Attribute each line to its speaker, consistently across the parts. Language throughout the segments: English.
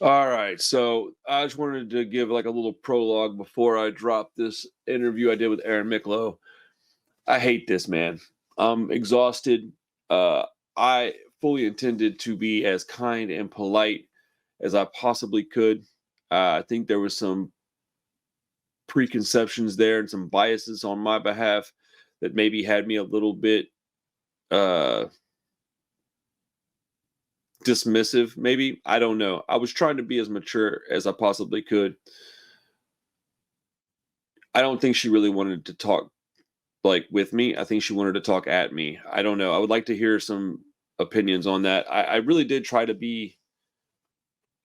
Speaker 1: All right, so I just wanted to give like a little prologue before I drop this interview I did with Erin Micklow. I hate this, man. I'm exhausted. I fully intended to be as kind and polite as I possibly could. I think there was some preconceptions there and some biases on my behalf that maybe had me a little bit uh dismissive, maybe. I don't know. I was trying to be as mature as I possibly could. I don't think she really wanted to talk like with me. I think she wanted to talk at me. I don't know. I would like to hear some opinions on that. I really did try to be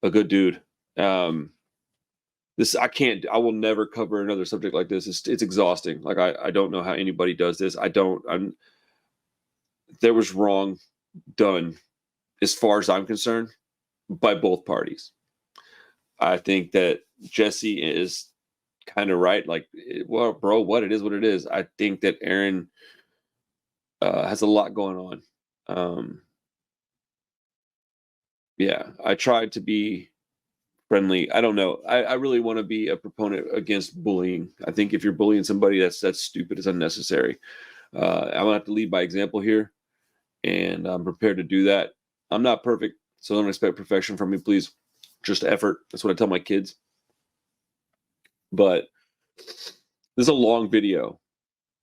Speaker 1: a good dude. Um, this I can't. I will never cover another subject like this. It's exhausting. Like I don't know how anybody does this. I don't. I'm there was wrong done as far as I'm concerned by both parties. I think that Jesse is kind of right. Like, well, bro, what it is, what it is. I think that Erin has a lot going on. Um, yeah, I tried to be friendly. I don't know. I really want to be a proponent against bullying. I think if you're bullying somebody, that's stupid. It's unnecessary. I'm gonna have to lead by example here, and I'm prepared to do that. I'm not perfect, so don't expect perfection from me, please. Just effort. That's what I tell my kids. But this is a long video,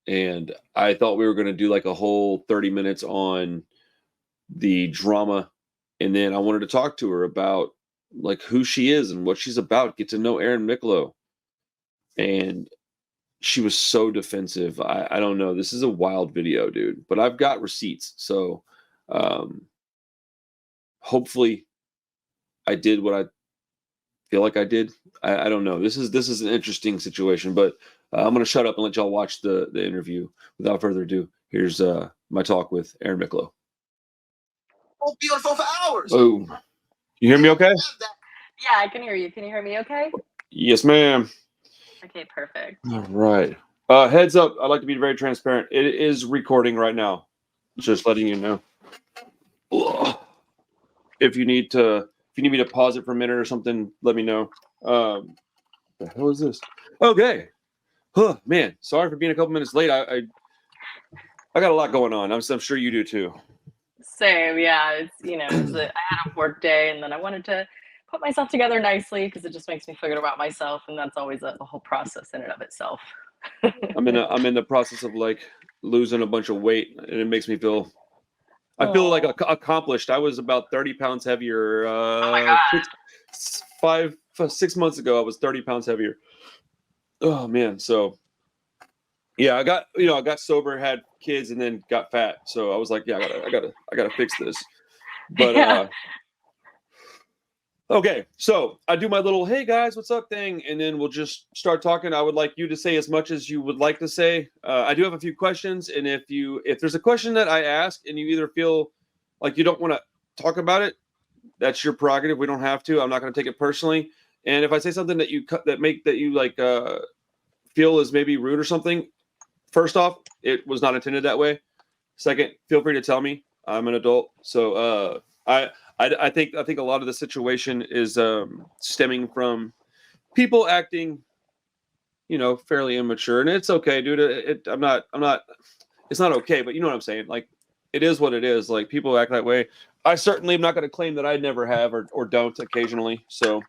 Speaker 1: and I thought we were going to do like a whole 30 minutes on the drama, and then I wanted to talk to her about like who she is and what she's about, get to know Erin Micklow. And she was so defensive. I don't know. This is a wild video, dude, but I've got receipts. So um, hopefully I did what I feel like I did. I don't know. This is an interesting situation, but I'm going to shut up and let y'all watch the interview. Without further ado, here's my talk with Erin Micklow.
Speaker 2: Won't be on the phone for hours.
Speaker 1: Boom. You hear me okay?
Speaker 3: Yeah, I can hear you. Can you hear me okay?
Speaker 1: Yes, ma'am.
Speaker 3: Okay, perfect.
Speaker 1: All right. Heads up, I'd like to be very transparent. It is recording right now. Just letting you know. Ugh. If you need me to pause it for a minute or something, let me know. The hell is this? Okay. Huh, man, sorry for being a couple minutes late. I got a lot going on. I'm sure you do too.
Speaker 3: Same, yeah. I had a work day, and then I wanted to put myself together nicely because it just makes me feel good about myself, and that's always a whole process in and of itself.
Speaker 1: I'm in the process of like losing a bunch of weight, and it makes me feel. I feel like accomplished. I was about 30 pounds heavier.
Speaker 3: Oh my God.
Speaker 1: 6 months ago, I was 30 pounds heavier. Oh man, so yeah, I got sober, had kids, and then got fat. So I was like, yeah, I gotta fix this. But
Speaker 3: Yeah.
Speaker 1: okay, so I do my little "Hey guys, what's up" thing, and then we'll just start talking. I would like you to say as much as you would like to say. I do have a few questions, and if there's a question that I ask and you either feel like you don't want to talk about it, that's your prerogative. We don't have to. I'm not going to take it personally. And if I say something that you like feel is maybe rude or something, first off, it was not intended that way. Second, feel free to tell me. I'm an adult, so I think a lot of the situation is stemming from people acting, fairly immature, and it's okay, dude. I'm not. It's not okay, but you know what I'm saying. Like, it is what it is. Like, people act that way. I certainly am not going to claim that I never have or don't occasionally. So,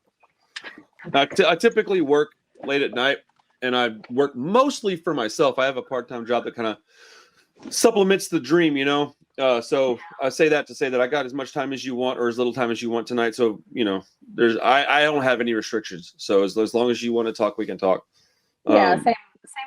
Speaker 1: I typically work late at night, and I work mostly for myself. I have a part-time job that kind of supplements the dream, so I say that to say that I got as much time as you want or as little time as you want tonight. So I don't have any restrictions. So as long as you want to talk, we can talk.
Speaker 3: Yeah, same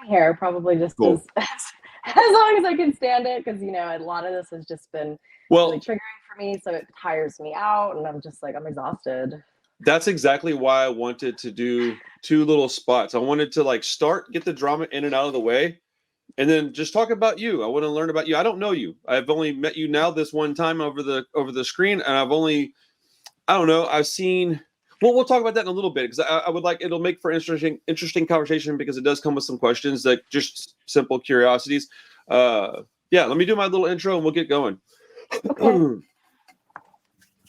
Speaker 3: here. Probably just
Speaker 1: cool.
Speaker 3: as long as I can stand it, because a lot of this has just been really triggering for me. So it tires me out, and I'm just like, I'm exhausted.
Speaker 1: That's exactly why I wanted to do 2 little spots. I wanted to get the drama in and out of the way, and then just talk about you. I want to learn about you. I don't know you. I've only met you now this one time over the screen, and I've seen. Well, we'll talk about that in a little bit, because I would like, it'll make for interesting conversation, because it does come with some questions, like just simple curiosities. Yeah, let me do my little intro and we'll get going.
Speaker 3: Okay.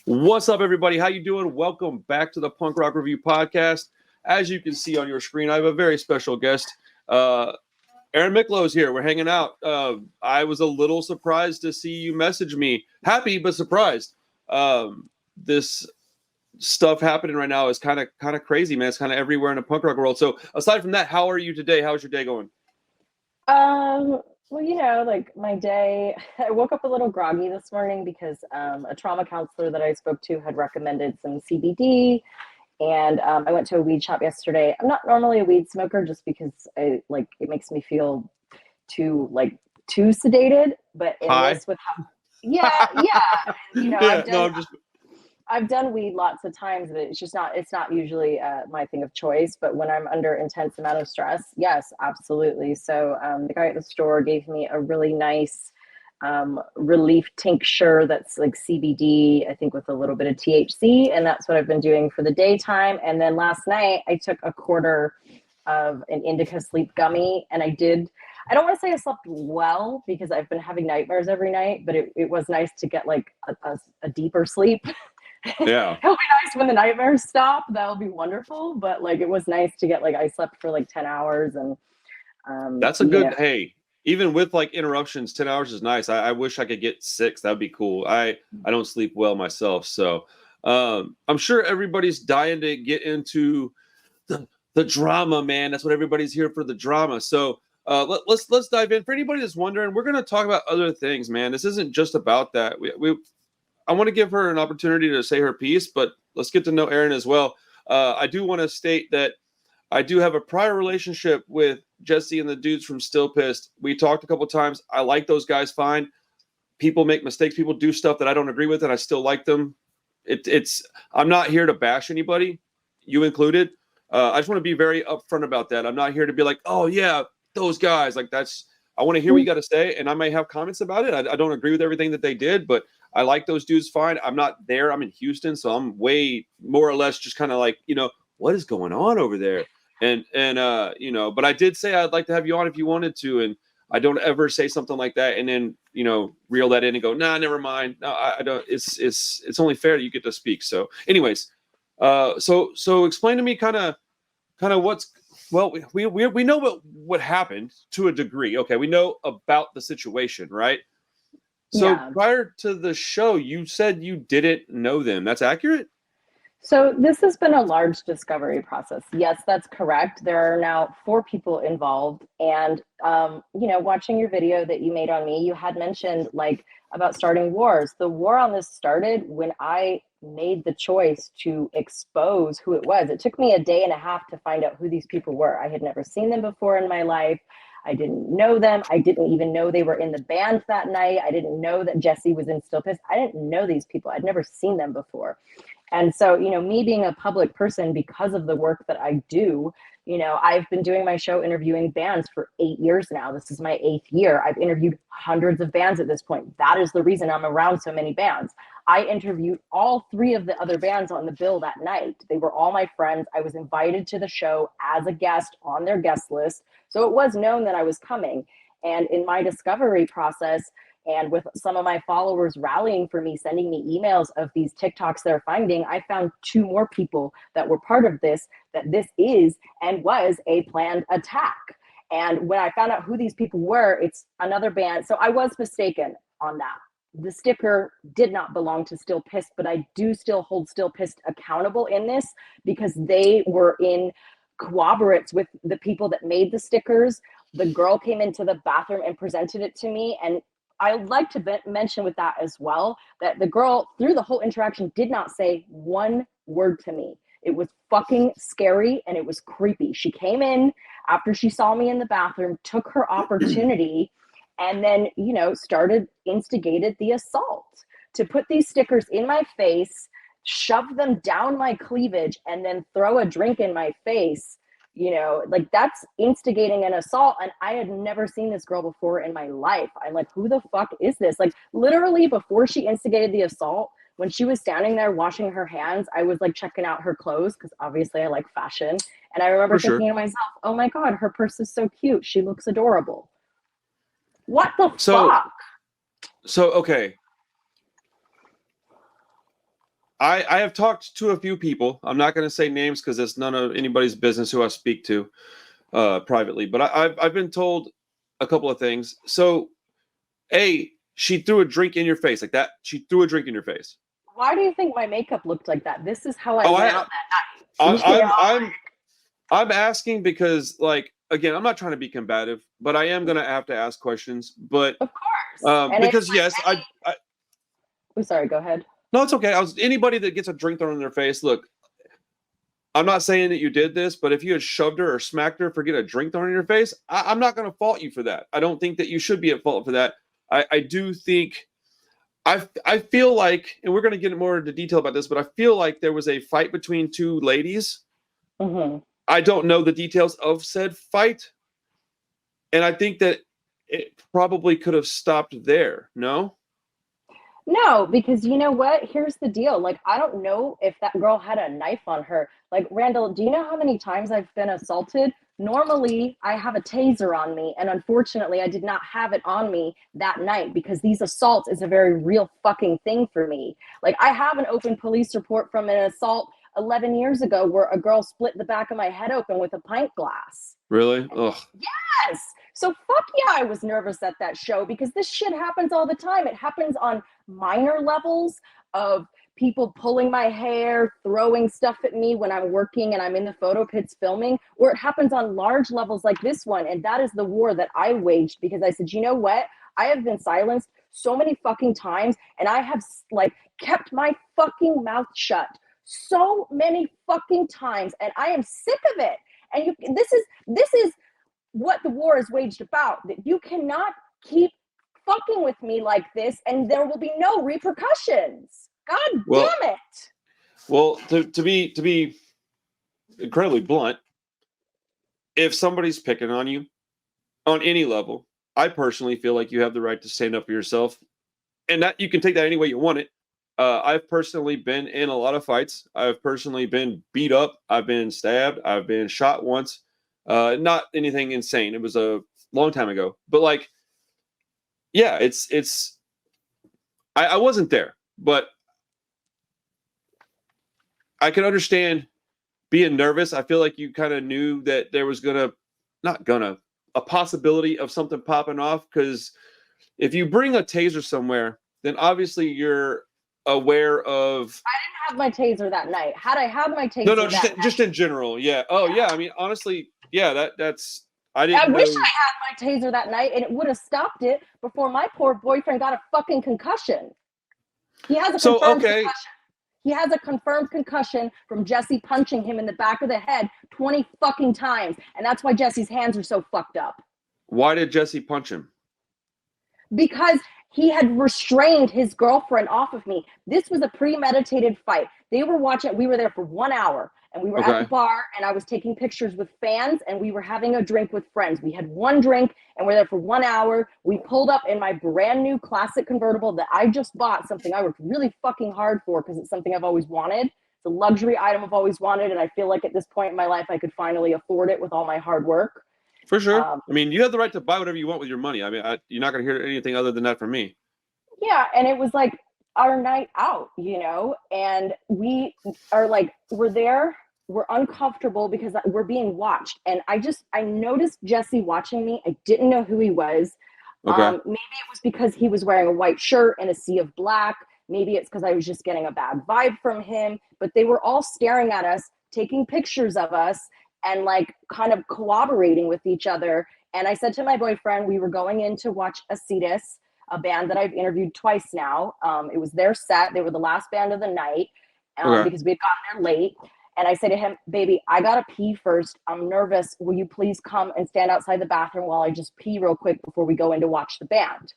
Speaker 1: What's up, everybody? How you doing? Welcome back to the Punk Rock Review Podcast. As you can see on your screen, I have a very special guest. Erin Micklow is here. We're hanging out. I was a little surprised to see you message me. Happy, but surprised. This stuff happening right now is kind of crazy, man. It's kind of everywhere in the punk rock world. So aside from that, how are you today? How's your day going?
Speaker 3: Well, like my day, I woke up a little groggy this morning because a trauma counselor that I spoke to had recommended some CBD, and I went to a weed shop yesterday. I'm not normally a weed smoker just because it makes me feel too sedated, but in
Speaker 1: Hi.
Speaker 3: this with how, yeah,
Speaker 1: Yeah,
Speaker 3: I've done weed lots of times, but it's not usually my thing of choice. But when I'm under intense amount of stress, yes, absolutely. So the guy at the store gave me a really nice relief tincture that's like CBD, I think with a little bit of THC. And that's what I've been doing for the daytime. And then last night I took a quarter of an indica sleep gummy, and I don't want to say I slept well because I've been having nightmares every night, but it was nice to get like a deeper sleep.
Speaker 1: Yeah.
Speaker 3: It'll be nice when the nightmares stop. That'll be wonderful. But like, it was nice to get I slept for like 10 hours, and
Speaker 1: that's a good, hey, even with like interruptions, 10 hours is nice. I wish I could get 6. That'd be cool. I don't sleep well myself. So I'm sure everybody's dying to get into the drama, man. That's what everybody's here for, the drama. So let's dive in. For anybody that's wondering, we're going to talk about other things, man. This isn't just about that. I want to give her an opportunity to say her piece, but let's get to know Erin as well. I do want to state that I do have a prior relationship with Jesse and the dudes from Still Pissed. We talked a couple of times. I like those guys fine. People make mistakes. People do stuff that I don't agree with, and I still like them. I'm not here to bash anybody, you included. I just want to be very upfront about that. I'm not here to be like, oh, yeah, those guys. Like, I want to hear what you got to say, and I may have comments about it. I don't agree with everything that they did, but I like those dudes fine. I'm not there. I'm in Houston, so I'm way more or less just kind of like, what is going on over there? And but I did say I'd like to have you on if you wanted to, and I don't ever say something like that and then, reel that in and go, nah, never mind. No, I don't. It's only fair that you get to speak. So anyways, so explain to me kind of what's, well, we know what happened to a degree. Okay. We know about the situation, right? So prior to the show, you said you didn't know them. That's accurate?
Speaker 3: So this has been a large discovery process. Yes, that's correct. There are now 4 people involved. And, watching your video that you made on me, you had mentioned about starting wars. The war on this started when I made the choice to expose who it was. It took me a day and a half to find out who these people were. I had never seen them before in my life. I didn't know them. I didn't even know they were in the band that night. I didn't know that Jesse was in Still Pissed. I didn't know these people. I'd never seen them before. And so, me being a public person, because of the work that I do, I've been doing my show interviewing bands for 8 years now. This is my 8th year. I've interviewed hundreds of bands at this point. That is the reason I'm around so many bands. I interviewed all 3 of the other bands on the bill that night. They were all my friends. I was invited to the show as a guest on their guest list. So it was known that I was coming. And in my discovery process, and with some of my followers rallying for me, sending me emails of these TikToks they're finding, I found 2 more people that were part of this, that this is and was a planned attack. And when I found out who these people were, it's another band. So I was mistaken on that. The sticker did not belong to Still Pissed, but I do still hold Still Pissed accountable in this because they were in cooperates with the people that made the stickers. The girl came into the bathroom and presented it to me, and I'd like to mention with that as well, that the girl through the whole interaction did not say one word to me. It was fucking scary and it was creepy. She came in after she saw me in the bathroom, took her opportunity, and then, instigated the assault to put these stickers in my face, shove them down my cleavage, and then throw a drink in my face. That's instigating an assault. And I had never seen this girl before in my life. I'm like, who the fuck is this? Literally before she instigated the assault, when she was standing there washing her hands, I was checking out her clothes because obviously I like fashion. And I remember thinking to myself, oh my God, her purse is so cute. She looks adorable. What the fuck?
Speaker 1: So, okay. I have talked to a few people. I'm not going to say names because it's none of anybody's business who I speak to privately. But I've been told a couple of things. So, she threw a drink in your face like that. She threw a drink in your face.
Speaker 3: Why do you think my makeup looked like that? This is how I
Speaker 1: Oh,
Speaker 3: went out that night.
Speaker 1: I'm asking because, like, again, I'm not trying to be combative, but I am going to have to ask questions. But
Speaker 3: Of course.
Speaker 1: because yes,
Speaker 3: I'm sorry. Go ahead.
Speaker 1: no, it's okay. Anybody that gets a drink thrown in their face. Look, I'm not saying that you did this, but if you had shoved her or smacked her for getting a drink thrown in your face, I'm not going to fault you for that. I don't think that you should be at fault for that. I do think I feel like, and we're going to get more into detail about this, but I feel like there was a fight between two ladies.
Speaker 3: Mm-hmm.
Speaker 1: I don't know the details of said fight, and I think that it probably could have stopped there. No.
Speaker 3: No, because you know what? Here's the deal. Like, I don't know if that girl had a knife on her. Like, Randall, do you know how many times I've been assaulted? Normally, I have a taser on me, and unfortunately, I did not have it on me that night because these assaults is a very real fucking thing for me. Like, I have an open police report from an assault 11 years ago where a girl split the back of my head open with a pint glass.
Speaker 1: Really? Ugh.
Speaker 3: Yes. So fuck yeah, I was nervous at that show because this shit happens all the time. It happens on minor levels of people pulling my hair, throwing stuff at me when I'm working and I'm in the photo pits filming, or it happens on large levels like this one. And that is the war that I waged because I said, you know what? I have been silenced so many fucking times and I have like kept my fucking mouth shut so many fucking times and I am sick of it. And this is what the war is waged about, that you cannot keep fucking with me like this and there will be no repercussions. God damn it.
Speaker 1: Well, to be incredibly blunt, if somebody's picking on you on any level, I personally feel like you have the right to stand up for yourself, and that you can take that any way you want it. I've personally been in a lot of fights. I've personally been beat up. I've been stabbed. I've been shot once. Not anything insane. It was a long time ago, but like, yeah, it's. I wasn't there, but I can understand being nervous. I feel like you kind of knew that there was a possibility of something popping off, because if you bring a taser somewhere, then obviously you're aware of.
Speaker 3: I didn't have my taser that night. Had I had my taser,
Speaker 1: No, just in general, yeah. Oh yeah, I mean honestly, yeah. That's I didn't.
Speaker 3: I
Speaker 1: know.
Speaker 3: wish I had my taser that night, and it would have stopped it before my poor boyfriend got a fucking concussion. He has a confirmed concussion. He has a confirmed concussion from Jesse punching him in the back of the head 20 fucking times, and that's why Jesse's hands are so fucked up.
Speaker 1: Why did Jesse punch him?
Speaker 3: Because he had restrained his girlfriend off of me. This was a premeditated fight. They were watching. We were there for 1 hour, and we were at the bar, and I was taking pictures with fans, and we were having a drink with friends. We had one drink, and we're there for 1 hour. We pulled up in my brand new classic convertible that I just bought, something I worked really fucking hard for because it's something I've always wanted. It's a luxury item I've always wanted, and I feel like at this point in my life, I could finally afford it with all my hard work.
Speaker 1: For sure. I mean, you have the right to buy whatever you want with your money. I mean, you're not going to hear anything other than that from me. Yeah,
Speaker 3: and it was like our night out, you know, and we are like, we're there, we're uncomfortable because we're being watched. And I noticed Jesse watching me. I didn't know who he was.
Speaker 1: Okay.
Speaker 3: Maybe it was because he was wearing a white shirt and a sea of black. Maybe it's because I was just getting a bad vibe from him. But they were all staring at us, taking pictures of us, and like kind of cooperating with each other. And I said to my boyfriend, we were going in to watch Acetus, a band that I've interviewed twice now. It was their set. They were the last band of the night because we had gotten there late. And I said to him, baby, I got to pee first. I'm nervous. Will you please come and stand outside the bathroom while I just pee real quick before we go in to watch the band?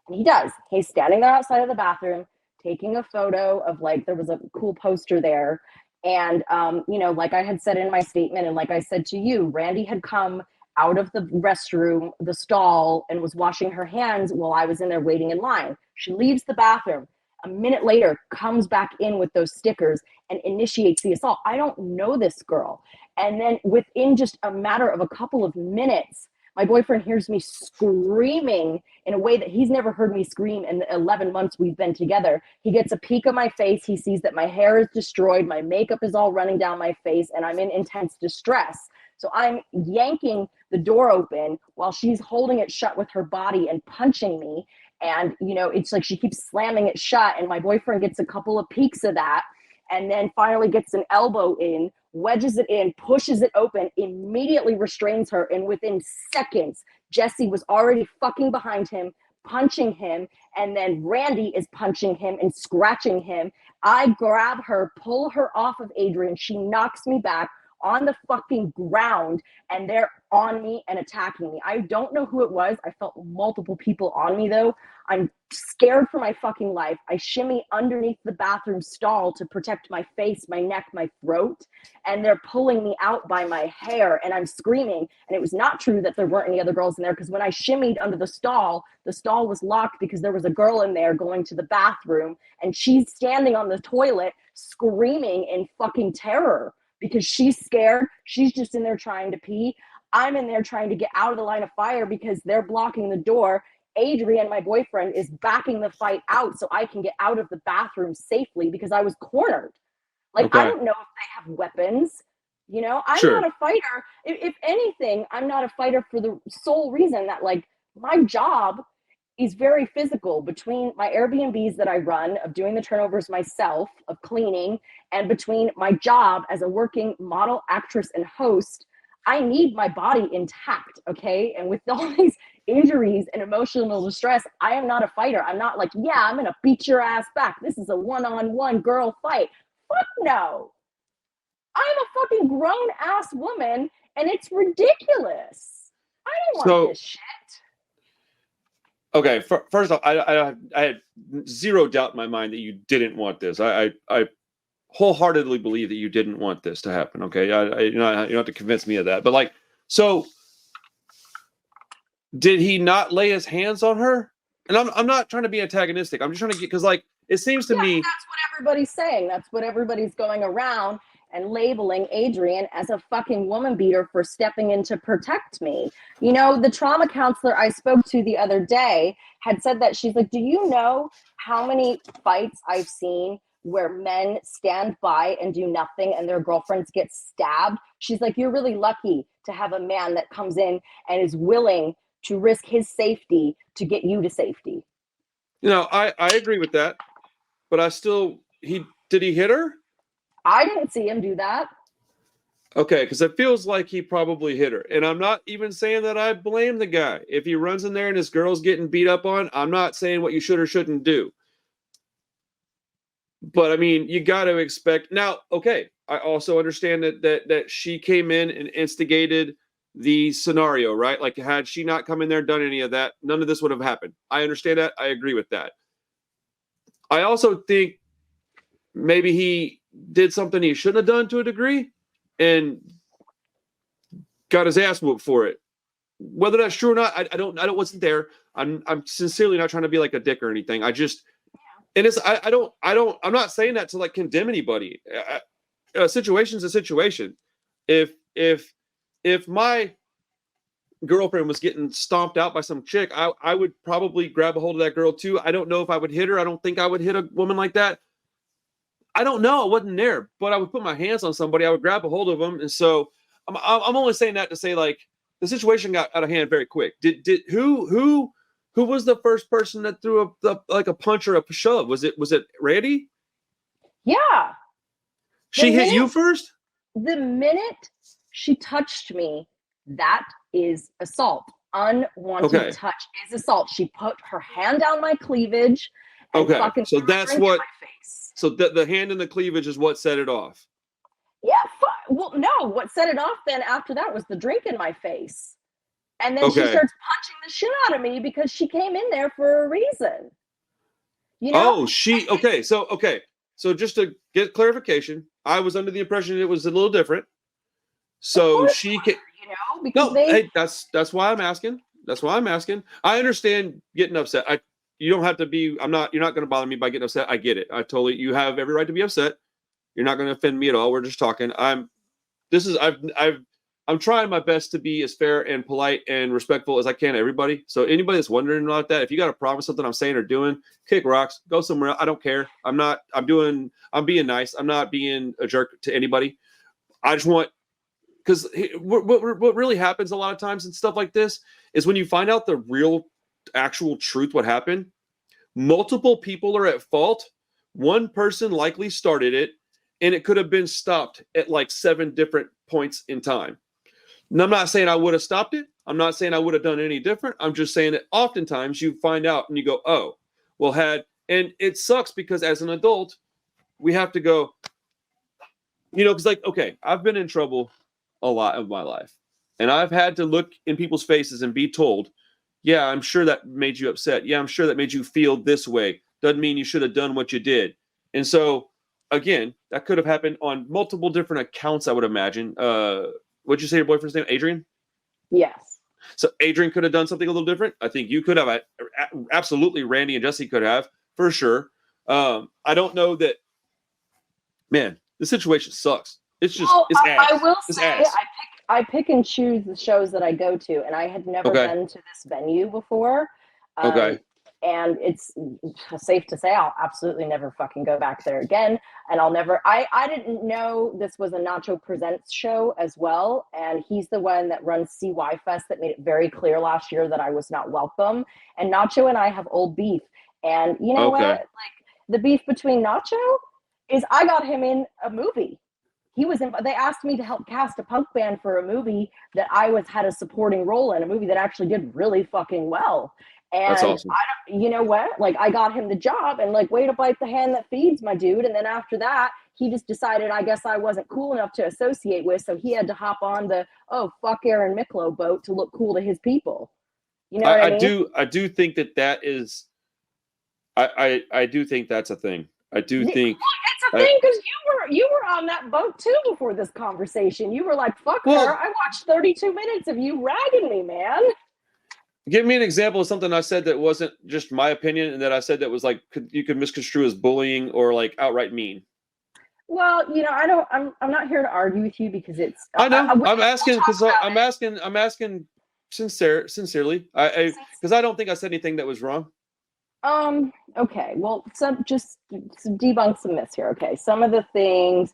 Speaker 3: And he does. He's standing there outside of the bathroom, taking a photo of like, there was a cool poster there. And, you know, like I had said in my statement, and like I said to you, Randy had come out of the restroom, the stall, and was washing her hands while I was in there waiting in line. She leaves the bathroom. A minute later, comes back in with those stickers and initiates the assault. I don't know this girl. And then within just a matter of a couple of minutes, My boyfriend hears me screaming in a way that he's never heard me scream in the 11 months we've been together. He gets a peek of my face. He sees that my hair is destroyed. My makeup is all running down my face, and I'm in intense distress. So I'm yanking the door open while she's holding it shut with her body and punching me. And, you know, it's like she keeps slamming it shut, and my boyfriend gets a couple of peeks of that, and then finally gets an elbow in, wedges it in, pushes it open, immediately restrains her. And within seconds, Jesse was already fucking behind him, punching him. And then Randy is punching him and scratching him. I grab her, pull her off of Adrian. She knocks me back on the fucking ground, and they're on me and attacking me. I don't know who it was. I felt multiple people on me though. I'm scared for my fucking life. I shimmy underneath the bathroom stall to protect my face, my neck, my throat, and they're pulling me out by my hair, and I'm screaming. And it was not true that there weren't any other girls in there, because when I shimmied under the stall was locked because there was a girl in there going to the bathroom, and she's standing on the toilet screaming in fucking terror because she's scared. She's just in there trying to pee. I'm in there trying to get out of the line of fire because they're blocking the door. Adrian, my boyfriend, is backing the fight out so I can get out of the bathroom safely because I was cornered. Like,
Speaker 1: Okay.
Speaker 3: I don't know if they have weapons. You know, I'm
Speaker 1: Sure.
Speaker 3: not a fighter. If anything, I'm not a fighter for the sole reason that, like, my job is very physical. Between my Airbnbs that I run of doing the turnovers myself, of cleaning, and between my job as a working model, actress, and host, I need my body intact, okay? And with all these injuries and emotional distress, I am not a fighter. I'm not like, yeah, I'm gonna beat your ass back. This is a one-on-one girl fight. Fuck no. I'm a fucking grown-ass woman, and it's ridiculous. I don't want this shit.
Speaker 1: Okay, first off, I had zero doubt in my mind that you didn't want this. I wholeheartedly believe that you didn't want this to happen. Okay, you don't have to convince me of that. But like, so did he not lay his hands on her? And I'm not trying to be antagonistic. I'm just trying to get, because like it seems to me
Speaker 3: that's what everybody's saying. That's what everybody's going around and labeling Adrian as a fucking woman beater for stepping in to protect me. You know, the trauma counselor I spoke to the other day had said that she's like, do you know how many fights I've seen where men stand by and do nothing and their girlfriends get stabbed? She's like, you're really lucky to have a man that comes in and is willing to risk his safety to get you to safety.
Speaker 1: You know, I agree with that, but I still, did he hit her?
Speaker 3: I didn't see him do that.
Speaker 1: Okay, because it feels like he probably hit her. And I'm not even saying that I blame the guy. If he runs in there and his girl's getting beat up on, I'm not saying what you should or shouldn't do. But I mean, you got to expect. Now, okay, I also understand that she came in and instigated the scenario, right? Like, had she not come in there and done any of that, none of this would have happened. I understand that. I agree with that. I also think maybe he did something he shouldn't have done to a degree and got his ass whooped for it. Whether that's true or not, I wasn't there. I'm sincerely not trying to be like a dick or anything. I just, and it's, I'm not saying that to like condemn anybody. A situation's a situation. If my girlfriend was getting stomped out by some chick, I would probably grab a hold of that girl too. I don't know if I would hit her. I don't think I would hit a woman like that. I don't know. I wasn't there, but I would put my hands on somebody. I would grab a hold of them. And so I'm only saying that to say, like, the situation got out of hand very quick. Who was the first person that threw a punch or a shove? Was it Randy?
Speaker 3: Yeah.
Speaker 1: She hit you first?
Speaker 3: The minute she touched me, that is assault. Unwanted touch is assault. She put her hand down my cleavage and fucking
Speaker 1: so that's what
Speaker 3: my face.
Speaker 1: So the hand and the cleavage is what set it off.
Speaker 3: Yeah, well, no, what set it off then after that was the drink in my face. And then she starts punching the shit out of me because she came in there for a reason. You know? So just to get clarification, I was under the impression it was a little different. So she can, you know, because
Speaker 1: that's why I'm asking. That's why I'm asking. I understand getting upset. You don't have to be, you're not going to bother me by getting upset. I get it. You have every right to be upset. You're not going to offend me at all. We're just talking. I've I'm trying my best to be as fair and polite and respectful as I can to everybody. So anybody that's wondering about that, if you got a problem with something I'm saying or doing, kick rocks, go somewhere else. I don't care. I'm being nice. I'm not being a jerk to anybody. I just want, because what really happens a lot of times and stuff like this is when you find out the real actual truth, what happened, multiple people are at fault. One person likely started it, and it could have been stopped at like 7 different points in time. And I'm not saying I would have stopped it. I'm not saying I would have done any different. I'm just saying that oftentimes you find out and you go, oh, well, and it sucks because as an adult, we have to go, because like, okay, I've been in trouble a lot of my life, and I've had to look in people's faces and be told, yeah, I'm sure that made you upset. Yeah, I'm sure that made you feel this way. Doesn't mean you should have done what you did. And so, again, that could have happened on multiple different accounts, I would imagine. What'd you say your boyfriend's name? Adrian?
Speaker 3: Yes.
Speaker 1: So Adrian could have done something a little different. I think you could have. Absolutely, Randy and Jesse could have, for sure. I don't know that. Man, the situation sucks. It's just, it's ass.
Speaker 3: I will
Speaker 1: it's
Speaker 3: say,
Speaker 1: ass.
Speaker 3: I pick and choose the shows that I go to, and I had never been to this venue before.
Speaker 1: Okay.
Speaker 3: And it's safe to say I'll absolutely never fucking go back there again. And I'll never, I didn't know this was a Nacho Presents show as well. And he's the one that runs CY Fest that made it very clear last year that I was not welcome. And Nacho and I have old beef. And you know what? Like, the beef between Nacho is I got him in a movie. They asked me to help cast a punk band for a movie that had a supporting role in, a movie that actually did really fucking well. And
Speaker 1: that's awesome.
Speaker 3: You know what? Like, I got him the job, and like, way to bite the hand that feeds, my dude. And then after that, he just decided, I guess I wasn't cool enough to associate with, so he had to hop on the fuck Erin Micklow boat to look cool to his people. You know what I mean?
Speaker 1: I do think that is. I do think that's a thing. I do think
Speaker 3: it's a thing because you were on that boat too before this conversation. You were like, "Fuck her." I watched 32 minutes of you ragging me, man.
Speaker 1: Give me an example of something I said that wasn't just my opinion, and that I said that was like you could misconstrue as bullying or like outright mean.
Speaker 3: Well, I'm not here to argue with you because it's.
Speaker 1: I know. I'm asking because I'm asking sincerely. Because I don't think I said anything that was wrong.
Speaker 3: Okay. Well, just debunk some myths here. Okay. Some of the things,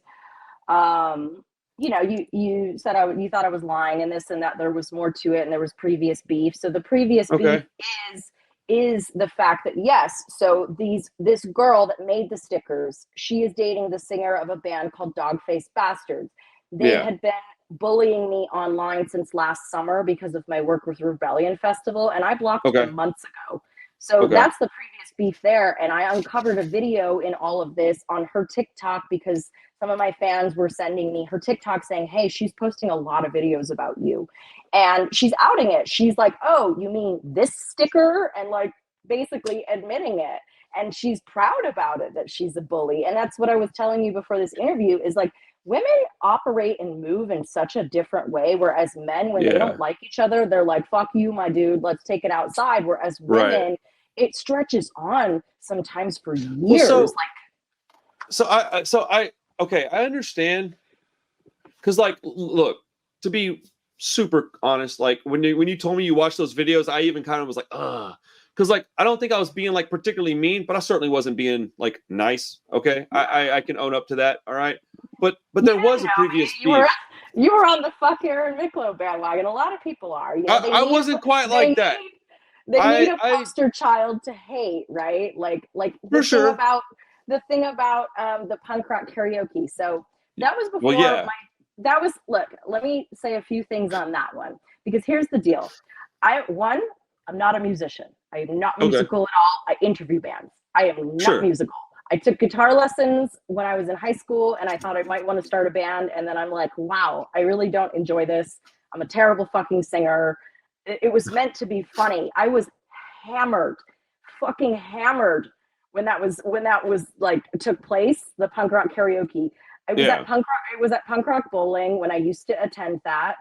Speaker 3: you said you thought I was lying and this and that. There was more to it, and there was previous beef. So the previous beef is the fact that yes. So this girl that made the stickers, she is dating the singer of a band called Dogface Bastards. They had been bullying me online since last summer because of my work with Rebellion Festival, and I blocked them months ago. So that's the previous beef there. And I uncovered a video in all of this on her TikTok because some of my fans were sending me her TikTok saying, hey, she's posting a lot of videos about you. And she's outing it. She's like, oh, you mean this sticker? And like basically admitting it. And she's proud about it that she's a bully. And that's what I was telling you before this interview is like, women operate and move in such a different way, whereas men, when they don't like each other, they're like, fuck you, my dude, let's take it outside. Whereas women, it stretches on sometimes for years.
Speaker 1: I understand. Because like, look, to be super honest, like when you told me you watched those videos, I even kind of was like, because like I don't think I was being like particularly mean, but I certainly wasn't being like nice. Okay, I can own up to that. All right, but there was a previous beef.
Speaker 3: You were on the fuck Erin Micklow bandwagon. A lot of people are.
Speaker 1: I wasn't quite like that.
Speaker 3: They need a poster child to hate, right? Like
Speaker 1: for sure.
Speaker 3: The thing about the punk rock karaoke. So that was before look, let me say a few things on that one, because here's the deal. I'm not a musician. I am not musical at all. I interview bands. I am not musical. I took guitar lessons when I was in high school, and I thought I might want to start a band. And then I'm like, wow, I really don't enjoy this. I'm a terrible fucking singer. It was meant to be funny. I was fucking hammered when that was like took place, the punk rock karaoke. I was at punk rock bowling when I used to attend that.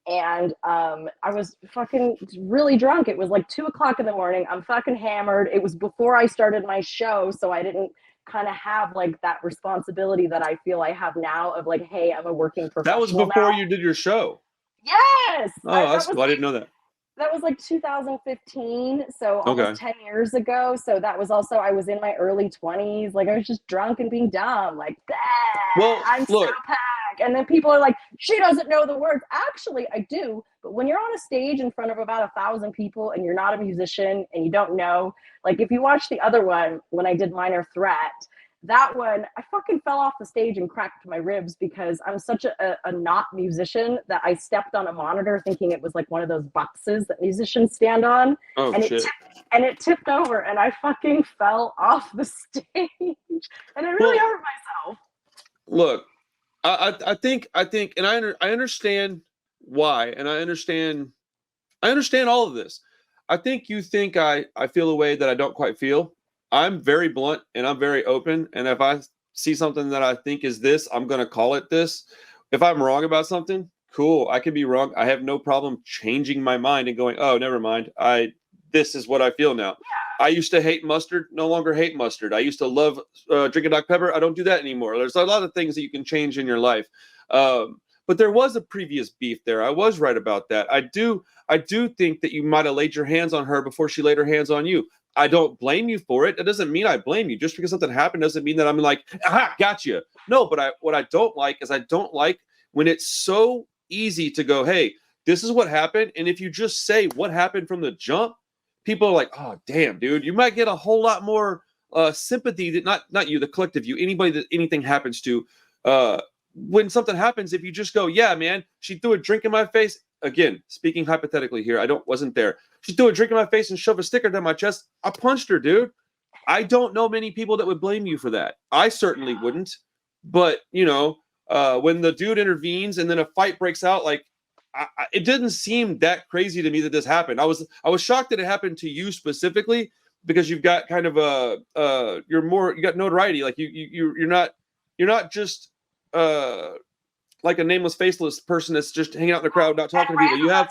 Speaker 3: And I was fucking really drunk. It was like 2:00 in the morning. I'm fucking hammered. It was before I started my show, so I didn't kind of have like that responsibility that I feel I have now of like, hey, I'm a working professional.
Speaker 1: That was before you did your show.
Speaker 3: Yes.
Speaker 1: Oh, that's cool. I didn't know that.
Speaker 3: That was like 2015, so almost
Speaker 1: Okay.
Speaker 3: 10 years ago. So that was also, I was in my early 20s. Like I was just drunk and being dumb. Like,
Speaker 1: Well,
Speaker 3: I'm so
Speaker 1: look,
Speaker 3: packed. And then people are like, she doesn't know the words. Actually, I do. But when you're on a stage in front of about 1,000 people and you're not a musician and you don't know, like if you watch the other one, when I did Minor Threat, that one, I fucking fell off the stage and cracked my ribs because I'm such a not musician that I stepped on a monitor thinking it was like one of those boxes that musicians stand on.
Speaker 1: oh
Speaker 3: And
Speaker 1: shit.
Speaker 3: it tipped over and I fucking fell off the stage and I really hurt myself.
Speaker 1: Look, I think, and I understand why, and I understand all of this. I think you think I feel a way that I don't quite feel. I'm very blunt and I'm very open. And if I see something that I think is this, I'm going to call it this. If I'm wrong about something, cool. I can be wrong. I have no problem changing my mind and going, oh, never mind. This is what I feel now. I used to hate mustard, no longer hate mustard. I used to love drinking Dr. Pepper. I don't do that anymore. There's a lot of things that you can change in your life. But there was a previous beef there. I was right about that. I do think that you might have laid your hands on her before she laid her hands on you. I don't blame you for it. It doesn't mean I blame you. Just because something happened doesn't mean that I'm like, aha, gotcha. No, but what I don't like is I don't like when it's so easy to go, hey, this is what happened. And if you just say what happened from the jump, people are like, oh, damn, dude, you might get a whole lot more sympathy that not you, the collective you, anybody that anything happens to. When something happens, if you just go, yeah, man, she threw a drink in my face. Again, speaking hypothetically here, wasn't there. She threw a drink in my face and shoved a sticker down my chest. I punched her, dude. I don't know many people that would blame you for that. I certainly wouldn't. But, when the dude intervenes and then a fight breaks out, like, it didn't seem that crazy to me that this happened. I was shocked that it happened to you specifically because you've got kind of you got notoriety. Like you're not just like a nameless, faceless person that's just hanging out in the crowd, not talking to people. You have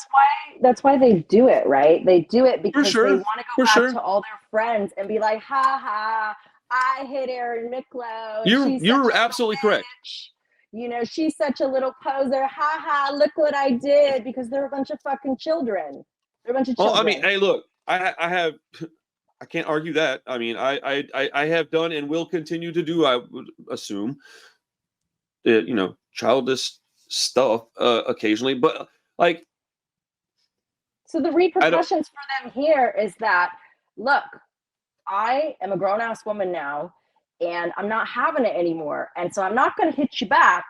Speaker 3: that's why they do it, right? They do it because
Speaker 1: sure,
Speaker 3: they want to go back to all their friends and be like, ha ha, I hit Erin Micklow.
Speaker 1: You're absolutely correct.
Speaker 3: She's such a little poser. Ha ha, look what I did, because they're a bunch of fucking children. They're a bunch of children.
Speaker 1: Well, I mean, hey, look, I can't argue that. I mean, I have done and will continue to do, I would assume, childish stuff occasionally, but like.
Speaker 3: So the repercussions for them here is that, look, I am a grown-ass woman now, and I'm not having it anymore. And so I'm not going to hit you back.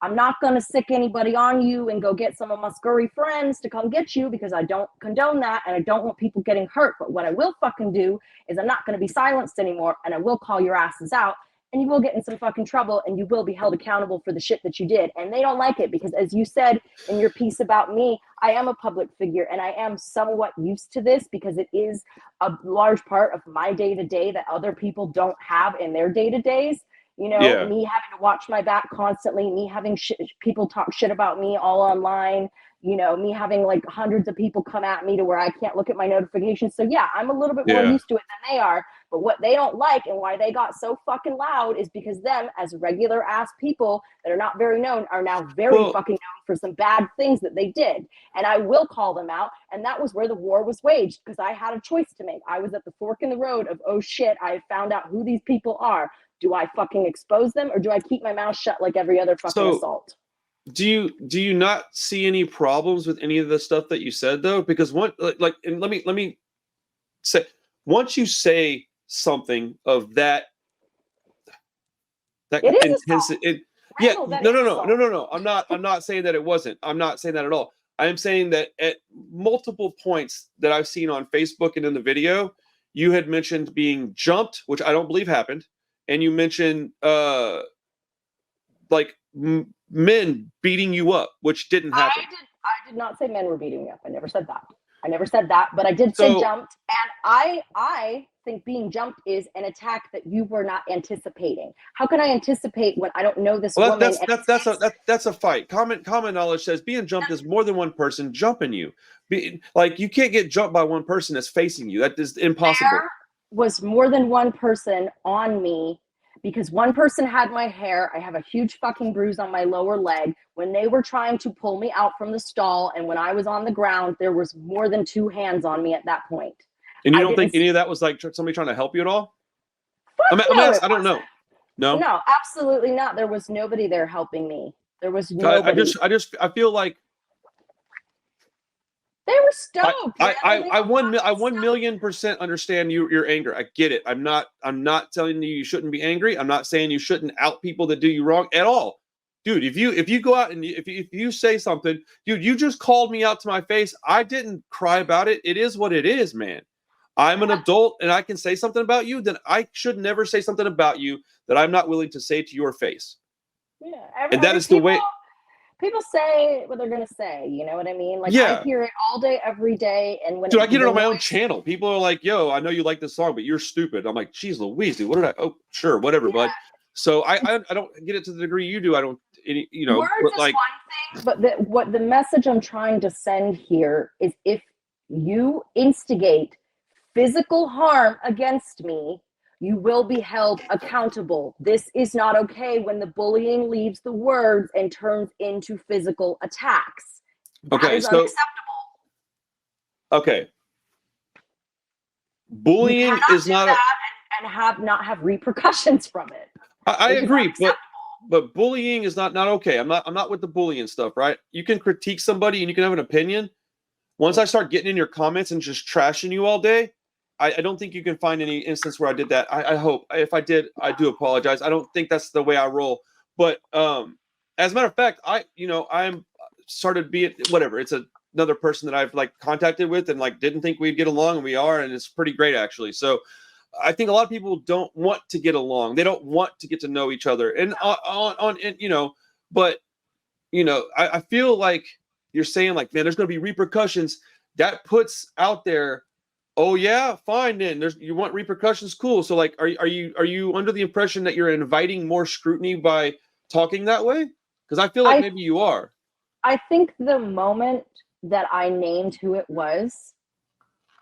Speaker 3: I'm not going to sick anybody on you and go get some of my scurry friends to come get you, because I don't condone that and I don't want people getting hurt. But what I will fucking do is I'm not going to be silenced anymore, and I will call your asses out, and you will get in some fucking trouble, and you will be held accountable for the shit that you did. And they don't like it because, as you said in your piece about me, I am a public figure and I am somewhat used to this because it is a large part of my day-to-day that other people don't have in their day-to-days. Me having to watch my back constantly, me having people talk shit about me all online, me having like hundreds of people come at me to where I can't look at my notifications. So yeah, I'm a little bit more used to it than they are. But what they don't like and why they got so fucking loud is because them, as regular ass people that are not very known, are now very fucking known for some bad things that they did. And I will call them out. And that was where the war was waged, because I had a choice to make. I was at the fork in the road of, oh shit, I found out who these people are. Do I fucking expose them, or do I keep my mouth shut like every other fucking assault?
Speaker 1: Do you not see any problems with any of the stuff that you said, though? Because and let me say, once you say something of that intensity, no. I'm not saying that it wasn't. I'm not saying that at all. I am saying that at multiple points that I've seen on Facebook and in the video, you had mentioned being jumped, which I don't believe happened, and you mentioned men beating you up, which didn't happen.
Speaker 3: I did not say men were beating me up. I never said that. But I did say jumped. And I think being jumped is an attack that you were not anticipating. How can I anticipate when I don't know this woman?
Speaker 1: That's a fight. Common knowledge says being jumped is more than one person jumping you. You can't get jumped by one person that's facing you. That is impossible.
Speaker 3: There was more than one person on me because one person had my hair. I have a huge fucking bruise on my lower leg. When they were trying to pull me out from the stall, and when I was on the ground, there was more than 2 hands on me at that point.
Speaker 1: And you don't think any of that was like somebody trying to help you at all? I don't know. No,
Speaker 3: no, absolutely not. There was nobody there helping me. There was nobody.
Speaker 1: I feel like
Speaker 3: they were stoked.
Speaker 1: I 1,000,000% understand your anger. I get it. I'm not telling you shouldn't be angry. I'm not saying you shouldn't out people that do you wrong at all. Dude, if you go out and if you say something, dude, you just called me out to my face. I didn't cry about it. It is what it is, man. I'm an adult and I can say something about you, then I should never say something about you that I'm not willing to say to your face.
Speaker 3: Yeah.
Speaker 1: And that is the way
Speaker 3: people say what they're going to say. You know what I mean? Like,
Speaker 1: yeah.
Speaker 3: I hear it all day, every day. And when
Speaker 1: I get it on my own channel. People are like, yo, I know you like this song, but you're stupid. I'm like, geez Louise, dude, what did I, oh, sure, whatever, bud. So I don't get it to the degree you do. I don't, you know,
Speaker 3: words is like one thing, but what the message I'm trying to send here is, if you instigate physical harm against me, you will be held accountable. This is not okay when the bullying leaves the words and turns into physical attacks. That is unacceptable.
Speaker 1: Okay. Bullying is not
Speaker 3: and have repercussions from it.
Speaker 1: I agree, but bullying is not okay. I'm not with the bullying stuff, right? You can critique somebody and you can have an opinion. Once I start getting in your comments and just trashing you all day, I don't think you can find any instance where I did that. I hope. If I did, I do apologize. I don't think that's the way I roll. But as a matter of fact, I'm started being whatever. It's another person that I've like contacted with and like didn't think we'd get along, and we are, and it's pretty great actually. So I think a lot of people don't want to get along. They don't want to get to know each other. And I feel like you're saying like, man, there's going to be repercussions. That puts out there, oh yeah, fine then. You want repercussions, cool. So like, are you under the impression that you're inviting more scrutiny by talking that way? Because I feel like maybe you are.
Speaker 3: I think the moment that I named who it was,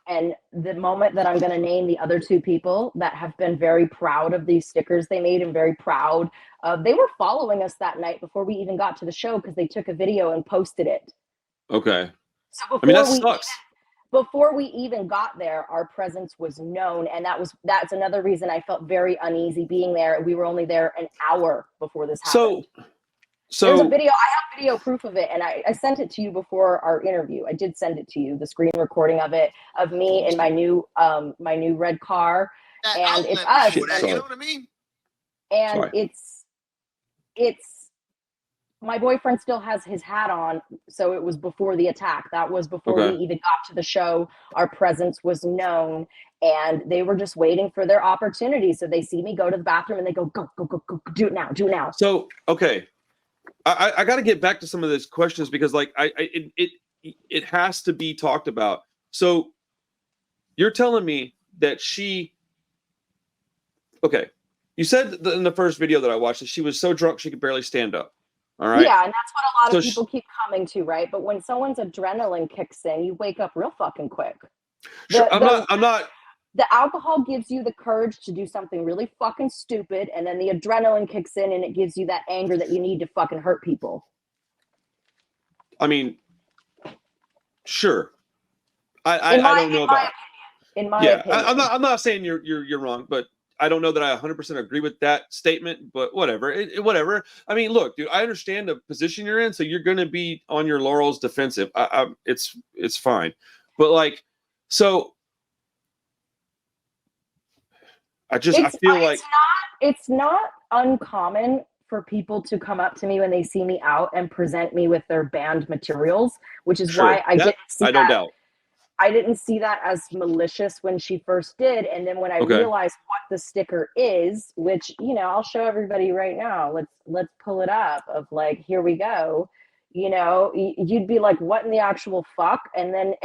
Speaker 3: and the moment that I'm going to name the other 2 people that have been very proud of these stickers they made, and very proud of, they were following us that night before we even got to the show, because they took a video and posted it.
Speaker 1: Okay.
Speaker 3: So
Speaker 1: that sucks.
Speaker 3: Before we even got there, our presence was known, and that's another reason I felt very uneasy being there. We were only there an hour before this happened. So there's a video. I have video proof of it, and I sent it to you before our interview. I did send it to you, the screen recording of it, of me in my new red car, and it's us.
Speaker 2: You know what I mean?
Speaker 3: And it's my boyfriend still has his hat on, so it was before the attack. That was before we even got to the show. Our presence was known, and they were just waiting for their opportunity. So they see me go to the bathroom, and they go, go, do it now.
Speaker 1: So, okay. I got to get back to some of those questions, because like it has to be talked about. So you're telling me that you said in the first video that I watched that she was so drunk she could barely stand up. All right.
Speaker 3: Yeah, and that's what a lot of people keep coming to, right? But when someone's adrenaline kicks in, you wake up real fucking quick.
Speaker 1: I'm not.
Speaker 3: The alcohol gives you the courage to do something really fucking stupid, and then the adrenaline kicks in, and it gives you that anger that you need to fucking hurt people.
Speaker 1: I mean, sure. I don't know about.
Speaker 3: In my opinion,
Speaker 1: I'm not saying you're wrong, but I don't know that I 100% agree with that statement. But whatever, whatever. I mean, look, dude, I understand the position you're in, so you're going to be on your laurels, defensive. It's fine, but like, so. I feel like
Speaker 3: it's not uncommon for people to come up to me when they see me out and present me with their banned materials, which is why I didn't see that.
Speaker 1: I don't doubt.
Speaker 3: I didn't see that as malicious when she first did, and then when I realized what the sticker is, which I'll show everybody right now. Let's pull it up. Of like, here we go. You'd be like, what in the actual fuck? And then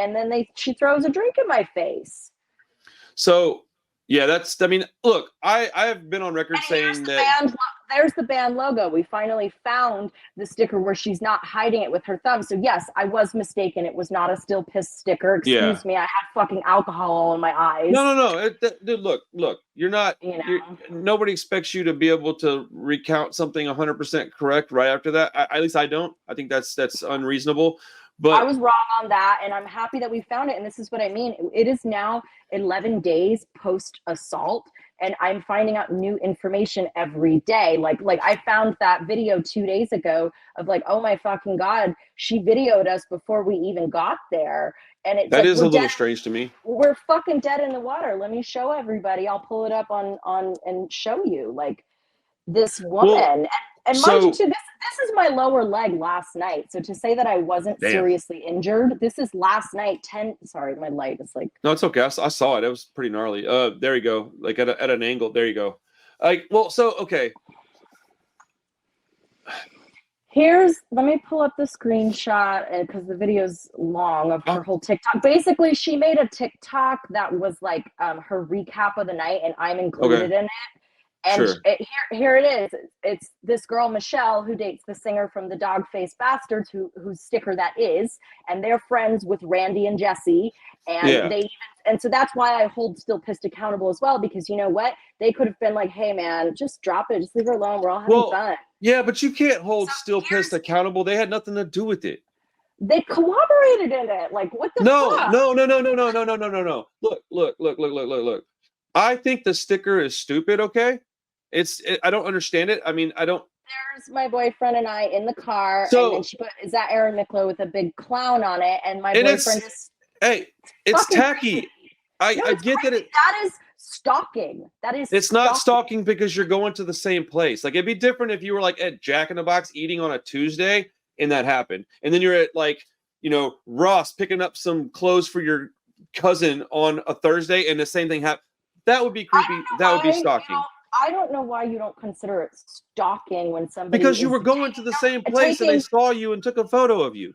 Speaker 3: she throws a drink in my face.
Speaker 1: So. Yeah, look, I have been on record saying that
Speaker 3: there's the band logo. We finally found the sticker where she's not hiding it with her thumb. So yes, I was mistaken. It was not a still pissed sticker. Excuse me. I had fucking alcohol all in my eyes.
Speaker 1: No. Dude, look. You're not. Nobody expects you to be able to recount something 100% correct right after that. At least I don't. I think that's unreasonable. But
Speaker 3: I was wrong on that, and I'm happy that we found it. And this is what I mean. It is now 11 days post assault, and I'm finding out new information every day. Like I found that video 2 days ago of like, oh my fucking God, she videoed us before we even got there. And it's
Speaker 1: that
Speaker 3: like,
Speaker 1: is a little strange to me.
Speaker 3: We're fucking dead in the water. Let me show everybody. I'll pull it up on and show you like this woman. And mind you too, this is my lower leg last night. So to say that I wasn't seriously injured, this is last night. Sorry, my light is like.
Speaker 1: No, it's okay. I saw it. It was pretty gnarly. There you go. Like at an angle. There you go. Okay.
Speaker 3: Let me pull up the screenshot because the video's long of her whole TikTok. Basically, she made a TikTok that was like her recap of the night, and I'm included in it. And here it is. It's this girl, Michelle, who dates the singer from the Dog-Faced Bastards, whose sticker that is. And they're friends with Randy and Jesse. And and so that's why I hold Still Pissed accountable as well, because you know what? They could have been like, hey, man, just drop it. Just leave her alone. We're all having fun.
Speaker 1: Yeah, but you can't hold Still Pissed accountable. They had nothing to do with it.
Speaker 3: They collaborated in it. Like, what the fuck?
Speaker 1: No. Look. I think the sticker is stupid, okay? I don't understand it. I mean, I don't.
Speaker 3: There's my boyfriend and I in the car,
Speaker 1: so,
Speaker 3: and then she put, is that Erin Micklow with a big clown on it? And my boyfriend is.
Speaker 1: Hey, it's tacky. I get that
Speaker 3: that is stalking.
Speaker 1: It's not stalking because you're going to the same place. Like, it'd be different if you were like at Jack in the Box eating on a Tuesday and that happened. And then you're at like, Ross picking up some clothes for your cousin on a Thursday and the same thing happened. That would be creepy. That would be stalking.
Speaker 3: I don't know why you don't consider it stalking when somebody
Speaker 1: you were going to the same place and they saw you and took a photo of you.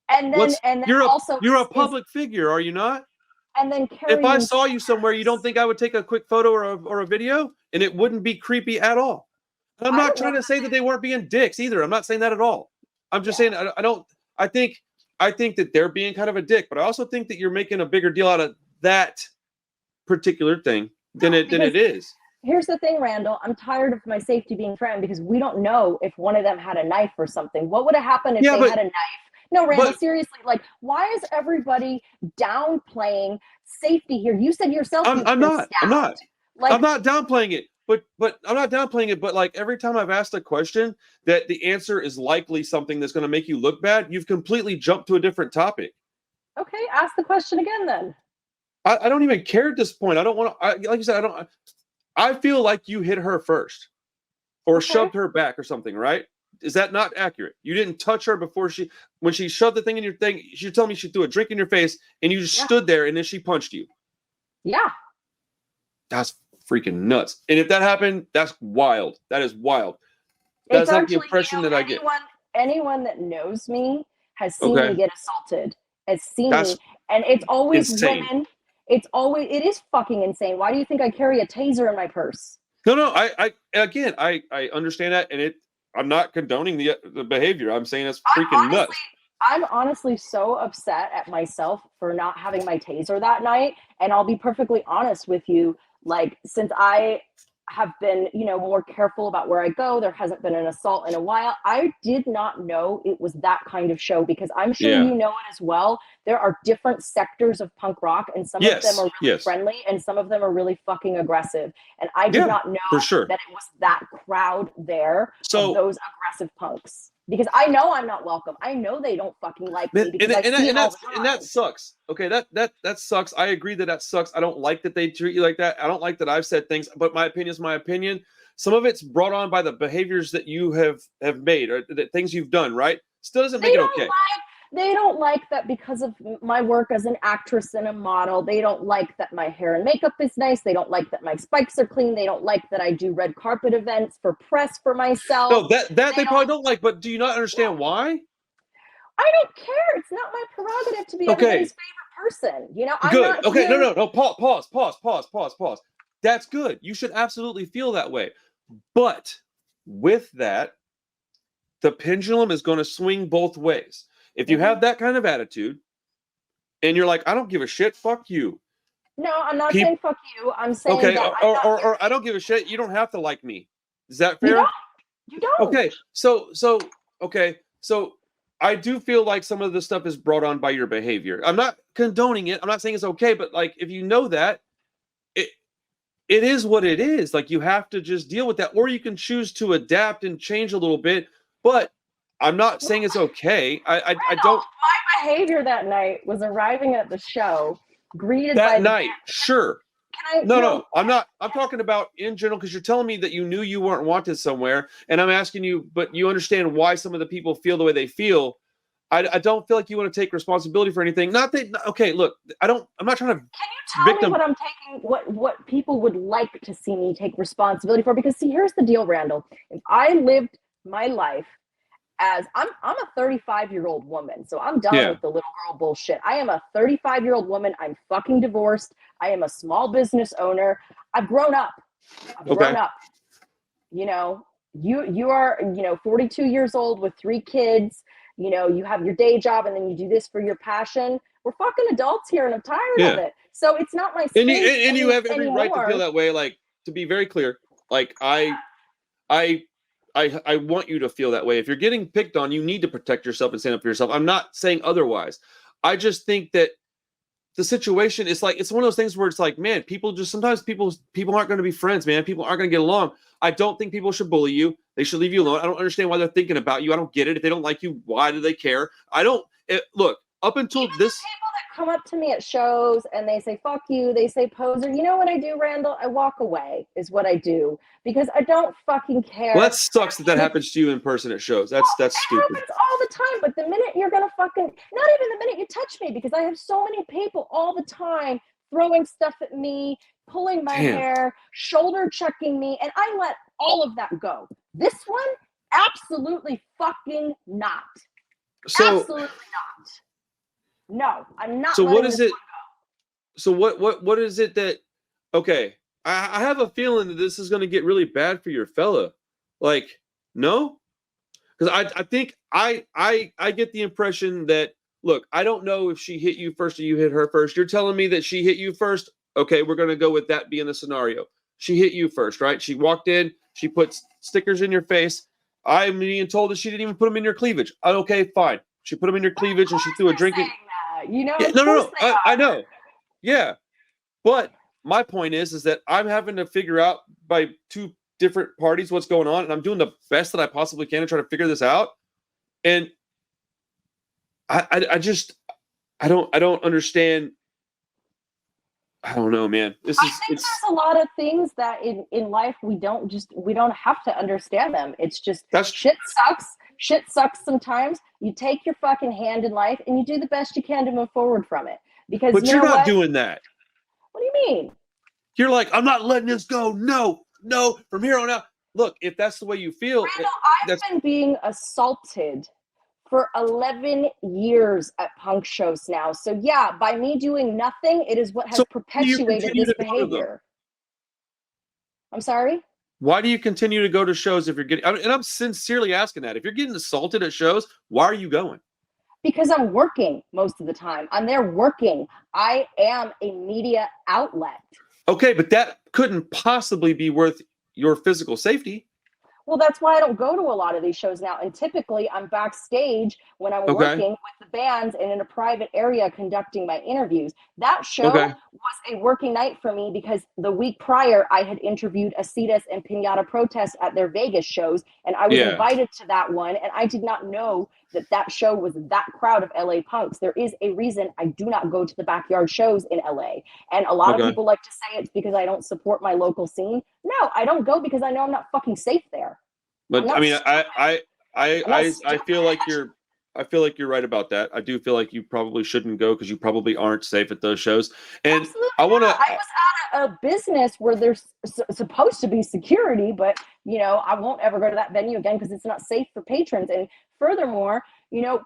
Speaker 3: And then
Speaker 1: you're a public figure, are you not?
Speaker 3: And then
Speaker 1: if I saw you somewhere, you don't think I would take a quick photo or a video and it wouldn't be creepy at all? And I'm not trying to say that they weren't being dicks either. I'm not saying that at all. I'm just saying I think that they're being kind of a dick, but I also think that you're making a bigger deal out of that particular thing than it is.
Speaker 3: Here's the thing, Randall. I'm tired of my safety being threatened because we don't know if one of them had a knife or something. What would have happened if they had a knife? No, Randall, seriously, like, why is everybody downplaying safety here? You said yourself.
Speaker 1: I'm not downplaying it, but I'm not downplaying it. But like every time I've asked a question that the answer is likely something that's going to make you look bad, you've completely jumped to a different topic.
Speaker 3: Okay, ask the question again then.
Speaker 1: I don't even care at this point. I don't want to. Like you said, I feel like you hit her first, or shoved her back or something, right? Is that not accurate? You didn't touch her before when she shoved the thing in your thing. She told me she threw a drink in your face, and you just stood there, and then she punched you.
Speaker 3: Yeah,
Speaker 1: that's freaking nuts. And if that happened, that's wild. That is wild. That's like the impression that I get.
Speaker 3: Anyone that knows me has seen me get assaulted. Has seen me, and it's always women. It is fucking insane. Why do you think I carry a taser in my purse?
Speaker 1: No. I understand that, and I'm not condoning the behavior. I'm saying it's freaking nuts.
Speaker 3: I'm honestly so upset at myself for not having my taser that night. And I'll be perfectly honest with you. Like, since I have been, more careful about where I go, there hasn't been an assault in a while. I did not know it was that kind of show, because I'm sure you know it as well. There are different sectors of punk rock, and some of them are really friendly, and some of them are really fucking aggressive. And I did not know that it was that crowd there of those aggressive punks. Because I know I'm not welcome. I know they don't fucking like me.
Speaker 1: And that sucks. Okay, that sucks. I agree that sucks. I don't like that they treat you like that. I don't like that I've said things, but my opinion is my opinion. Some of it's brought on by the behaviors that you have made, or the things you've done, right? Still doesn't make it okay.
Speaker 3: They don't like that because of my work as an actress and a model. They don't like that my hair and makeup is nice. They don't like that my spikes are clean. They don't like that I do red carpet events for press for myself.
Speaker 1: No, that they probably don't like, but do you not understand why?
Speaker 3: I don't care. It's not my prerogative to be everybody's favorite person. I'm
Speaker 1: good.
Speaker 3: Not here.
Speaker 1: No. Pause. That's good. You should absolutely feel that way. But with that, the pendulum is going to swing both ways. If you have that kind of attitude and you're like, I don't give a shit, fuck you.
Speaker 3: No, I'm not saying fuck you. I'm saying
Speaker 1: okay,
Speaker 3: that
Speaker 1: or I don't give a shit. You don't have to like me. Is that fair?
Speaker 3: You don't.
Speaker 1: Okay, so I do feel like some of this stuff is brought on by your behavior. I'm not condoning it. I'm not saying it's okay, but like if you know that, it is what it is. Like you have to just deal with that, or you can choose to adapt and change a little bit. But I'm not saying it's okay. I don't.
Speaker 3: My behavior that night was arriving at the show, greeted by
Speaker 1: That night, sure. No, I'm not. I'm talking about in general because you're telling me that you knew you weren't wanted somewhere, and I'm asking you, but you understand why some of the people feel the way they feel. I don't feel like you want to take responsibility for anything. Not that. Okay, look, I'm not trying to.
Speaker 3: Can you tell me what I'm taking? What people would like to see me take responsibility for? Because see, here's the deal, Randall. If I lived my life as I'm a 35-year-old woman, so I'm done with the little girl bullshit. I am a 35-year-old woman. I'm fucking divorced. I am a small business owner. I've grown up. Grown up. You know, you are 42 years old with 3 kids. You know, you have your day job and then you do this for your passion. We're fucking adults here, and I'm tired of it. So it's not my space.
Speaker 1: And you have every right to feel that way. Like, to be very clear, like I want you to feel that way. If you're getting picked on, you need to protect yourself and stand up for yourself. I'm not saying otherwise. I just think that the situation is like, it's one of those things where it's like, man, sometimes people aren't going to be friends, man. People aren't going to get along. I don't think people should bully you. They should leave you alone. I don't understand why they're thinking about you. I don't get it. If they don't like you, why do they care? Look, up until this.
Speaker 3: People that come up to me at shows and they say, fuck you. They say, poser. You know what I do, Randall? I walk away is what I do because I don't fucking care.
Speaker 1: Well, that sucks that happens to you in person at shows. That's stupid.
Speaker 3: It happens all the time. But the minute you're going to not even the minute you touch me, because I have so many people all the time throwing stuff at me, pulling my hair, shoulder checking me, and I let all of that go. This one, absolutely fucking not. Absolutely not. No, I'm not.
Speaker 1: So what is it? So what is it that? Okay, I have a feeling that this is going to get really bad for your fella. Like, no, because I think I get the impression that, look, I don't know if she hit you first or you hit her first. You're telling me that she hit you first. Okay, we're going to go with that being the scenario. She hit you first, right? She walked in. She put stickers in your face. I'm being told that she didn't even put them in your cleavage. Okay, fine. She put them in your cleavage and she threw a drink. No. I know. Yeah. But my point is that I'm having to figure out by 2 different parties what's going on. And I'm doing the best that I possibly can to try to figure this out. And I don't understand. I don't know, man.
Speaker 3: I think there's a lot of things that in life we don't have to understand them. It's just shit sucks. Shit sucks sometimes. You take your fucking hand in life and you do the best you can to move forward from it. But
Speaker 1: you're not doing that.
Speaker 3: What do you mean?
Speaker 1: You're like, I'm not letting this go. No, from here on out. Look, if that's the way you feel.
Speaker 3: Randall, I've been being assaulted for 11 years at punk shows now. So yeah, by me doing nothing, it is what has perpetuated this behavior. I'm sorry?
Speaker 1: Why do you continue to go to shows if you're getting, and I'm sincerely asking that. If you're getting assaulted at shows, why are you going?
Speaker 3: Because I'm working most of the time. I'm there working. I am a media outlet.
Speaker 1: Okay, but that couldn't possibly be worth your physical safety.
Speaker 3: Well, that's why I don't go to a lot of these shows now. And typically I'm backstage when I'm working with the bands and in a private area conducting my interviews. That show was a working night for me because the week prior I had interviewed Acetas and Pinata Protest at their Vegas shows. And I was invited to that one. And I did not know that show was that crowd of LA punks. There is a reason I do not go to the backyard shows in LA. And a lot of people like to say it's because I don't support my local scene. No, I don't go because I know I'm not fucking safe there.
Speaker 1: But I mean, I feel like you're right about that. I do feel like you probably shouldn't go because you probably aren't safe at those shows. And I was
Speaker 3: at a business where there's supposed to be security, but I won't ever go to that venue again because it's not safe for patrons. And furthermore,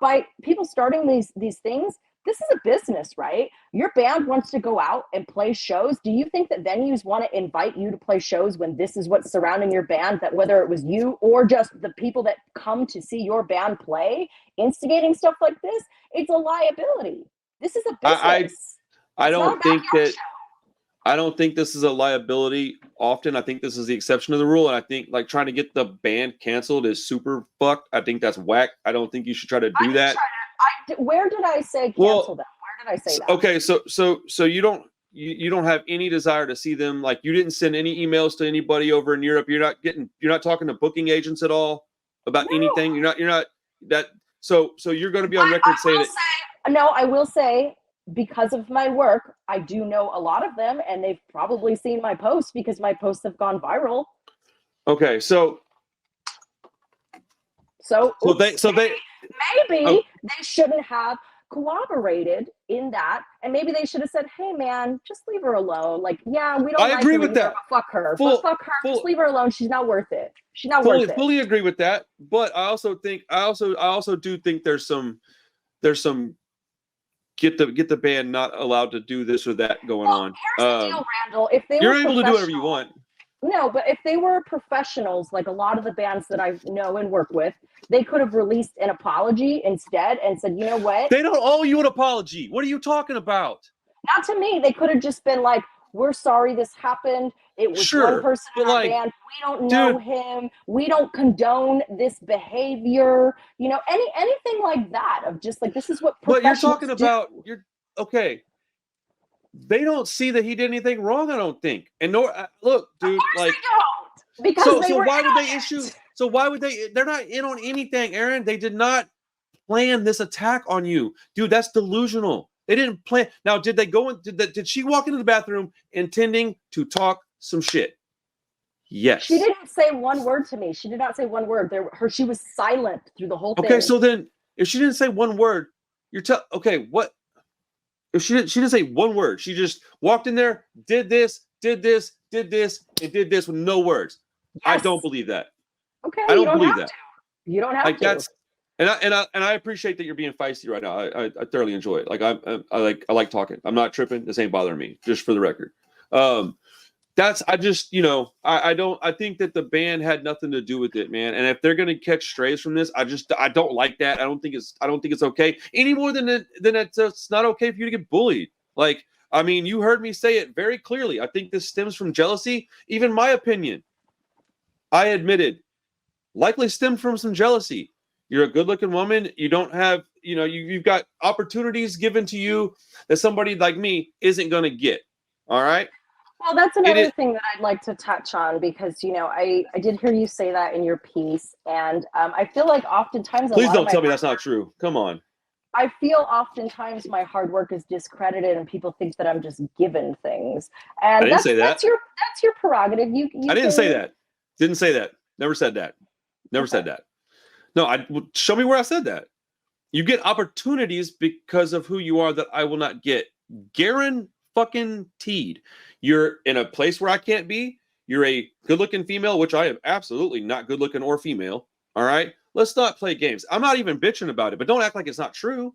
Speaker 3: by people starting these things, this is a business, right? Your band wants to go out and play shows. Do you think that venues want to invite you to play shows when this is what's surrounding your band, that whether it was you or just the people that come to see your band play, instigating stuff like this? It's a liability. This is a business.
Speaker 1: I don't think that
Speaker 3: show.
Speaker 1: I don't think this is a liability often. I think this is the exception to the rule. And I think like trying to get the band canceled is super fucked. I think that's whack. I don't think you should try to do that.
Speaker 3: Where did I say cancel them? Where did I say that?
Speaker 1: Okay, so you don't have any desire to see them. Like you didn't send any emails to anybody over in Europe. You're not talking to booking agents at all about anything. You're not that. So you're going to be on record saying that.
Speaker 3: No, I will say, because of my work, I do know a lot of them, and they've probably seen my posts because my posts have gone viral.
Speaker 1: Okay, so
Speaker 3: maybe they shouldn't have cooperated in that, and maybe they should have said, "Hey, man, just leave her alone." Like, yeah, we don't.
Speaker 1: I agree with that.
Speaker 3: But fuck her. Fuck her. Just leave her alone. She's not worth it. She's not worth it.
Speaker 1: Fully agree with that. But I also do think there's some get the band not allowed to do this or that going on.
Speaker 3: Here's the deal, Randall. If they
Speaker 1: you're
Speaker 3: were
Speaker 1: able to do whatever you want.
Speaker 3: No, but if they were professionals, like a lot of the bands that I know and work with, they could have released an apology instead and said, you know what?
Speaker 1: They don't owe you an apology. What are you talking about?
Speaker 3: Not to me. They could have just been like, we're sorry this happened. It was one person in our band. We don't know him. We don't condone this behavior. You know, anything like that of just like, this is what professionals
Speaker 1: But you're talking about, okay. They don't see that he did anything wrong, I don't think. And look, dude, like,
Speaker 3: they don't. Because
Speaker 1: why would they issue? So why would they? They're not in on anything, Erin. They did not plan this attack on you, dude. That's delusional. They didn't plan. Now, did they go in? Did she walk into the bathroom intending to talk some shit? Yes.
Speaker 3: She didn't say one word to me. She did not say one word. She was silent through the whole thing.
Speaker 1: Okay, so then if she didn't say one word, okay, what? If she didn't say one word, she just walked in there, did this, and did this with no words. Yes. I don't believe that.
Speaker 3: Okay,
Speaker 1: I don't believe that.
Speaker 3: You don't have to.
Speaker 1: And I appreciate that you're being feisty right now. I thoroughly enjoy it. Like I like talking. I'm not tripping. This ain't bothering me. Just for the record. I think that the band had nothing to do with it, man. And if they're gonna catch strays from this, I don't like that. I don't think it's okay any more than it's not okay for you to get bullied. Like, I mean, you heard me say it very clearly. I think this stems from jealousy. Even my opinion, I admitted, likely stemmed from some jealousy. You're a good-looking woman. You don't have, you've got opportunities given to you that somebody like me isn't gonna get. All right.
Speaker 3: Well, that's another thing that I'd like to touch on because, I did hear you say that in your piece. And I feel like oftentimes...
Speaker 1: Please don't tell me that's not true. Come on.
Speaker 3: I feel oftentimes my hard work is discredited and people think that I'm just given things. And
Speaker 1: I didn't say that.
Speaker 3: That's your prerogative.
Speaker 1: I didn't say that. Didn't say that. Never said that. Never said that. No, show me where I said that. You get opportunities because of who you are that I will not get. Guaranteed. You're in a place where I can't be. You're a good-looking female, which I am absolutely not good-looking or female. All right? Let's not play games. I'm not even bitching about it, but don't act like it's not true.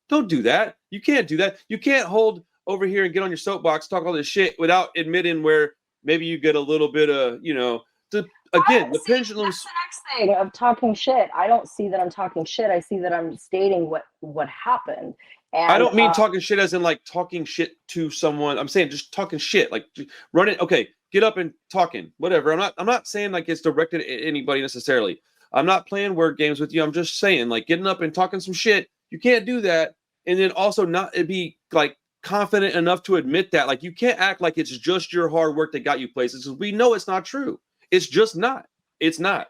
Speaker 1: Don't do that. You can't do that. You can't hold over here and get on your soapbox, talk all this shit without admitting where maybe you get a little bit of, the pendulum.
Speaker 3: That's the next thing of talking shit. I don't see that I'm talking shit. I see that I'm stating what happened. And,
Speaker 1: I don't mean talking shit as in like talking shit to someone. I'm saying just talking shit, like running. Okay, get up and talking, whatever. I'm not saying like it's directed at anybody necessarily. I'm not playing word games with you. I'm just saying like getting up and talking some shit. You can't do that, and then also not be like confident enough to admit that. Like you can't act like it's just your hard work that got you places. We know it's not true. It's just not. It's not.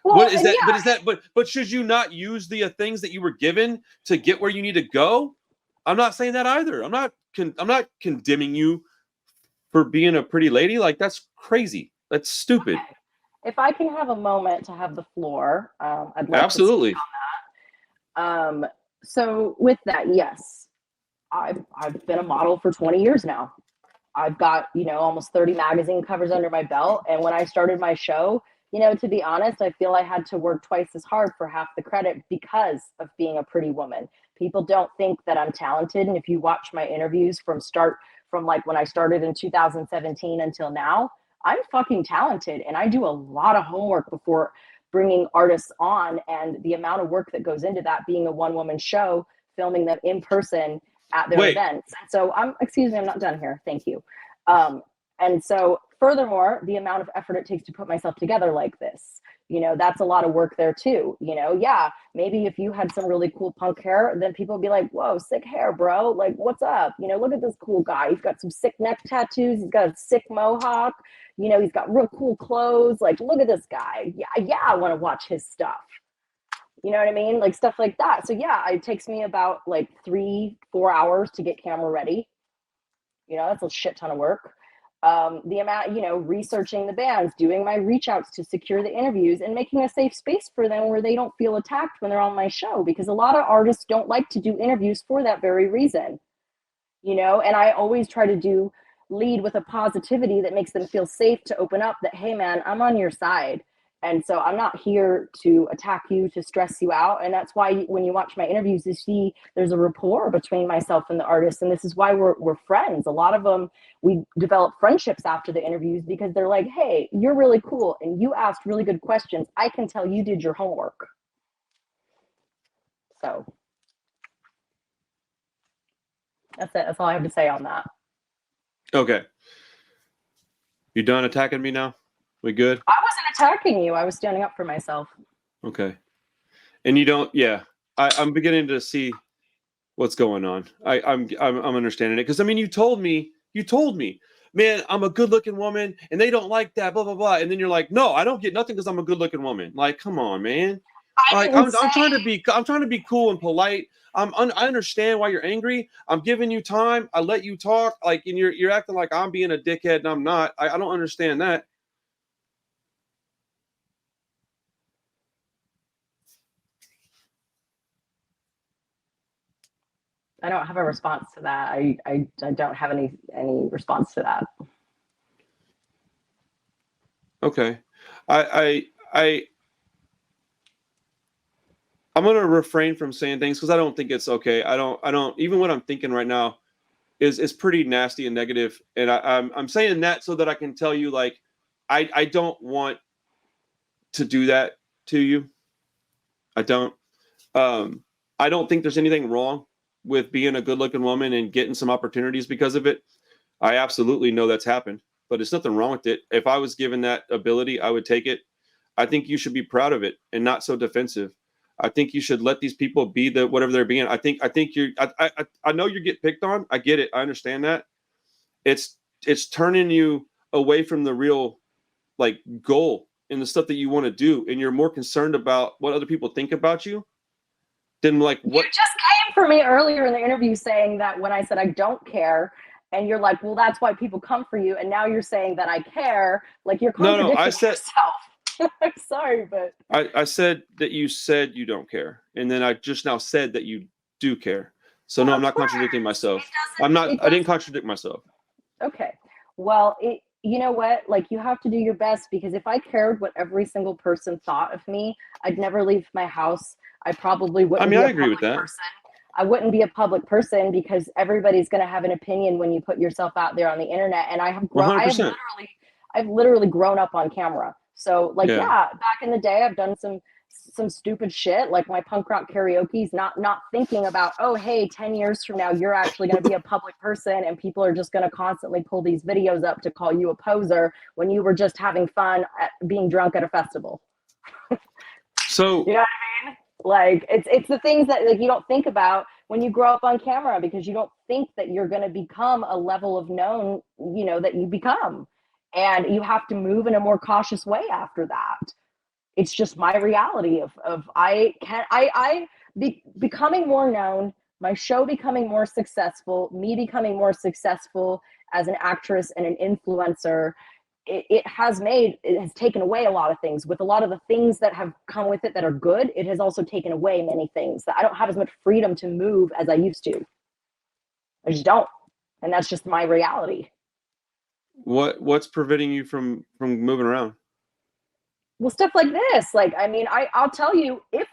Speaker 1: Well, what is that? Yeah. But should you not use the things that you were given to get where you need to go? I'm not saying that either. I'm not condemning you for being a pretty lady. Like that's crazy. That's stupid.
Speaker 3: Okay. If I can have a moment to have the floor, I'd like
Speaker 1: absolutely
Speaker 3: to speak on that. So with that, yes, I've been a model for 20 years now. I've got almost 30 magazine covers under my belt, and when I started my show, you know, to be honest, I feel I had to work twice as hard for half the credit because of being a pretty woman. People don't think that I'm talented. And if you watch my interviews from like when I started in 2017 until now, I'm fucking talented. And I do a lot of homework before bringing artists on, and the amount of work that goes into that, being a one-woman show, filming them in person at their events. And so excuse me, I'm not done here. Thank you. And so furthermore, the amount of effort it takes to put myself together like this, you know, that's a lot of work there too. You know, yeah, maybe if you had some really cool punk hair, then people would be like, whoa, sick hair, bro. Like, what's up? You know, look at this cool guy. He's got some sick neck tattoos. He's got a sick mohawk. You know, he's got real cool clothes. Like, look at this guy. Yeah, I want to watch his stuff. You know what I mean? Like stuff like that. So yeah, it takes me about like 3-4 hours to get camera ready. You know, that's a shit ton of work. The amount, you know, researching the bands, doing my reach outs to secure the interviews, and making a safe space for them where they don't feel attacked when they're on my show, because a lot of artists don't like to do interviews for that very reason, you know. And I always try to lead with a positivity that makes them feel safe to open up that, hey man, I'm on your side. And so I'm not here to attack you, to stress you out. And that's why when you watch my interviews, you see there's a rapport between myself and the artist. And this is why we're friends. A lot of them, we develop friendships after the interviews because they're like, hey, you're really cool. And you asked really good questions. I can tell you did your homework. So that's it. That's all I have to say on that.
Speaker 1: Okay. You done attacking me now? We good?
Speaker 3: I wasn't attacking you. I was standing up for myself.
Speaker 1: Okay. And you don't, yeah. I'm beginning to see what's going on. I'm understanding it. Because I mean, you told me, man, I'm a good looking woman and they don't like that, blah, blah, blah. And then you're like, no, I don't get nothing because I'm a good looking woman. Like, come on, man. I'm trying to be cool and polite. I understand why you're angry. I'm giving you time. I let you talk. Like, and you're acting like I'm being a dickhead and I'm not. I don't understand that.
Speaker 3: I don't have a response to that. I don't have any response to that.
Speaker 1: Okay. I'm going to refrain from saying things because I don't think it's okay. I don't, even what I'm thinking right now is pretty nasty and negative. And I'm saying that so that I can tell you, like, I don't want to do that to you. I don't think there's anything wrong with being a good looking woman and getting some opportunities because of it. I absolutely know that's happened, but there's nothing wrong with it. If I was given that ability, I would take it. I think you should be proud of it and not so defensive. I think you should let these people be whatever they're being. I think I know you get picked on. I get it. I understand that. It's turning you away from the real, like, goal and the stuff that you want to do. And you're more concerned about what other people think about you than like what.
Speaker 3: You just came for me earlier in the interview saying that when I said I don't care, and you're like, well, that's why people come for you. And now you're saying that I care. Like, you're contradicting yourself. I'm sorry, but
Speaker 1: I said that you said you don't care, and then I just now said that you do care. So no, I'm not contradicting myself. I didn't contradict myself.
Speaker 3: Okay. Well, you know what? Like, you have to do your best, because if I cared what every single person thought of me, I'd never leave my house. I probably wouldn't. I agree with that. I wouldn't be a public person, because everybody's going to have an opinion when you put yourself out there on the internet. And I've literally grown up on camera. So, like, yeah, back in the day, I've done some stupid shit, like my punk rock karaoke's, not thinking about, oh, hey, 10 years from now, you're actually going to be a public person and people are just going to constantly pull these videos up to call you a poser when you were just having fun at being drunk at a festival.
Speaker 1: So,
Speaker 3: you know what I mean? Like, it's the things that, like, you don't think about when you grow up on camera, because you don't think that you're going to become a level of known, you know, that you become. And you have to move in a more cautious way after that. It's just my reality of becoming more known, my show becoming more successful, me becoming more successful as an actress and an influencer. It has taken away a lot of things. With a lot of the things that have come with it that are good, it has also taken away many things that I don't have as much freedom to move as I used to. I just don't. And that's just my reality.
Speaker 1: What's preventing you from moving around?
Speaker 3: well, stuff like this. Like, I mean, I'll tell you, if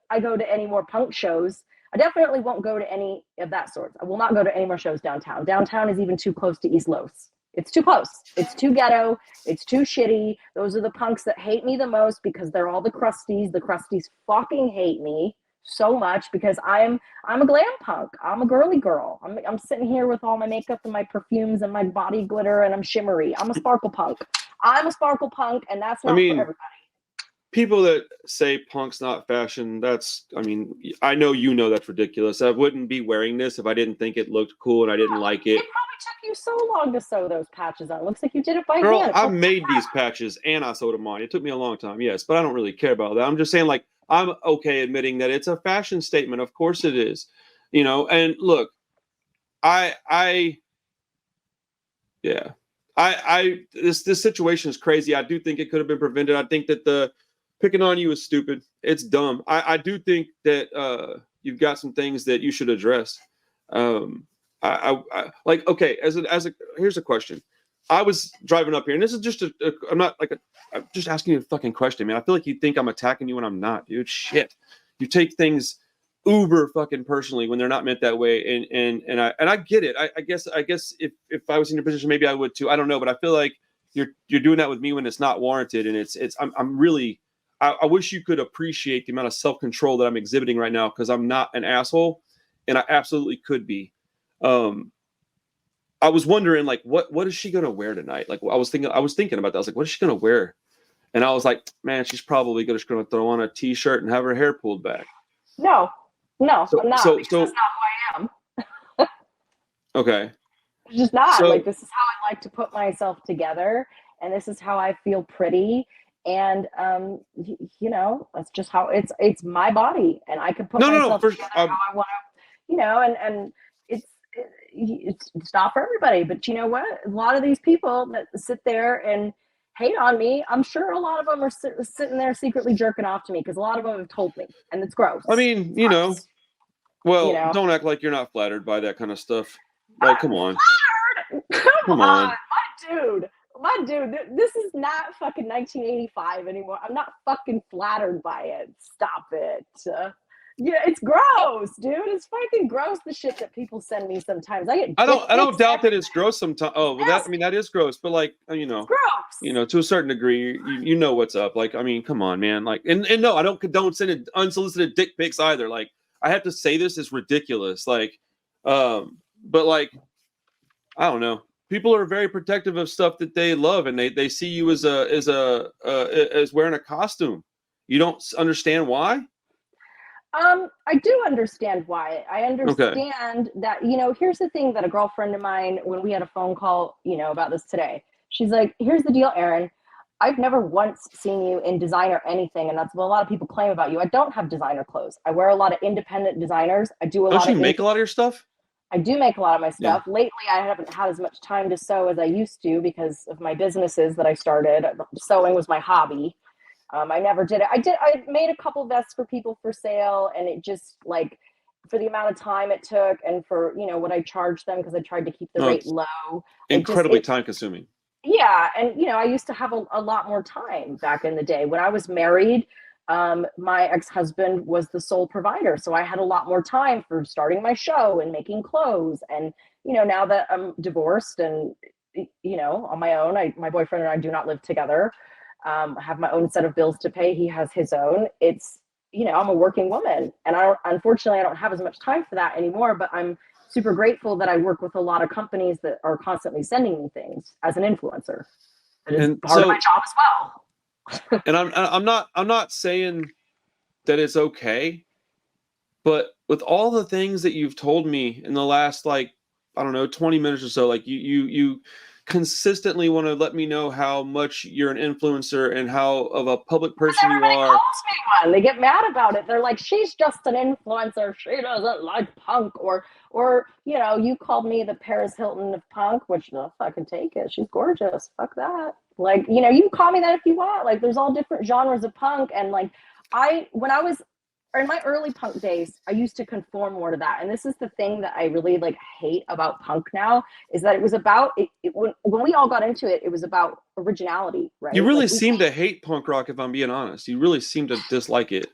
Speaker 3: I go to any more punk shows, I definitely won't go to any of that sort. I will not go to any more shows downtown. Downtown is even too close to East Los. It's too close. It's too ghetto. It's too shitty. Those are the punks that hate me the most because they're all the crusties. The crusties fucking hate me so much because I'm a glam punk. I'm a girly girl. I'm sitting here with all my makeup and my perfumes and my body glitter and I'm shimmery. I'm a sparkle punk. I'm a sparkle punk, and that's not for everybody.
Speaker 1: People that say punk's not fashion, I know you know that's ridiculous. I wouldn't be wearing this if I didn't think it looked cool and I didn't like it.
Speaker 3: It probably took you so long to sew those patches on. It looks like you did it by
Speaker 1: Girl,
Speaker 3: hand.
Speaker 1: I made these patches and I sewed them on. It took me a long time, yes, but I don't really care about that. I'm just saying, like, I'm okay admitting that it's a fashion statement. Of course it is. And look, this situation is crazy. I do think it could have been prevented. I think that the picking on you is stupid. It's dumb. I do think that you've got some things that you should address. Here's a question. I was driving up here, and this is just I'm just asking you a fucking question, man. I feel like you think I'm attacking you when I'm not, dude. Shit. You take things uber fucking personally when they're not meant that way, and I get it. I guess if I was in your position, maybe I would too. I don't know, but I feel like you're doing that with me when it's not warranted, and I'm really. I wish you could appreciate the amount of self-control that I'm exhibiting right now because I'm not an asshole, and I absolutely could be. I was wondering, like, what is she gonna wear tonight? Like, I was thinking about that. I was like, what is she gonna wear? And I was like, man, she's probably gonna throw on a t-shirt and have her hair pulled back.
Speaker 3: No, I'm not. That's not who I am.
Speaker 1: Okay.
Speaker 3: It's just not. Like, this is how I like to put myself together, and this is how I feel pretty. And that's just how it's my body, and I can put myself together how I want to, and it's not for everybody. But you know what? A lot of these people that sit there and hate on me, I'm sure a lot of them are sitting there secretly jerking off to me because a lot of them have told me, and it's gross.
Speaker 1: I mean, don't act like you're not flattered by that kind of stuff. Like, come on.
Speaker 3: Come on. My dude, this is not fucking 1985 anymore. I'm not fucking flattered by it. Stop it. Yeah, it's gross, dude. It's fucking gross, the shit that people send me sometimes. I
Speaker 1: don't doubt that it's gross sometimes. Oh, well, that is gross, but like,
Speaker 3: it's gross.
Speaker 1: To a certain degree, you know what's up. Like, I mean, come on, man. Like, and no, I don't condone sending unsolicited dick pics either. Like, I have to say this is ridiculous. Like, but like, I don't know. People are very protective of stuff that they love, and they see you as wearing a costume. You don't understand why?
Speaker 3: I do understand why. I understand that, here's the thing that a girlfriend of mine, when we had a phone call, about this today, she's like, here's the deal, Erin. I've never once seen you in designer anything, and that's what a lot of people claim about you. I don't have designer clothes. I wear a lot of independent designers. I do a lot of...
Speaker 1: Don't you make a lot of your stuff?
Speaker 3: I do make a lot of my stuff. Yeah. Lately, I haven't had as much time to sew as I used to because of my businesses that I started. Sewing was my hobby. I never did it. I made a couple vests for people for sale, and it just, like, for the amount of time it took and for, what I charged them, because I tried to keep the rate low.
Speaker 1: Incredibly time consuming.
Speaker 3: Yeah. And, I used to have a lot more time back in the day. When I was married, my ex-husband was the sole provider. So I had a lot more time for starting my show and making clothes. And, now that I'm divorced and, on my own, my boyfriend and I do not live together. I have my own set of bills to pay. He has his own. It's, I'm a working woman, and unfortunately, I don't have as much time for that anymore, but I'm super grateful that I work with a lot of companies that are constantly sending me things as an influencer. It is part of my job as well.
Speaker 1: And I'm not saying that it's okay, but with all the things that you've told me in the last, 20 minutes or so, like you consistently want to let me know how much you're an influencer and how of a public person you are.
Speaker 3: Calls me one. They get mad about it. They're like, she's just an influencer. She doesn't like punk. Or you called me the Paris Hilton of punk, which I can take it. She's gorgeous. Fuck that. Like, you can call me that if you want. Like, there's all different genres of punk. And like, when I was in my early punk days, I used to conform more to that. And this is the thing that I really like hate about punk now, is that it was about when we all got into it, it was about originality, right?
Speaker 1: You really
Speaker 3: Like,
Speaker 1: seem to hate punk rock, if I'm being honest. You really seem to dislike it.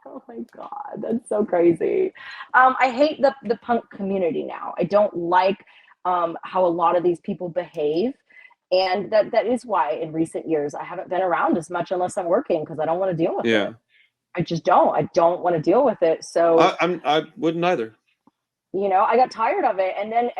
Speaker 3: oh my God, that's so crazy. I hate the punk community now. I don't like how a lot of these people behave. And that is why in recent years I haven't been around as much unless I'm working, because I don't want to deal with
Speaker 1: Yeah.
Speaker 3: it. I just don't. I don't want to deal with it. So
Speaker 1: I wouldn't either.
Speaker 3: you know, I got tired of it. And then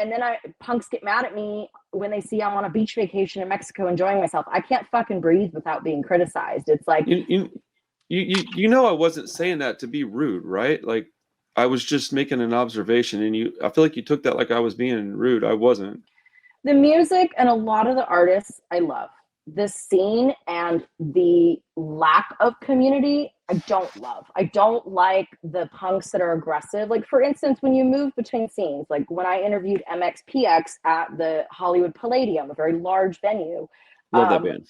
Speaker 3: punks get mad at me when they see I'm on a beach vacation in Mexico enjoying myself. I can't fucking breathe without being criticized. It's like,
Speaker 1: You know I wasn't saying that to be rude, right? Like I was just making an observation, and I feel like you took that like I was being rude. I wasn't.
Speaker 3: the music and a lot of the artists I love. This scene and the lack of community, I don't love. I don't like the punks that are aggressive. Like, for instance, when you move between scenes, like when I interviewed MXPX at the Hollywood Palladium, a very large venue,
Speaker 1: Love that band.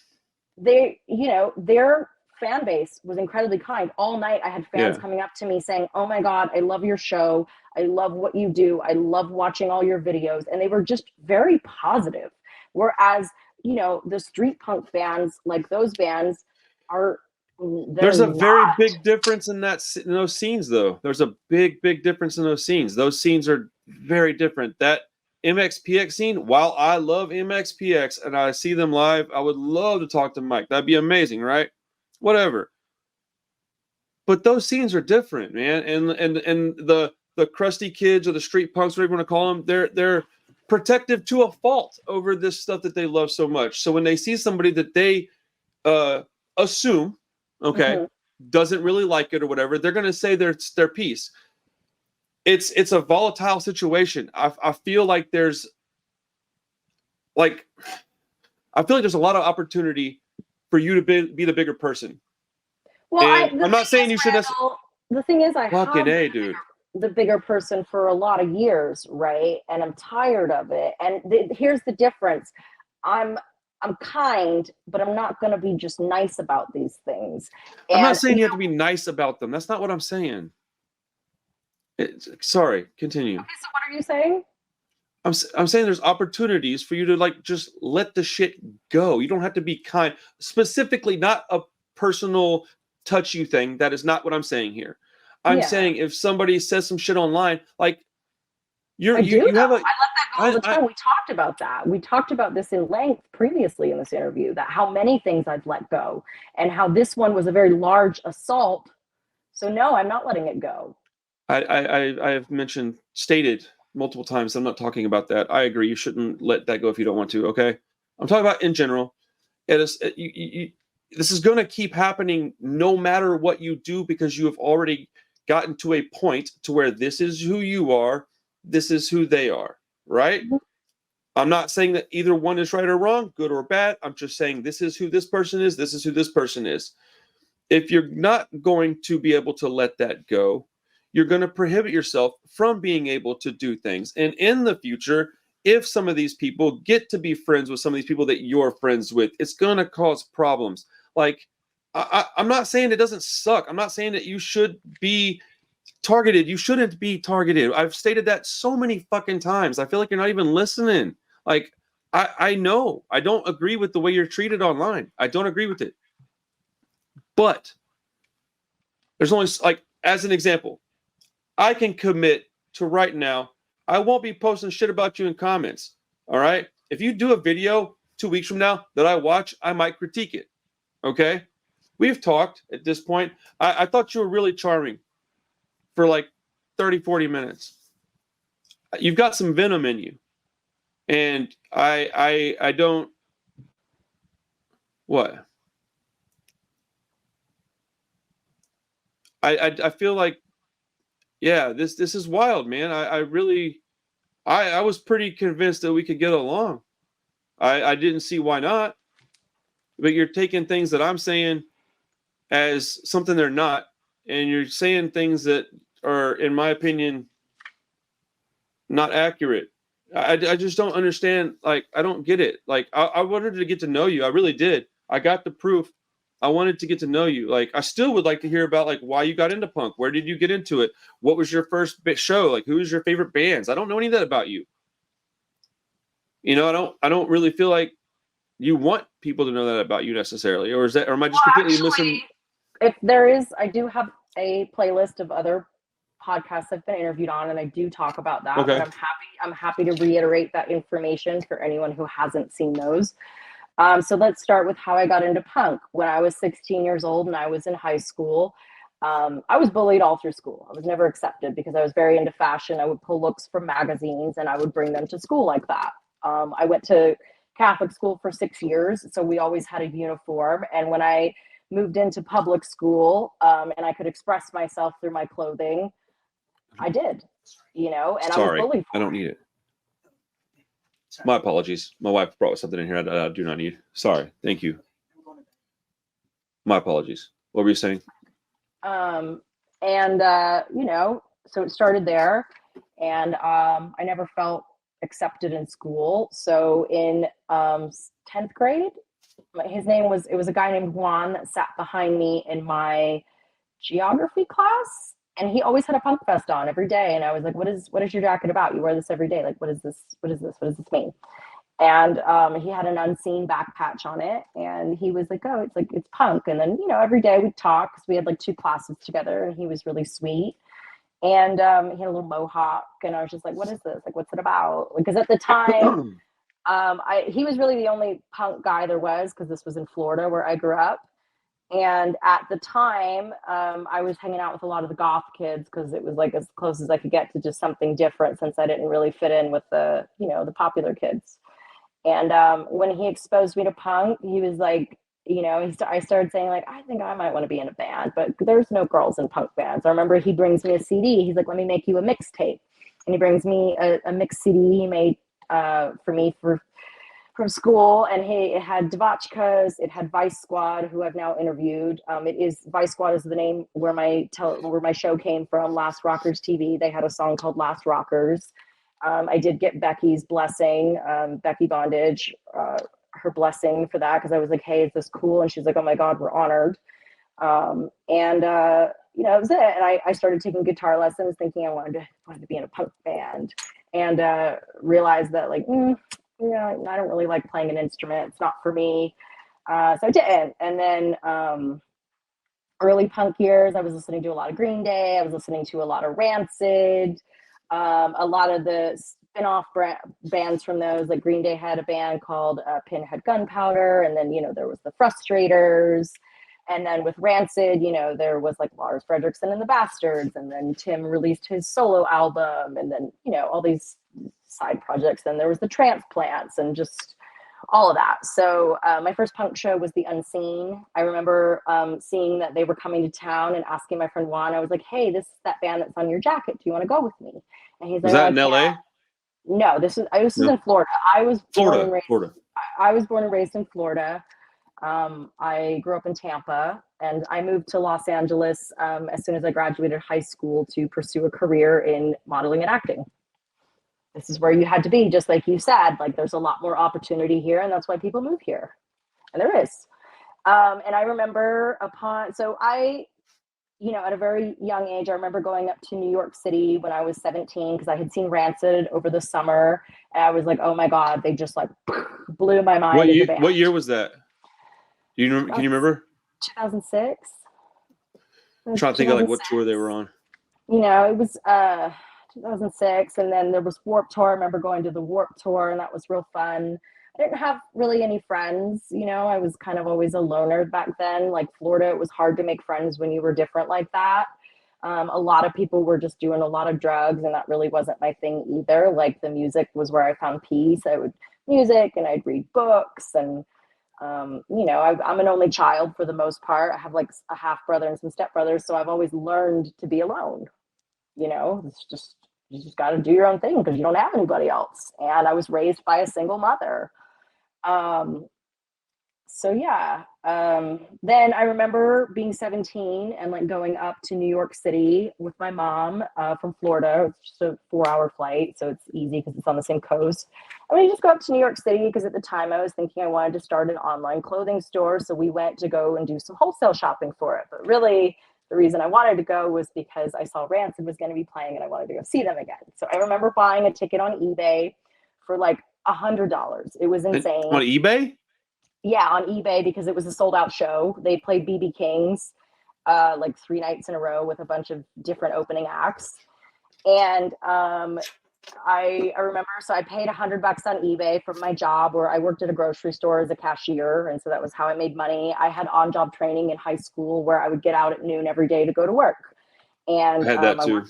Speaker 3: their fan base was incredibly kind. All night I had fans
Speaker 1: Yeah.
Speaker 3: coming up to me saying, "Oh my God, I love your show. I love what you do. I love watching all your videos." And they were just very positive. Whereas, the street punk bands, like those bands,
Speaker 1: There's a very
Speaker 3: not.
Speaker 1: big difference in those scenes, though. There's a big difference in those scenes. Those scenes are very different. That MXPX scene, while I love MXPX and I see them live, I would love to talk to Mike. That'd be amazing, right? Whatever. But those scenes are different, man. And the crusty kids or the street punks, whatever you want to call them, they're protective to a fault over this stuff that they love so much. So when they see somebody that they assume, okay, doesn't really like it or whatever, they're gonna say their piece. It's a volatile situation. I feel like there's a lot of opportunity for you to be the bigger person.
Speaker 3: Well,
Speaker 1: I'm not saying you should.
Speaker 3: The thing is, I
Speaker 1: Fucking
Speaker 3: have
Speaker 1: A, dude.
Speaker 3: the bigger person for a lot of years, right? And I'm tired of it. And here's the difference: I'm kind, but I'm not going to be just nice about these things.
Speaker 1: I'm not
Speaker 3: And
Speaker 1: saying you have to be nice about them. That's not what I'm saying. Sorry, continue.
Speaker 3: okay, so what are you saying?
Speaker 1: I'm saying there's opportunities for you to just let the shit go. You don't have to be kind. Specifically, not a personal touch you thing. That is not what I'm saying here. I'm saying if somebody says some shit online, like you have
Speaker 3: I let that go all the time. We talked about that. We talked about this in length previously in this interview, that how many things I've let go and how this one was a very large assault. So no, I'm not letting it go.
Speaker 1: I have stated multiple times. I'm not talking about that. I agree. You shouldn't let that go if you don't want to. Okay. I'm talking about in general. This is going to keep happening no matter what you do, because you have already gotten to a point to where this is who you are. This is who they are. Right. Mm-hmm. I'm not saying that either one is right or wrong, good or bad. I'm just saying this is who this person is. This is who this person is. If you're not going to be able to let that go, you're going to prohibit yourself from being able to do things. And in the future, if some of these people get to be friends with some of these people that you're friends with, it's going to cause problems. Like, I'm not saying it doesn't suck. I'm not saying that you should be targeted. You shouldn't be targeted. I've stated that so many fucking times. I feel like you're not even listening. Like, I know I don't agree with the way you're treated online. I don't agree with it. But there's only, like, as an example, I can commit to right now, I won't be posting shit about you in comments. All right. If you do a video 2 weeks from now that I watch, I might critique it. Okay. We've talked at this point. I thought you were really charming for like 30, 40 minutes. You've got some venom in you. And I don't, what? I feel like, yeah, this is wild, man. I was pretty convinced that we could get along. I didn't see why not. But you're taking things that I'm saying as something they're not, and you're saying things that are, in my opinion, not accurate. I just don't understand. Like, I don't get it. Like, I wanted to get to know you. I really did. I got the proof I wanted to get to know you. Like, I still would like to hear about like why you got into punk. Where did you get into it? What was your first show? Like, who's your favorite bands? I don't know any of that about you. You know, I don't really feel like you want people to know that about you necessarily, or am I just completely missing?
Speaker 3: If there is, I do have a playlist of other podcasts I've been interviewed on, and I do talk about that.
Speaker 1: Okay.
Speaker 3: But I'm happy to reiterate that information for anyone who hasn't seen those. So let's start with how I got into punk. When I was 16 years old and I was in high school, I was bullied all through school. I was never accepted because I was very into fashion. I would pull looks from magazines and I would bring them to school like that. I went to Catholic school for 6 years, so we always had a uniform. And when I moved into public school, and I could express myself through my clothing, I did, and I was bullied.
Speaker 1: I don't need it. My apologies. My wife brought something in here I do not need. Sorry. Thank you. My apologies. What were you saying?
Speaker 3: So it started there, and I never felt accepted in school. So in 10th grade, it was a guy named Juan that sat behind me in my geography class, and he always had a punk vest on every day. And I was like, what is your jacket about? You wear this every day. Like, what is this? What does this mean? And he had an unseen back patch on it, and he was like, oh, it's punk. And then, every day we'd talk because we had like 2 classes together, and he was really sweet. And he had a little mohawk, and I was just like, what is this? Like, what's it about? Because at the time, he was really the only punk guy there was, because this was in Florida where I grew up. And at the time, I was hanging out with a lot of the goth kids because it was like as close as I could get to just something different, since I didn't really fit in with the popular kids. And when he exposed me to punk, he was like, I started saying like, I think I might want to be in a band, but there's no girls in punk bands. I remember he brings me a CD. He's like, let me make you a mixtape. And he brings me a mixed CD he made for me from school, and it had Debauchkas, it had Vice Squad, who I've now interviewed. Vice Squad is the name where my show came from, Last Rockers TV. They had a song called Last Rockers. I did get Becky's blessing, Becky Bondage, her blessing for that, because I was like, hey, is this cool? And she's like, oh my God, we're honored. That was it. And I started taking guitar lessons thinking I wanted to be in a punk band, and realized that like, I don't really like playing an instrument. It's not for me. So I didn't. And then early punk years, I was listening to a lot of Green Day. I was listening to a lot of Rancid. A lot of the spin-off bands from those, like Green Day had a band called Pinhead Gunpowder, and then there was the Frustrators, and then with Rancid, there was like Lars Frederiksen and the Bastards, and then Tim released his solo album, and then all these side projects. Then there was the Transplants, and just all of that. So my first punk show was the Unseen. I remember seeing that they were coming to town and asking my friend Juan, I was like, hey, this is that band that's on your jacket. Do you want to go with me? And he's like,
Speaker 1: was that in LA?
Speaker 3: No, this was in Florida. I was
Speaker 1: Florida.
Speaker 3: I was born and raised in Florida. I grew up in Tampa, and I moved to Los Angeles as soon as I graduated high school to pursue a career in modeling and acting. This is where you had to be, just like you said, like there's a lot more opportunity here, and that's why people move here. And there is. And I remember at a very young age, I remember going up to New York City when I was 17, because I had seen Rancid over the summer, and I was like, oh my God, they just like blew my mind.
Speaker 1: What year was that? Can you remember?
Speaker 3: 2006.
Speaker 1: I'm trying to think of like what tour they were on.
Speaker 3: It was 2006, and then there was Warped Tour. I remember going to the Warped Tour, and that was real fun. I didn't have really any friends, I was kind of always a loner back then. Like Florida, it was hard to make friends when you were different like that. A lot of people were just doing a lot of drugs, and that really wasn't my thing either. Like the music was where I found peace. I would music, and I'd read books, and I'm an only child for the most part. I have like a half brother and some stepbrothers, so I've always learned to be alone. It's just, you just got to do your own thing because you don't have anybody else. And I was raised by a single mother. So yeah, then I remember being 17 and like going up to New York City with my mom from Florida. It's just a 4-hour flight, so it's easy because it's on the same coast. And we just go up to New York City because at the time I was thinking I wanted to start an online clothing store. So we went to go and do some wholesale shopping for it. But really, the reason I wanted to go was because I saw Rancid was going to be playing and I wanted to go see them again. So I remember buying a ticket on eBay for like $100. It was insane.
Speaker 1: On eBay?
Speaker 3: Yeah, on eBay because it was a sold out show. They played BB King's like 3 nights in a row with a bunch of different opening acts. And I remember, so I paid $100 on eBay from my job where I worked at a grocery store as a cashier. And so that was how I made money. I had on-job training in high school where I would get out at noon every day to go to work. And
Speaker 1: I had that too.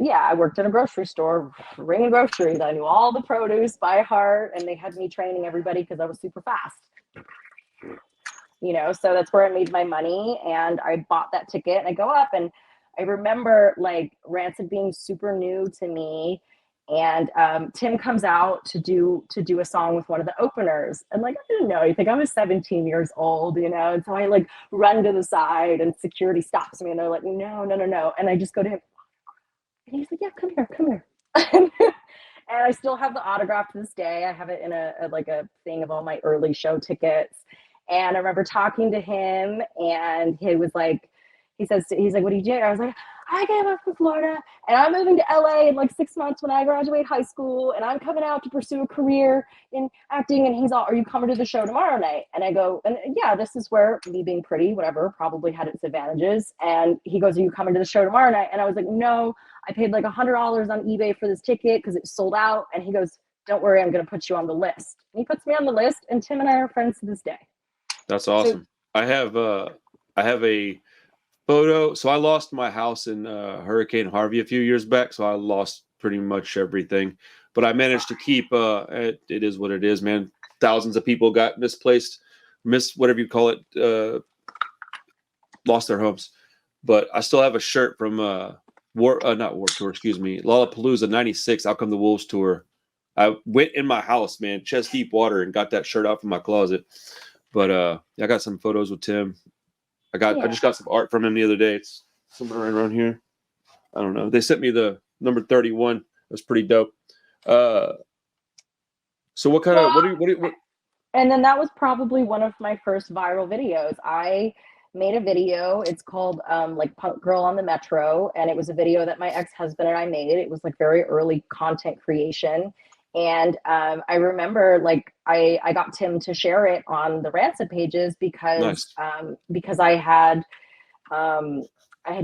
Speaker 3: I worked at a grocery store ringing groceries. I knew all the produce by heart and they had me training everybody because I was super fast. You know, so that's where I made my money, and I bought that ticket and I go up, and I remember like Rancid being super new to me, and Tim comes out to do a song with one of the openers, and like I didn't know anything. I was 17 years old, you know, and so I like run to the side and security stops me and they're like, no, and I just go to him and he's like, yeah, come here. And I still have the autograph to this day. I have it in a thing of all my early show tickets. And I remember talking to him, and he was like, he's like, what are you doing? I was like, I came up from Florida, and I'm moving to LA in like 6 months when I graduate high school, and I'm coming out to pursue a career in acting. And he's all, are you coming to the show tomorrow night? And I go, and yeah, this is where me being pretty, whatever, probably had its advantages. And he goes, are you coming to the show tomorrow night? And I was like, no, I paid like $100 on eBay for this ticket because it sold out. And he goes, don't worry, I'm going to put you on the list. And he puts me on the list, and Tim and I are friends to this day.
Speaker 1: That's awesome. So, I have a photo. So I lost my house in Hurricane Harvey a few years back. So I lost pretty much everything, but I managed to keep. It is what it is, man. Thousands of people got misplaced, whatever you call it, lost their homes. But I still have a shirt from Lollapalooza '96. Out Come the Wolves tour. I went in my house, man, chest deep water, and got that shirt out from my closet. But I got some photos with Tim. I just got some art from him the other day. It's somewhere right around here. I don't know. They sent me the number 31. It was pretty dope. So what kind of what?
Speaker 3: And then that was probably one of my first viral videos. I made a video. It's called like Punk Girl on the Metro, and it was a video that my ex-husband and I made. It was like very early content creation. And I remember like I got Tim to share it on the Rancid pages because I had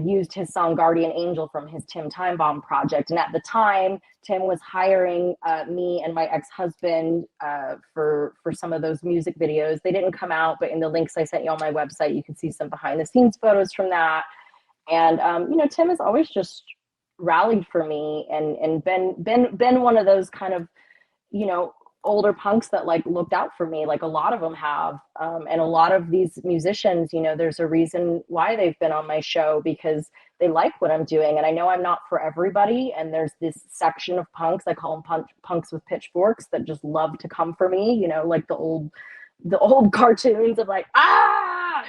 Speaker 3: used his song Guardian Angel from his Tim Time Bomb project. And at the time, Tim was hiring me and my ex-husband for some of those music videos. They didn't come out, but in the links I sent you on my website, you can see some behind the scenes photos from that. And you know, Tim has always just rallied for me and been one of those kind of, you know, older punks that like looked out for me, like a lot of them have. And a lot of these musicians, you know, there's a reason why they've been on my show, because they like what I'm doing. And I know I'm not for everybody. And there's this section of punks, I call them punks with pitchforks, that just love to come for me, you know, like the old cartoons of like,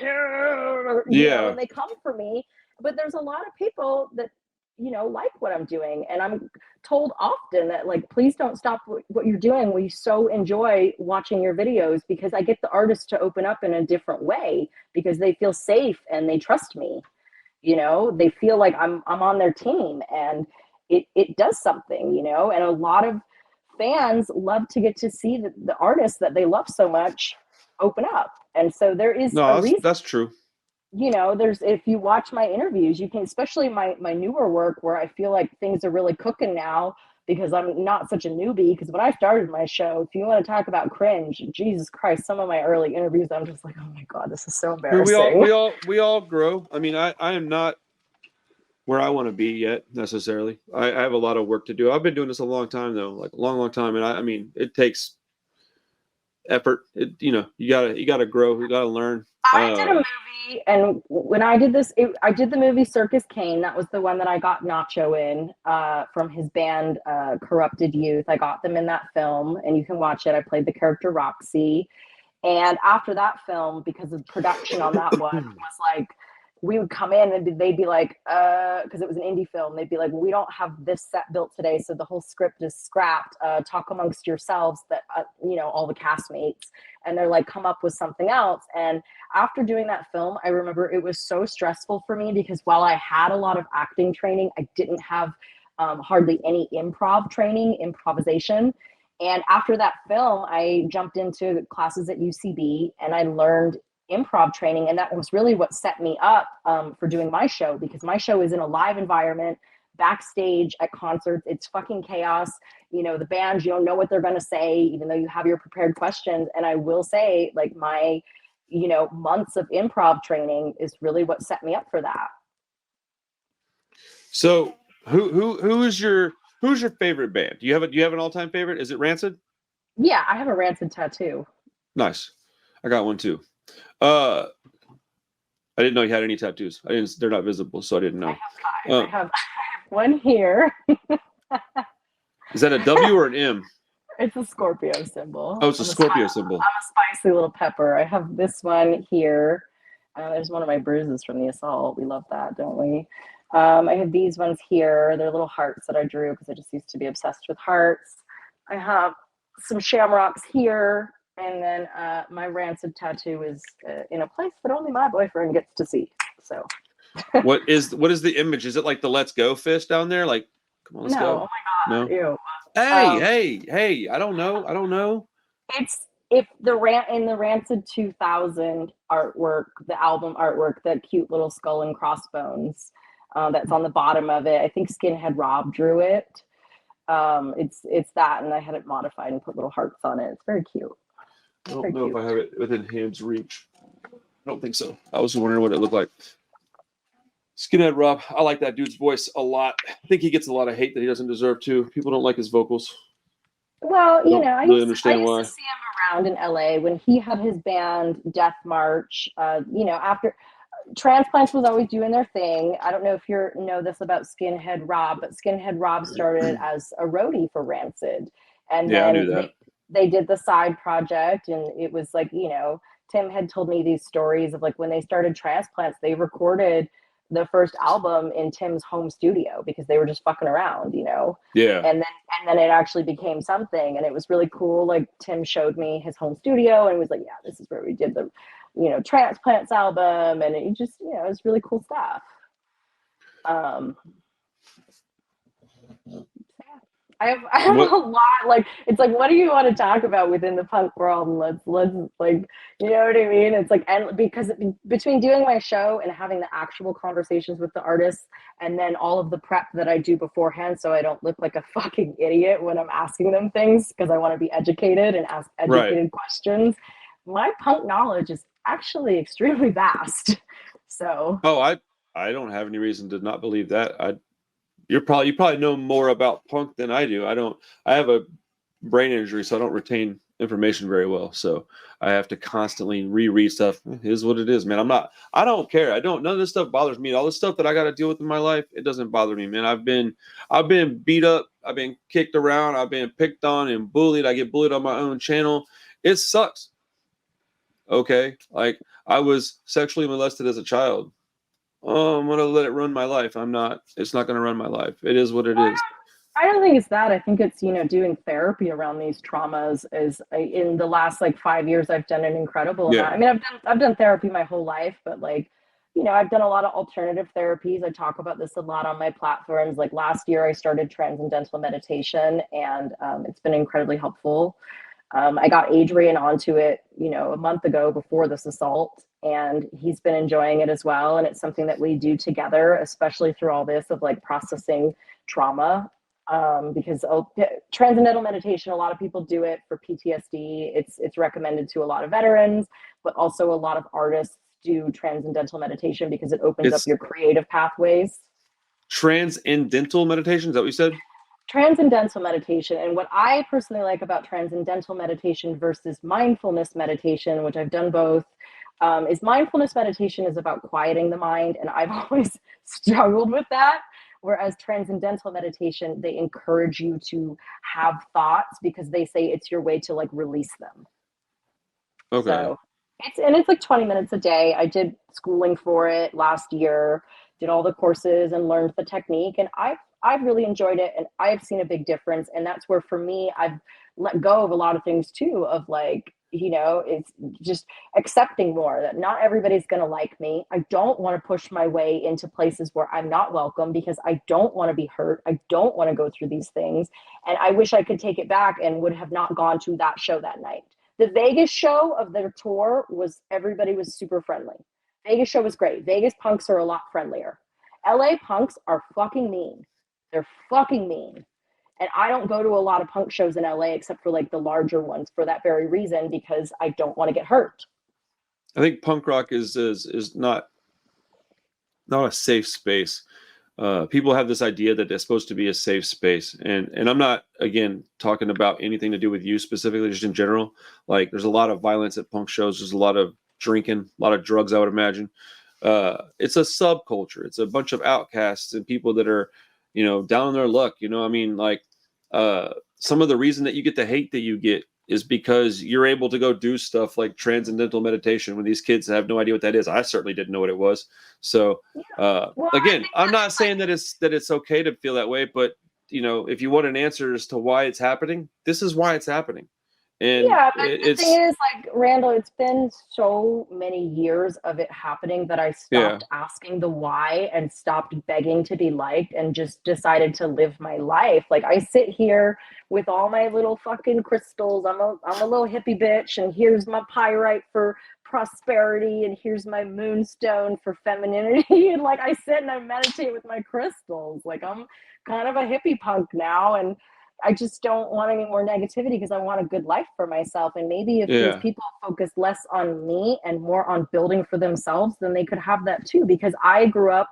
Speaker 3: you know, and they come for me. But there's a lot of people that, you know, like what I'm doing. And I'm told often that like, please don't stop what you're doing. We so enjoy watching your videos, because I get the artists to open up in a different way because they feel safe and they trust me. You know, they feel like I'm on their team, and it does something, you know. And a lot of fans love to get to see the artists that they love so much open up. And so there is a reason.
Speaker 1: That's true.
Speaker 3: You know, if you watch my interviews, you can, especially my newer work where I feel like things are really cooking now, because I'm not such a newbie. Because when I started my show, if you want to talk about cringe, Jesus Christ, some of my early interviews, I'm just like, oh my God, this is so embarrassing.
Speaker 1: We all grow. I mean, I am not where I want to be yet necessarily. I have a lot of work to do. I've been doing this a long time though, like a long time. And I mean, it takes effort. You know, you gotta grow. You gotta learn.
Speaker 3: I did a movie, and when I did this, I did the movie Circus Kane. That was the one that I got Nacho in from his band Corrupted Youth. I got them in that film, and you can watch it. I played the character Roxy, And after that film, because of production on that one, was like, we would come in and they'd be like, because it was an indie film, they'd be like, we don't have this set built today, so the whole script is scrapped. Talk amongst yourselves, that all the castmates, and they're like, come up with something else. And after doing that film, I remember it was so stressful for me because while I had a lot of acting training, I didn't have hardly any improvisation. And after that film, I jumped into classes at UCB and I learned improv training. And that was really what set me up for doing my show, because my show is in a live environment, backstage at concerts. It's fucking chaos. The band, you don't know what they're going to say, even though you have your prepared questions. And I will say, like, my, months of improv training is really what set me up for that.
Speaker 1: So who's your favorite band? Do you have an all-time favorite? Is it Rancid?
Speaker 3: Yeah, I have a Rancid tattoo.
Speaker 1: Nice. I got one too. I didn't know you had any tattoos. They're not visible, so I didn't know.
Speaker 3: I have one here.
Speaker 1: Is that a W or an M?
Speaker 3: It's a Scorpio symbol.
Speaker 1: Oh, it's a Scorpio symbol.
Speaker 3: I'm a spicy little pepper. I have this one here. There's one of my bruises from the assault. We love that, don't we? I have these ones here. They're little hearts that I drew because I just used to be obsessed with hearts. I have some shamrocks here. And then my Rancid tattoo is in a place that only my boyfriend gets to see. So, what is the image? Is it like the "Let's Go" fist down there? Like, come on, let's go. Oh my God!
Speaker 1: No.
Speaker 3: Ew.
Speaker 1: Hey! I don't know.
Speaker 3: It's in the Rancid 2000 artwork, the album artwork, that cute little skull and crossbones that's on the bottom of it. I think Skinhead Rob drew it. It's that, and I had it modified and put little hearts on it. It's very cute.
Speaker 1: I don't know if I have it within hand's reach. I don't think so. I was wondering what it looked like. Skinhead Rob, I like that dude's voice a lot. I think he gets a lot of hate that he doesn't deserve to. People don't like his vocals.
Speaker 3: Well, I used to see him around in LA when he had his band Death March. After Transplants was always doing their thing. I don't know if you know this about Skinhead Rob, but Skinhead Rob started as a roadie for Rancid. And
Speaker 1: yeah,
Speaker 3: then
Speaker 1: I knew that.
Speaker 3: They did the side project, and it was like, Tim had told me these stories of like when they started Transplants, they recorded the first album in Tim's home studio because they were just fucking around,
Speaker 1: Yeah.
Speaker 3: And then it actually became something, and it was really cool. Like Tim showed me his home studio and was like, yeah, this is where we did the, Transplants album, and it just, it was really cool stuff. I have a lot, like, it's like, what do you want to talk about within the punk world? And let's like, you know what I mean? It's like, and because between doing my show and having the actual conversations with the artists, and then all of the prep that I do beforehand, so I don't look like a fucking idiot when I'm asking them things, because I want to be educated and ask educated questions. My punk knowledge is actually extremely vast. So.
Speaker 1: Oh, I don't have any reason to not believe that. You probably know more about punk than I do. I have a brain injury, so I don't retain information very well. So I have to constantly reread stuff. It is what it is, man. I don't care. None of this stuff bothers me. All the stuff that I got to deal with in my life, it doesn't bother me, man. I've been beat up. I've been kicked around. I've been picked on and bullied. I get bullied on my own channel. It sucks. Okay. Like, I was sexually molested as a child. Oh, I'm going to let it run my life. It's not going to run my life. It is what it is.
Speaker 3: I don't think it's that. I think it's, doing therapy around these traumas in the last 5 years, I've done an incredible amount. I mean, I've done therapy my whole life, but I've done a lot of alternative therapies. I talk about this a lot on my platforms. Like last year I started transcendental meditation, and it's been incredibly helpful. I got Adrian onto it, a month ago before this assault, and he's been enjoying it as well. And it's something that we do together, especially through all this of processing trauma. Because transcendental meditation, a lot of people do it for PTSD. It's recommended to a lot of veterans, but also a lot of artists do transcendental meditation because it opens up your creative pathways.
Speaker 1: Transcendental meditation, is that what you said?
Speaker 3: Transcendental meditation. And what I personally like about transcendental meditation versus mindfulness meditation, which I've done both, is mindfulness meditation is about quieting the mind. And I've always struggled with that. Whereas transcendental meditation, they encourage you to have thoughts because they say it's your way to release them.
Speaker 1: Okay.
Speaker 3: So it's like 20 minutes a day. I did schooling for it last year, did all the courses and learned the technique, and I've really enjoyed it, and I've seen a big difference. And that's where for me I've let go of a lot of things too, of like, it's just accepting more that not everybody's going to like me. I don't want to push my way into places where I'm not welcome because I don't want to be hurt. I don't want to go through these things. And I wish I could take it back and would have not gone to that show that night. The Vegas show of their tour everybody was super friendly. Vegas show was great. Vegas punks are a lot friendlier. LA punks are fucking mean. They're fucking mean. And I don't go to a lot of punk shows in LA except for like the larger ones for that very reason, because I don't want to get hurt.
Speaker 1: I think punk rock is not a safe space. People have this idea that it's supposed to be a safe space, and I'm not, again, talking about anything to do with you specifically, just in general. Like, there's a lot of violence at punk shows. There's a lot of drinking, a lot of drugs, I would imagine. It's a subculture. It's a bunch of outcasts and people that are, down on their luck. I mean, like, some of the reason that you get the hate that you get is because you're able to go do stuff like transcendental meditation when these kids have no idea what that is. I certainly didn't know what it was. So again, I'm not saying that it's okay to feel that way, but if you want an answer as to why it's happening, this is why it's happening. And
Speaker 3: yeah, but the thing is, like, Randall, it's been so many years of it happening that I stopped asking the why and stopped begging to be liked and just decided to live my life. Like, I sit here with all my little fucking crystals. I'm a little hippie bitch, and here's my pyrite for prosperity, and here's my moonstone for femininity. And like, I sit and I meditate with my crystals. Like, I'm kind of a hippie punk now, and I just don't want any more negativity because I want a good life for myself. And maybe if these people focus less on me and more on building for themselves, then they could have that too. Because I grew up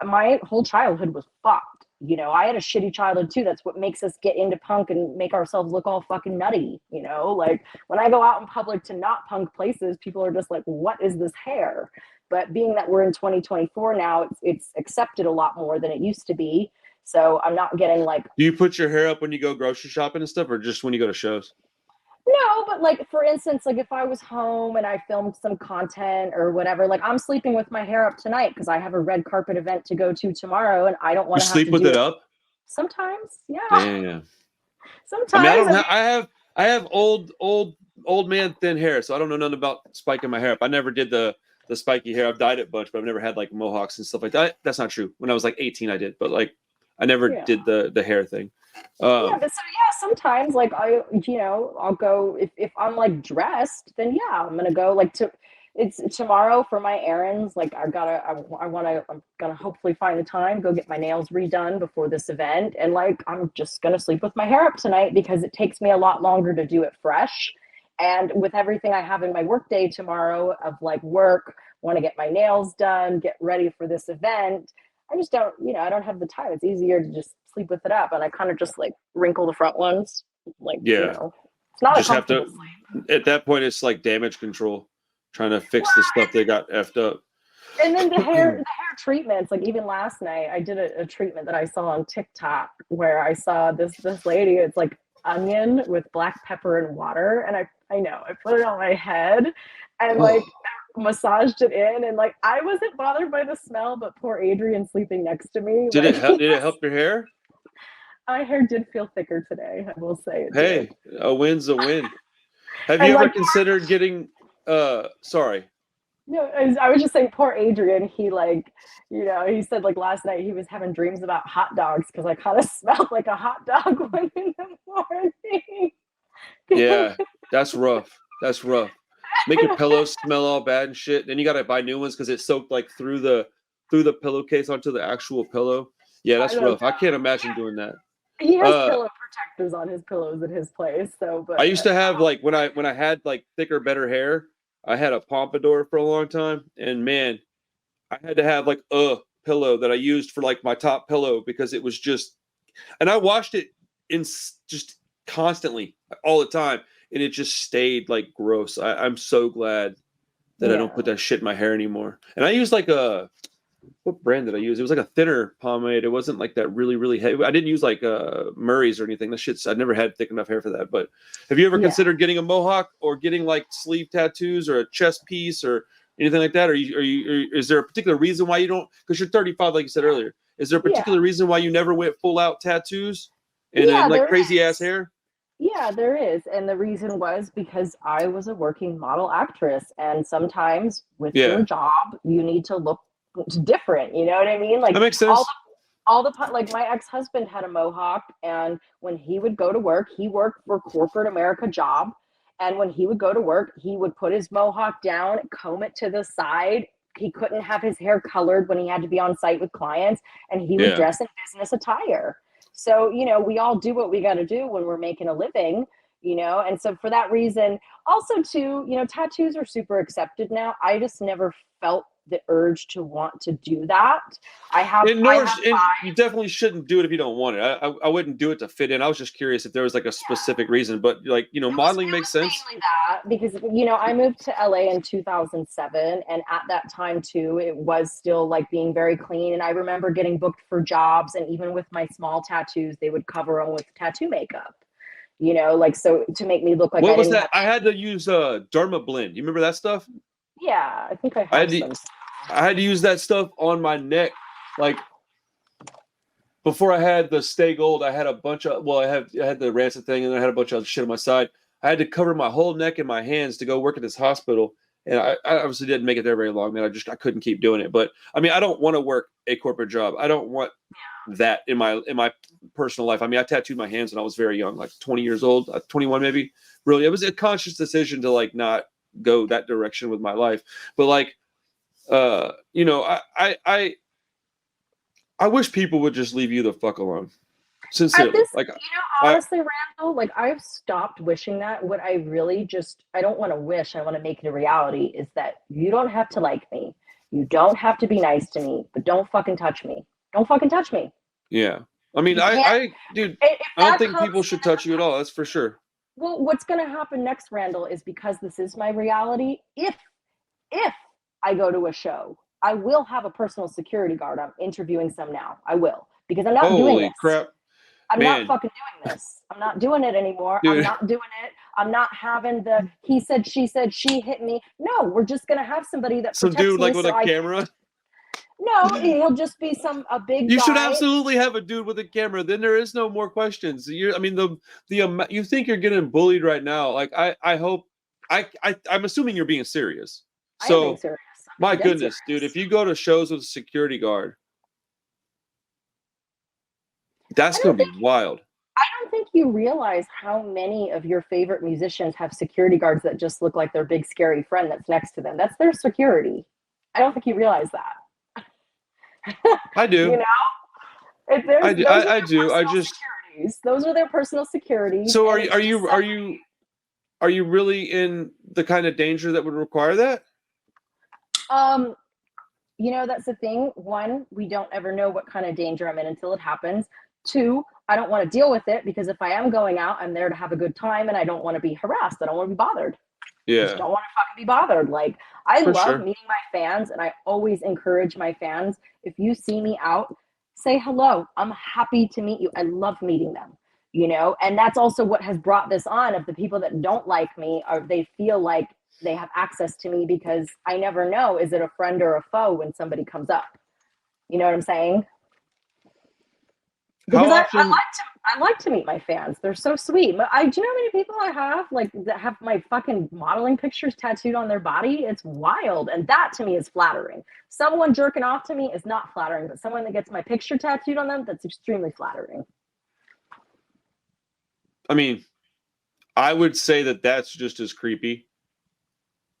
Speaker 3: my whole childhood was fucked. I had a shitty childhood too. That's what makes us get into punk and make ourselves look all fucking nutty. Like, when I go out in public to not punk places, people are just like, what is this hair? But being that we're in 2024 now, it's accepted a lot more than it used to be. So I'm not getting like.
Speaker 1: Do you put your hair up when you go grocery shopping and stuff, or just when you go to shows?
Speaker 3: No, but like, for instance, like if I was home and I filmed some content or whatever, like I'm sleeping with my hair up tonight because I have a red carpet event to go to tomorrow, and I don't want to have to
Speaker 1: sleep with it up.
Speaker 3: Sometimes, yeah.
Speaker 1: Damn.
Speaker 3: Sometimes.
Speaker 1: I have old man thin hair, so I don't know nothing about spiking my hair up. I never did the spiky hair. I've dyed it a bunch, but I've never had like mohawks and stuff like that. That's not true. When I was like 18, I did, but like I never did the hair thing.
Speaker 3: Sometimes like I'll go if I'm like dressed, then I'm gonna go like it's tomorrow for my errands. Like I'm gonna hopefully find the time, go get my nails redone before this event, and like I'm just gonna sleep with my hair up tonight because it takes me a lot longer to do it fresh. And with everything I have in my work day tomorrow of like work, want to get my nails done, get ready for this event, I just don't, I don't have the time. It's easier to just sleep with it up. And I kind of just like wrinkle the front ones. Like, it's not
Speaker 1: just
Speaker 3: a comfortable sleep.
Speaker 1: At that point, it's like damage control, trying to fix the stuff they got effed up.
Speaker 3: And then the hair treatments, like even last night, I did a treatment that I saw on TikTok where I saw this lady, it's like onion with black pepper and water. And I put it on my head and like massaged it in, and like I wasn't bothered by the smell, but poor Adrian sleeping next to me.
Speaker 1: Did it help your hair?
Speaker 3: My hair did feel thicker today, I will say.
Speaker 1: Hey, a win's a win. Have you ever considered getting sorry.
Speaker 3: No, I was just saying, poor Adrian, he he said like last night he was having dreams about hot dogs because I kind of smelled like a hot dog one in the morning.
Speaker 1: Yeah, that's rough. Make your pillows smell all bad and shit. Then you gotta buy new ones because it soaked like through the pillowcase onto the actual pillow. Yeah, that's rough. I can't imagine doing that.
Speaker 3: He has pillow protectors on his pillows at his place. So, but
Speaker 1: I used to have like when I had like thicker, better hair, I had a pompadour for a long time, and man, I had to have like a pillow that I used for like my top pillow because it was just, and I washed it in just constantly all the time. And it just stayed like gross. I'm so glad that I don't put that shit in my hair anymore. And I use like a what brand did I use? It was like a thinner pomade. It wasn't like that really heavy. I didn't use like Murray's or anything. That shit's, I've never had thick enough hair for that. But have you ever considered getting a mohawk or getting like sleeve tattoos or a chest piece or anything like that? Or is there a particular reason why you don't? Because you're 35, like you said earlier. Is there a particular reason why you never went full out tattoos and then like crazy ass hair?
Speaker 3: Yeah, there is. And the reason was because I was a working model actress. And sometimes with your job, you need to look different. You know what I mean? Like
Speaker 1: that makes sense.
Speaker 3: Like my ex-husband had a mohawk, and when he would go to work, he worked for corporate America job. And when he would go to work, he would put his mohawk down, comb it to the side. He couldn't have his hair colored when he had to be on site with clients, and he would dress in business attire. So, you know, we all do what we got to do when we're making a living, you know? And so for that reason, also too, you know, tattoos are super accepted now. I just never felt the urge to want to do that.
Speaker 1: You definitely shouldn't do it if you don't want it. I wouldn't do it to fit in. I was just curious if there was like a specific reason, but like, you know, modeling makes sense.
Speaker 3: Mainly that, because, you know, I moved to LA in 2007, and at that time too, it was still like being very clean. And I remember getting booked for jobs, and even with my small tattoos, they would cover them with tattoo makeup. You know, like, so to make me look like
Speaker 1: what was that? I had to use Dharma Blend. You remember that stuff?
Speaker 3: Yeah, I think I have some.
Speaker 1: I had to use that stuff on my neck. Like before I had the Stay Gold, I had a bunch of, I had the Rancid thing, and then I had a bunch of other shit on my side. I had to cover my whole neck and my hands to go work at this hospital. And I obviously didn't make it there very long, man. I couldn't keep doing it. But I mean, I don't want to work a corporate job. I don't want that in my personal life. I mean, I tattooed my hands when I was very young, like 20 years old, 21 maybe. Really, it was a conscious decision to like not go that direction with my life. But like, you know, I wish people would just leave you the fuck alone. Sincerely, like,
Speaker 3: you know, honestly, Randall, like I've stopped wishing that. What I really I don't want to wish, I want to make it a reality, is that you don't have to like me. You don't have to be nice to me, but don't fucking touch me. Don't fucking touch me.
Speaker 1: Yeah. I mean, dude, I don't think people should touch you at all. That's for sure.
Speaker 3: Well, what's going to happen next, Randall, is because this is my reality. If I go to a show, I will have a personal security guard. I'm interviewing some now. I will, because I'm not doing this.
Speaker 1: Holy crap.
Speaker 3: I'm not fucking doing this. I'm not doing it anymore. Dude. I'm not doing it. I'm not having the he said, she hit me. No, we're just going to have somebody that
Speaker 1: some
Speaker 3: protects
Speaker 1: dude like
Speaker 3: me
Speaker 1: with a camera.
Speaker 3: No, he'll just be a big
Speaker 1: You
Speaker 3: guy.
Speaker 1: should absolutely have a dude with a camera. Then there is no more questions. I mean, you think you're getting bullied right now. Like, I hope, I'm assuming you're being serious. So,
Speaker 3: I am being serious.
Speaker 1: my goodness, dude, if you go to shows with a security guard, that's going to be wild.
Speaker 3: I don't think you realize how many of your favorite musicians have security guards that just look like their big scary friend that's next to them. That's their security. I don't think you realize that.
Speaker 1: I do.
Speaker 3: You know,
Speaker 1: I do. I just
Speaker 3: those are their personal securities.
Speaker 1: So are you really in the kind of danger that would require that?
Speaker 3: You know, that's the thing. One, we don't ever know what kind of danger I'm in until it happens. Two, I don't want to deal with it, because if I am going out, I'm there to have a good time, and I don't want to be harassed. I don't want to be bothered.
Speaker 1: Yeah.
Speaker 3: I just don't want to fucking be bothered. Like, I love meeting my fans, and I always encourage my fans, if you see me out, say hello. I'm happy to meet you. I love meeting them, you know? And that's also what has brought this on, of the people that don't like me, or they feel like they have access to me, because I never know, is it a friend or a foe when somebody comes up? You know what I'm saying? Because I like to meet my fans. They're so sweet. Do you know how many people I have, like, that have my fucking modeling pictures tattooed on their body? It's wild. And that to me is flattering. Someone jerking off to me is not flattering, but someone that gets my picture tattooed on them, that's extremely flattering.
Speaker 1: I mean, I would say that that's just as creepy.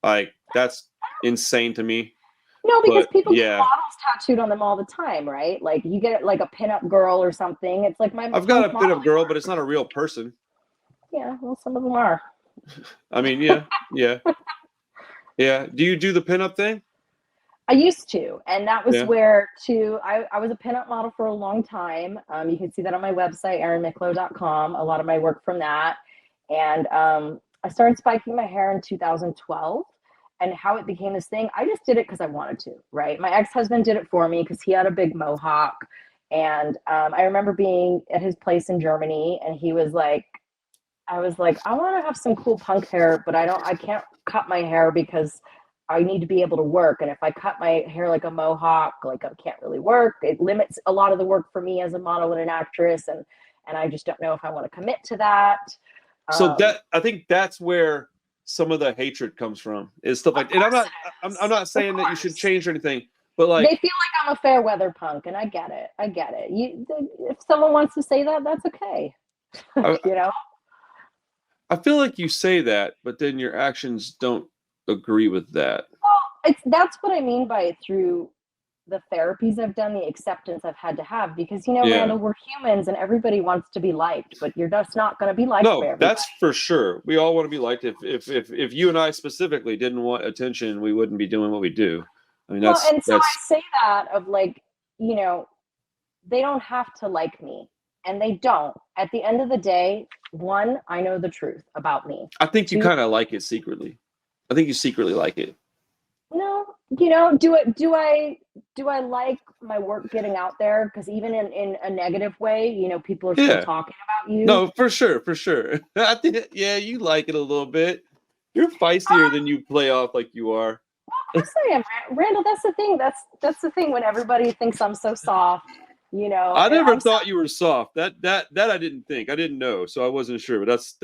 Speaker 1: Like, that's insane to me.
Speaker 3: No, because people get models tattooed on them all the time, right? Like, you get like a pinup girl or something. It's like
Speaker 1: I've got a pinup girl, but it's not a real person.
Speaker 3: Yeah, well, some of them are.
Speaker 1: I mean, yeah. Do you do the pinup thing?
Speaker 3: I used to, and that was where I was a pinup model for a long time. You can see that on my website, erinmicklow.com. A lot of my work from that. And I started spiking my hair in 2012. and how it became this thing, I just did it because I wanted to, right? My ex-husband did it for me because he had a big mohawk. And I remember being at his place in Germany, and he was like, I was like, I want to have some cool punk hair, but I can't cut my hair because I need to be able to work. And if I cut my hair like a mohawk, like I can't really work. It limits a lot of the work for me as a model and an actress. And I just don't know if I want to commit to that.
Speaker 1: So I think that's where some of the hatred comes from, is stuff like, and I'm not saying that you should change or anything, but like,
Speaker 3: they feel like I'm a fair weather punk, and I get it. If someone wants to say that, that's okay. You know?
Speaker 1: I feel like you say that, but then your actions don't agree with that.
Speaker 3: Well, that's what I mean by through the therapies I've done, the acceptance I've had to have, because, you know, Randall, we're humans and everybody wants to be liked, but you're just not going to be liked by everybody.
Speaker 1: That's for sure. We all want to be liked. If you and I specifically didn't want attention, we wouldn't be doing what we do. I mean, I
Speaker 3: say that of like, you know, they don't have to like me, and they don't. At the end of the day, one, I know the truth about me.
Speaker 1: I think you kind of like it secretly. I think you secretly like it.
Speaker 3: No, you know, do I like my work getting out there? Because even in a negative way, you know, people are still talking about you.
Speaker 1: No, for sure. I think, you like it a little bit. You're feistier than you play off like you are.
Speaker 3: Well, of course I am, Randall. That's the thing. That's the thing when everybody thinks I'm so soft. You know,
Speaker 1: I never thought you were soft. That I didn't think. I didn't know, so I wasn't sure. But that's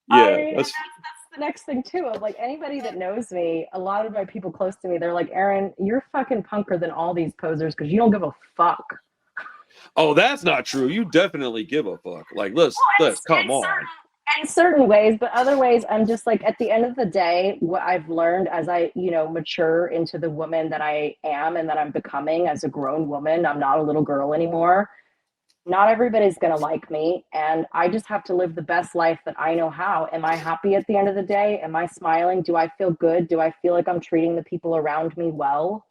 Speaker 3: the next thing too. Of like anybody that knows me, a lot of my people close to me, they're like, Erin, you're fucking punker than all these posers because you don't give a fuck.
Speaker 1: Oh, that's not true. You definitely give a fuck. Like, let's come on.
Speaker 3: In certain ways, but other ways, I'm just like, at the end of the day, what I've learned as I, you know, mature into the woman that I am and that I'm becoming as a grown woman, I'm not a little girl anymore. Not everybody's going to like me, and I just have to live the best life that I know how. Am I happy at the end of the day? Am I smiling? Do I feel good? Do I feel like I'm treating the people around me well?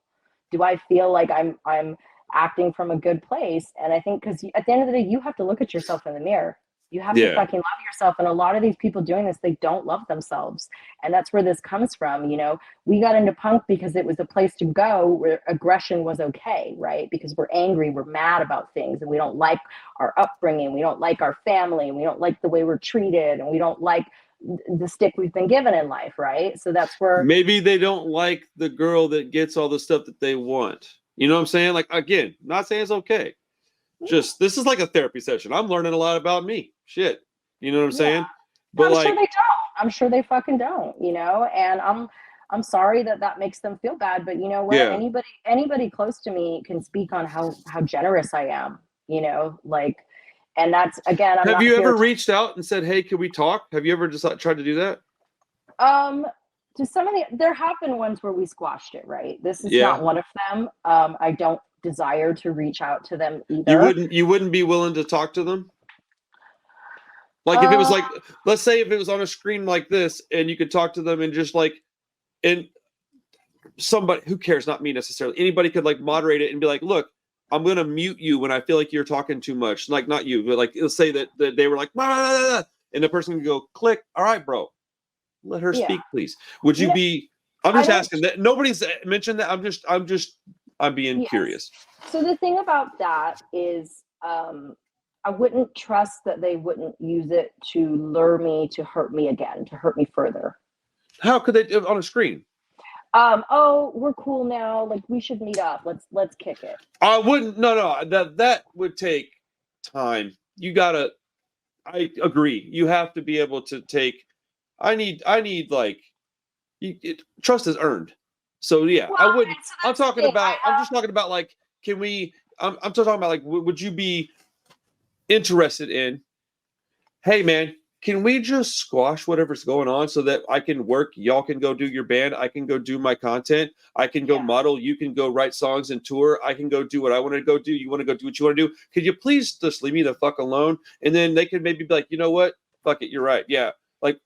Speaker 3: Do I feel like I'm acting from a good place? And I think because at the end of the day, you have to look at yourself in the mirror. You have to fucking love yourself. And a lot of these people doing this, they don't love themselves. And that's where this comes from. You know, we got into punk because it was a place to go where aggression was okay, right? Because we're angry, we're mad about things, and we don't like our upbringing. We don't like our family, and we don't like the way we're treated, and we don't like the stick we've been given in life, right? So that's where
Speaker 1: maybe they don't like the girl that gets all the stuff that they want. You know what I'm saying? Like, again, not saying it's okay. Just, this is like a therapy session. I'm learning a lot about me. Shit. You know what I'm saying? But
Speaker 3: I'm sure they don't. I'm sure they fucking don't, you know? And I'm sorry that makes them feel bad, but you know what? Anybody close to me can speak on how generous I am, you know? Like, and that's, again,
Speaker 1: have you ever reached out and said, hey, can we talk? Have you ever just tried to do that?
Speaker 3: To some of there have been ones where we squashed it, right? This is not one of them. I don't desire to reach out to them either.
Speaker 1: You wouldn't be willing to talk to them? Like, if it was like, let's say if it was on a screen like this and you could talk to them and just like, and somebody, who cares, not me necessarily, anybody could like moderate it and be like, look, I'm going to mute you when I feel like you're talking too much. Like, not you, but like, let's say that they were like, blah, blah, blah, blah, and the person can go click. All right, bro, let her speak, please. Would you be, I'm just asking that. Nobody's mentioned that. I'm being curious.
Speaker 3: So the thing about that is, I wouldn't trust that they wouldn't use it to lure me to hurt me again, to hurt me further.
Speaker 1: How could they on a screen?
Speaker 3: Oh, we're cool now. Like, we should meet up. Let's kick it.
Speaker 1: I wouldn't. No. That would take time. I agree. You have to be able to take. I need like, trust is earned. So yeah, well, I wouldn't. I'm just talking about like, can we? I'm talking about like, would you be interested in? Hey man, can we just squash whatever's going on so that I can work? Y'all can go do your band. I can go do my content. I can go model. You can go write songs and tour. I can go do what I want to go do. You want to go do what you want to do. Could you please just leave me the fuck alone? And then they could maybe be like, you know what? Fuck it. You're right. Yeah. Like,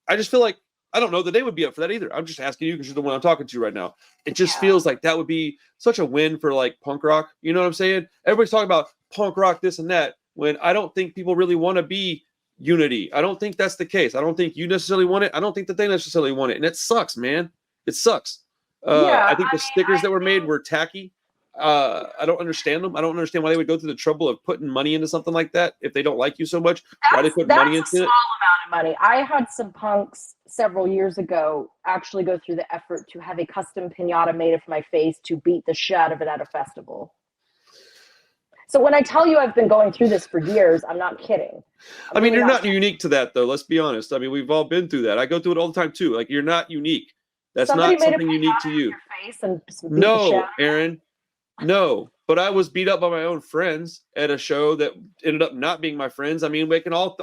Speaker 1: I just feel like, I don't know that they would be up for that either. I'm just asking you because you're the one I'm talking to right now. It just feels like that would be such a win for like punk rock. You know what I'm saying? Everybody's talking about punk rock, this and that, when I don't think people really want to be unity. I don't think that's the case. I don't think you necessarily want it. I don't think that they necessarily want it. And it sucks, man. It sucks. I think the stickers that were made were tacky. I don't understand them. I don't understand why they would go through the trouble of putting money into something like that if they don't like you so much. Why they put money into it?
Speaker 3: That's a small amount of money. I had some punks several years ago actually go through the effort to have a custom pinata made of my face to beat the shit out of it at a festival. So when I tell you I've been going through this for years, I'm not kidding.
Speaker 1: I mean, you're not unique to that, though. Let's be honest. I mean, we've all been through that. I go through it all the time, too. Like, you're not unique. That's not something unique to you. No, Erin. No. But I was beat up by my own friends at a show that ended up not being my friends. I mean, I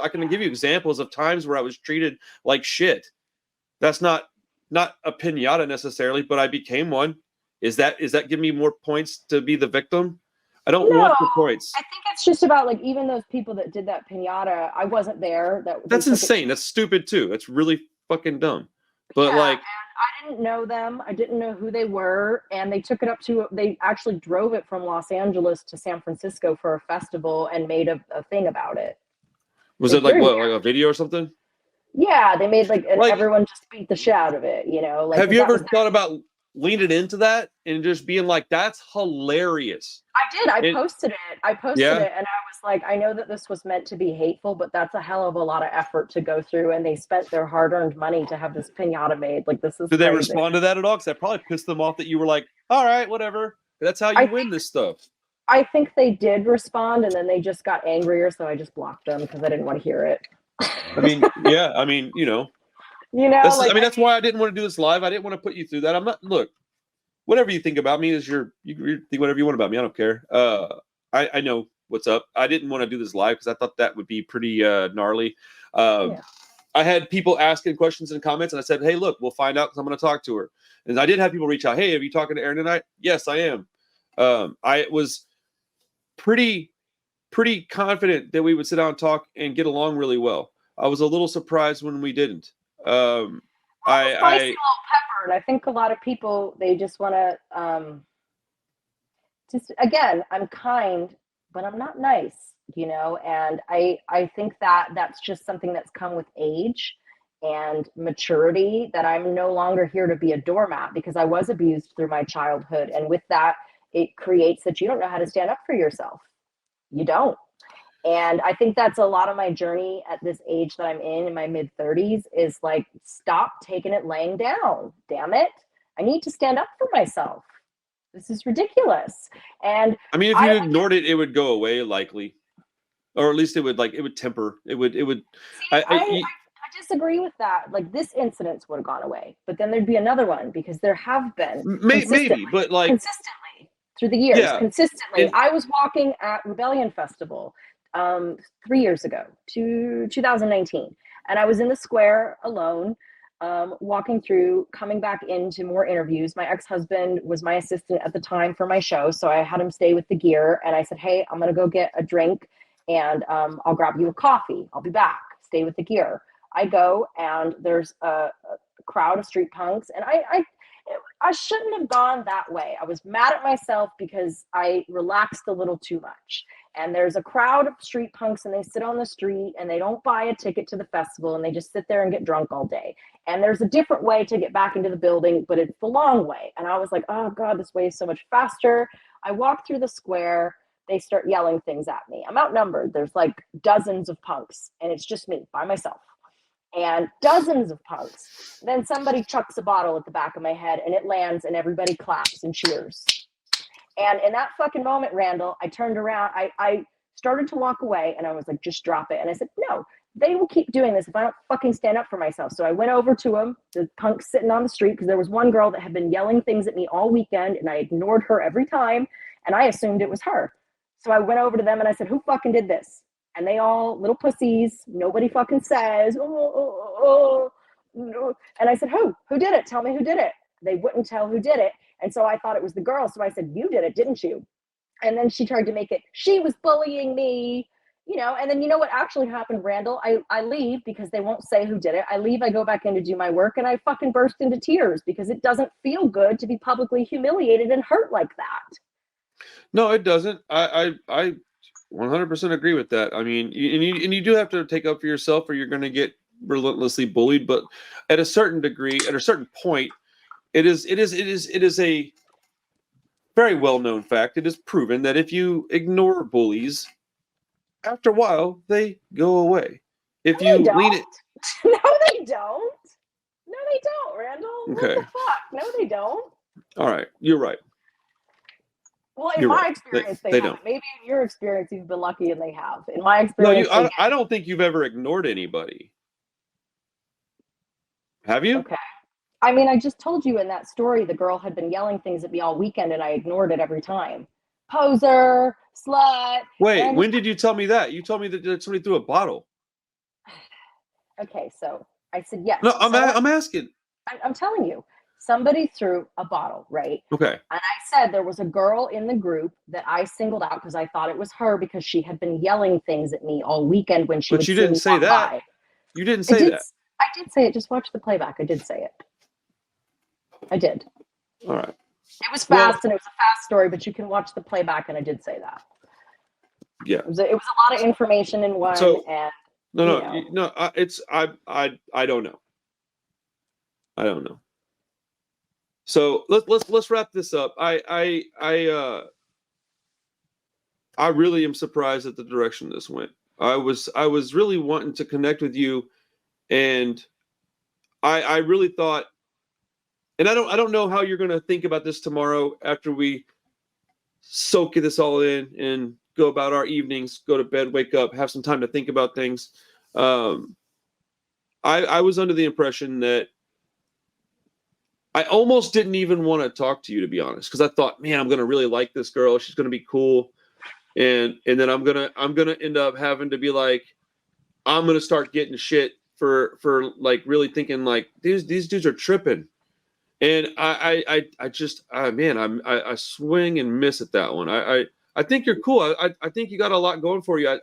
Speaker 1: can give you examples of times where I was treated like shit. That's not a pinata necessarily, but I became one. Is that giving me more points to be the victim? I don't want the points.
Speaker 3: I think it's just about, like, even those people that did that pinata, I wasn't there.
Speaker 1: That's insane. That's stupid too. That's really fucking dumb. But like,
Speaker 3: and I didn't know them. I didn't know who they were, and they took it up to. They actually drove it from Los Angeles to San Francisco for a festival and made a thing about it.
Speaker 1: Was it like what, like a video or something?
Speaker 3: Yeah, they made like everyone just beat the shit out of it. You know, like,
Speaker 1: have you ever thought about leaning into that and just being like, that's hilarious?
Speaker 3: I did. I posted it. I posted it, and I was like, I know that this was meant to be hateful, but that's a hell of a lot of effort to go through, and they spent their hard-earned money to have this pinata made. Like, this is.
Speaker 1: Did they respond to that at all? Because that probably pissed them off that you were like, all right, whatever. That's how you win this stuff.
Speaker 3: I think they did respond, and then they just got angrier, so I just blocked them because I didn't want to hear it.
Speaker 1: I mean, yeah. I mean, you know. That's why I didn't want to do this live. I didn't want to put you through that. I'm not. Look. Whatever you think about me is you think whatever you want about me. I don't care. I know what's up. I didn't want to do this live because I thought that would be pretty gnarly. I had people asking questions in comments, and I said, hey, look, we'll find out because I'm going to talk to her. And I did have people reach out. Hey, are you talking to Erin tonight? Yes, I am. I was pretty confident that we would sit down and talk and get along really well. I was a little surprised when we didn't.
Speaker 3: Spicy little pepper, and I think a lot of people, they just want to just, again, I'm kind, but I'm not nice, you know, and I think that that's just something that's come with age and maturity, that I'm no longer here to be a doormat, because I was abused through my childhood, and with that, it creates that you don't know how to stand up for yourself. You don't. And I think that's a lot of my journey at this age that I'm in my mid-30s, is like, stop taking it laying down. Damn it. I need to stand up for myself. This is ridiculous. And
Speaker 1: I mean, if you ignored it, it would go away likely. Or at least it would temper. It would.
Speaker 3: I disagree with that. Like, this incident would have gone away, but then there'd be another one, because there have been
Speaker 1: maybe, but like
Speaker 3: consistently through the years, consistently. I was walking at Rebellion Festival 3 years ago, to 2019, and I was in the square alone, walking through, coming back into more interviews. My ex-husband was my assistant at the time for my show, so I had him stay with the gear, and I said, hey, I'm gonna go get a drink, and I'll grab you a coffee. I'll be back. Stay with the gear. I go, and there's a crowd of street punks, and I shouldn't have gone that way. I was mad at myself because I relaxed a little too much. And there's a crowd of street punks, and they sit on the street, and they don't buy a ticket to the festival, and they just sit there and get drunk all day. And there's a different way to get back into the building, but it's the long way. And I was like, oh God, this way is so much faster. I walk through the square. They start yelling things at me. I'm outnumbered. There's like dozens of punks, and it's just me by myself. And dozens of punks. Then somebody chucks a bottle at the back of my head, and it lands, and everybody claps and cheers. And in that fucking moment, Randall, I turned around. I started to walk away, and I was like, just drop it. And I said, no, they will keep doing this if I don't fucking stand up for myself. So I went over to him, the punk sitting on the street, because there was one girl that had been yelling things at me all weekend, and I ignored her every time, and I assumed it was her. So I went over to them, and I said, who fucking did this? And they all, little pussies, nobody fucking says, no. And I said, who did it? Tell me who did it. They wouldn't tell who did it. And so I thought it was the girl. So I said, you did it, didn't you? And then she tried to make it, she was bullying me, you know. And then you know what actually happened, Randall? I leave because they won't say who did it. I leave, I go back in to do my work, and I fucking burst into tears because it doesn't feel good to be publicly humiliated and hurt like that.
Speaker 1: No, it doesn't. 100% agree with that. I mean, you do have to take up for yourself, or you're going to get relentlessly bullied. But at a certain degree, at a certain point, it is a very well known fact. It is proven that if you ignore bullies, after a while they go away. If
Speaker 3: No,
Speaker 1: you
Speaker 3: they
Speaker 1: lean it,
Speaker 3: don't. No, they don't. No, they don't, Randall. What
Speaker 1: okay,
Speaker 3: the fuck? No, they don't.
Speaker 1: all right, you're right.
Speaker 3: Well, in
Speaker 1: You're
Speaker 3: my
Speaker 1: right.
Speaker 3: experience, they
Speaker 1: They
Speaker 3: haven't.
Speaker 1: don't.
Speaker 3: Maybe in your experience, you've been lucky and they have. In my
Speaker 1: No,
Speaker 3: experience, they
Speaker 1: I don't think you've ever ignored anybody. Have you?
Speaker 3: okay. I mean, I just told you in that story, the girl had been yelling things at me all weekend and I ignored it every time. Poser, slut.
Speaker 1: Wait,
Speaker 3: And
Speaker 1: when did you tell me that? You told me that somebody threw a bottle.
Speaker 3: okay, so I said, yes.
Speaker 1: No, I'm asking.
Speaker 3: I'm telling you, somebody threw a bottle, right?
Speaker 1: Okay.
Speaker 3: And I said there was a girl in the group that I singled out because I thought it was her because she had been yelling things at me all weekend when she
Speaker 1: But
Speaker 3: would
Speaker 1: you
Speaker 3: see
Speaker 1: didn't
Speaker 3: me
Speaker 1: say
Speaker 3: walk
Speaker 1: that.
Speaker 3: by.
Speaker 1: You didn't say that.
Speaker 3: I did say it. Just watch the playback. I did say it. I did.
Speaker 1: All right.
Speaker 3: It was fast and it was a fast story, but you can watch the playback and I did say that.
Speaker 1: Yeah.
Speaker 3: It was a lot of information in one.
Speaker 1: So
Speaker 3: and
Speaker 1: no. It's I don't know. I don't know. So let's wrap this up. I really am surprised at the direction this went. I was really wanting to connect with you, and I really thought, and I don't know how you're gonna think about this tomorrow after we soak this all in and go about our evenings, go to bed, wake up, have some time to think about things. I was under the impression that I almost didn't even want to talk to you, to be honest, because I thought, man, I'm gonna really like this girl. She's gonna be cool, and then I'm gonna end up having to be like, I'm gonna start getting shit for like really thinking like these dudes are tripping, and I just man, I swing and miss at that one. I think you're cool. I think you got a lot going for you.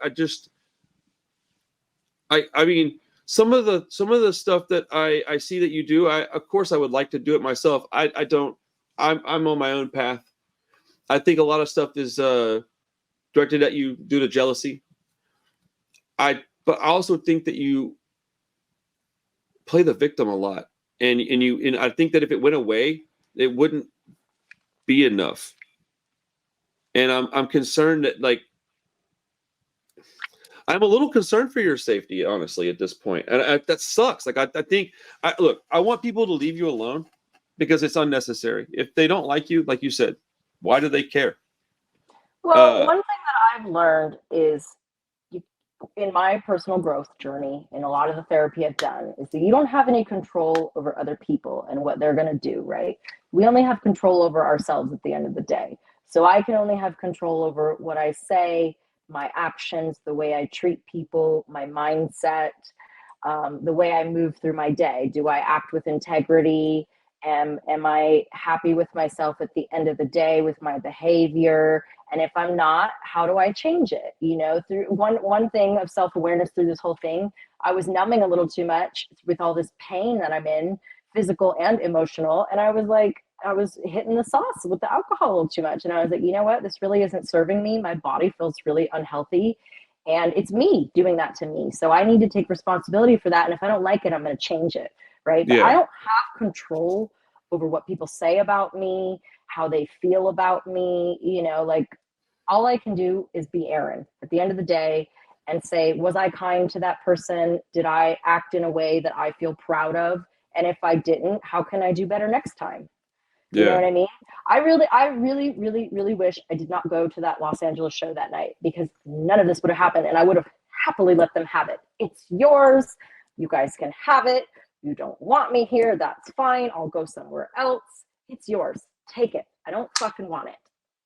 Speaker 1: I mean, some of the stuff that I see that you do, of course I would like to do it myself. I don't. I'm on my own path. I think a lot of stuff is directed at you due to jealousy. But I also think that you play the victim a lot, and I think that if it went away, it wouldn't be enough. And I'm concerned that like I'm a little concerned for your safety, honestly, at this point. And that sucks. Like, I think, look, I want people to leave you alone because it's unnecessary. If they don't like you, like you said, why do they care?
Speaker 3: Well, one thing that I've learned is in my personal growth journey, in a lot of the therapy I've done, is that you don't have any control over other people and what they're going to do, right? We only have control over ourselves at the end of the day. So I can only have control over what I say, my actions, the way I treat people, my mindset, the way I move through my day. Do I act with integrity? Am I happy with myself at the end of the day with my behavior? And if I'm not, how do I change it? You know, through one thing of self-awareness through this whole thing, I was numbing a little too much with all this pain that I'm in, physical and emotional. And I was hitting the sauce with the alcohol a little too much. And I was like, you know what? This really isn't serving me. My body feels really unhealthy. And it's me doing that to me. So I need to take responsibility for that. And if I don't like it, I'm going to change it. Right. But
Speaker 1: Yeah.
Speaker 3: I don't have control over what people say about me, how they feel about me. You know, like all I can do is be Erin at the end of the day and say, was I kind to that person? Did I act in a way that I feel proud of? And if I didn't, how can I do better next time? You know what I mean? I really wish I did not go to that Los Angeles show that night because none of this would have happened and I would have happily let them have it. It's yours. You guys can have it. You don't want me here. That's fine. I'll go somewhere else. It's yours. Take it. I don't fucking want it.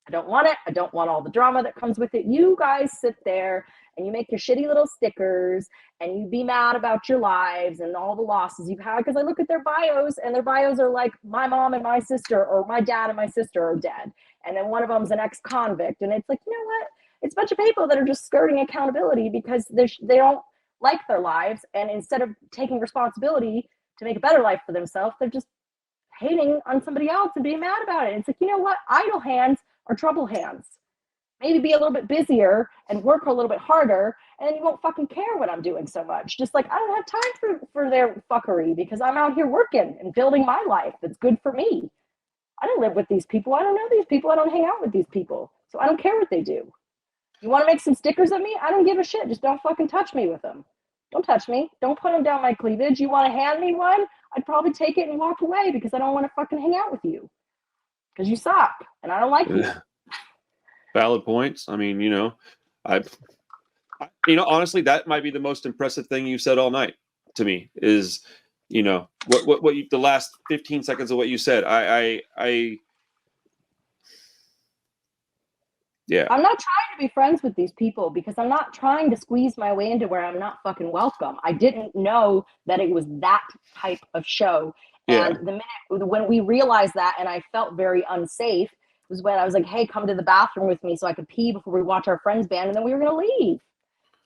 Speaker 3: I don't want it. I don't want all the drama that comes with it. You guys sit there and you make your shitty little stickers and you be mad about your lives and all the losses you've had. Because I look at their bios and their bios are like, my mom and my sister or my dad and my sister are dead. And then one of them's an ex-convict. And it's like, you know what? It's a bunch of people that are just skirting accountability because they don't like their lives. And instead of taking responsibility to make a better life for themselves, they're just hating on somebody else and being mad about it. It's like, you know what? Idle hands are trouble hands. Maybe be a little bit busier and work a little bit harder, and then you won't fucking care what I'm doing so much. Just like, I don't have time for their fuckery because I'm out here working and building my life that's good for me. I don't live with these people. I don't know these people. I don't hang out with these people. So I don't care what they do. You want to make some stickers of me? I don't give a shit. Just don't fucking touch me with them. Don't touch me. Don't put them down my cleavage. You want to hand me one? I'd probably take it and walk away because I don't want to fucking hang out with you. Because you suck and I don't like you.
Speaker 1: Valid points. I mean, honestly, that might be the most impressive thing you said all night to me is, what you, the last 15 seconds of what you said. Yeah.
Speaker 3: I'm not trying to be friends with these people because I'm not trying to squeeze my way into where I'm not fucking welcome. I didn't know that it was that type of show. And the minute when we realized that and I felt very unsafe was when I was like, hey, come to the bathroom with me so I could pee before we watch our friends band. And then we were going to leave.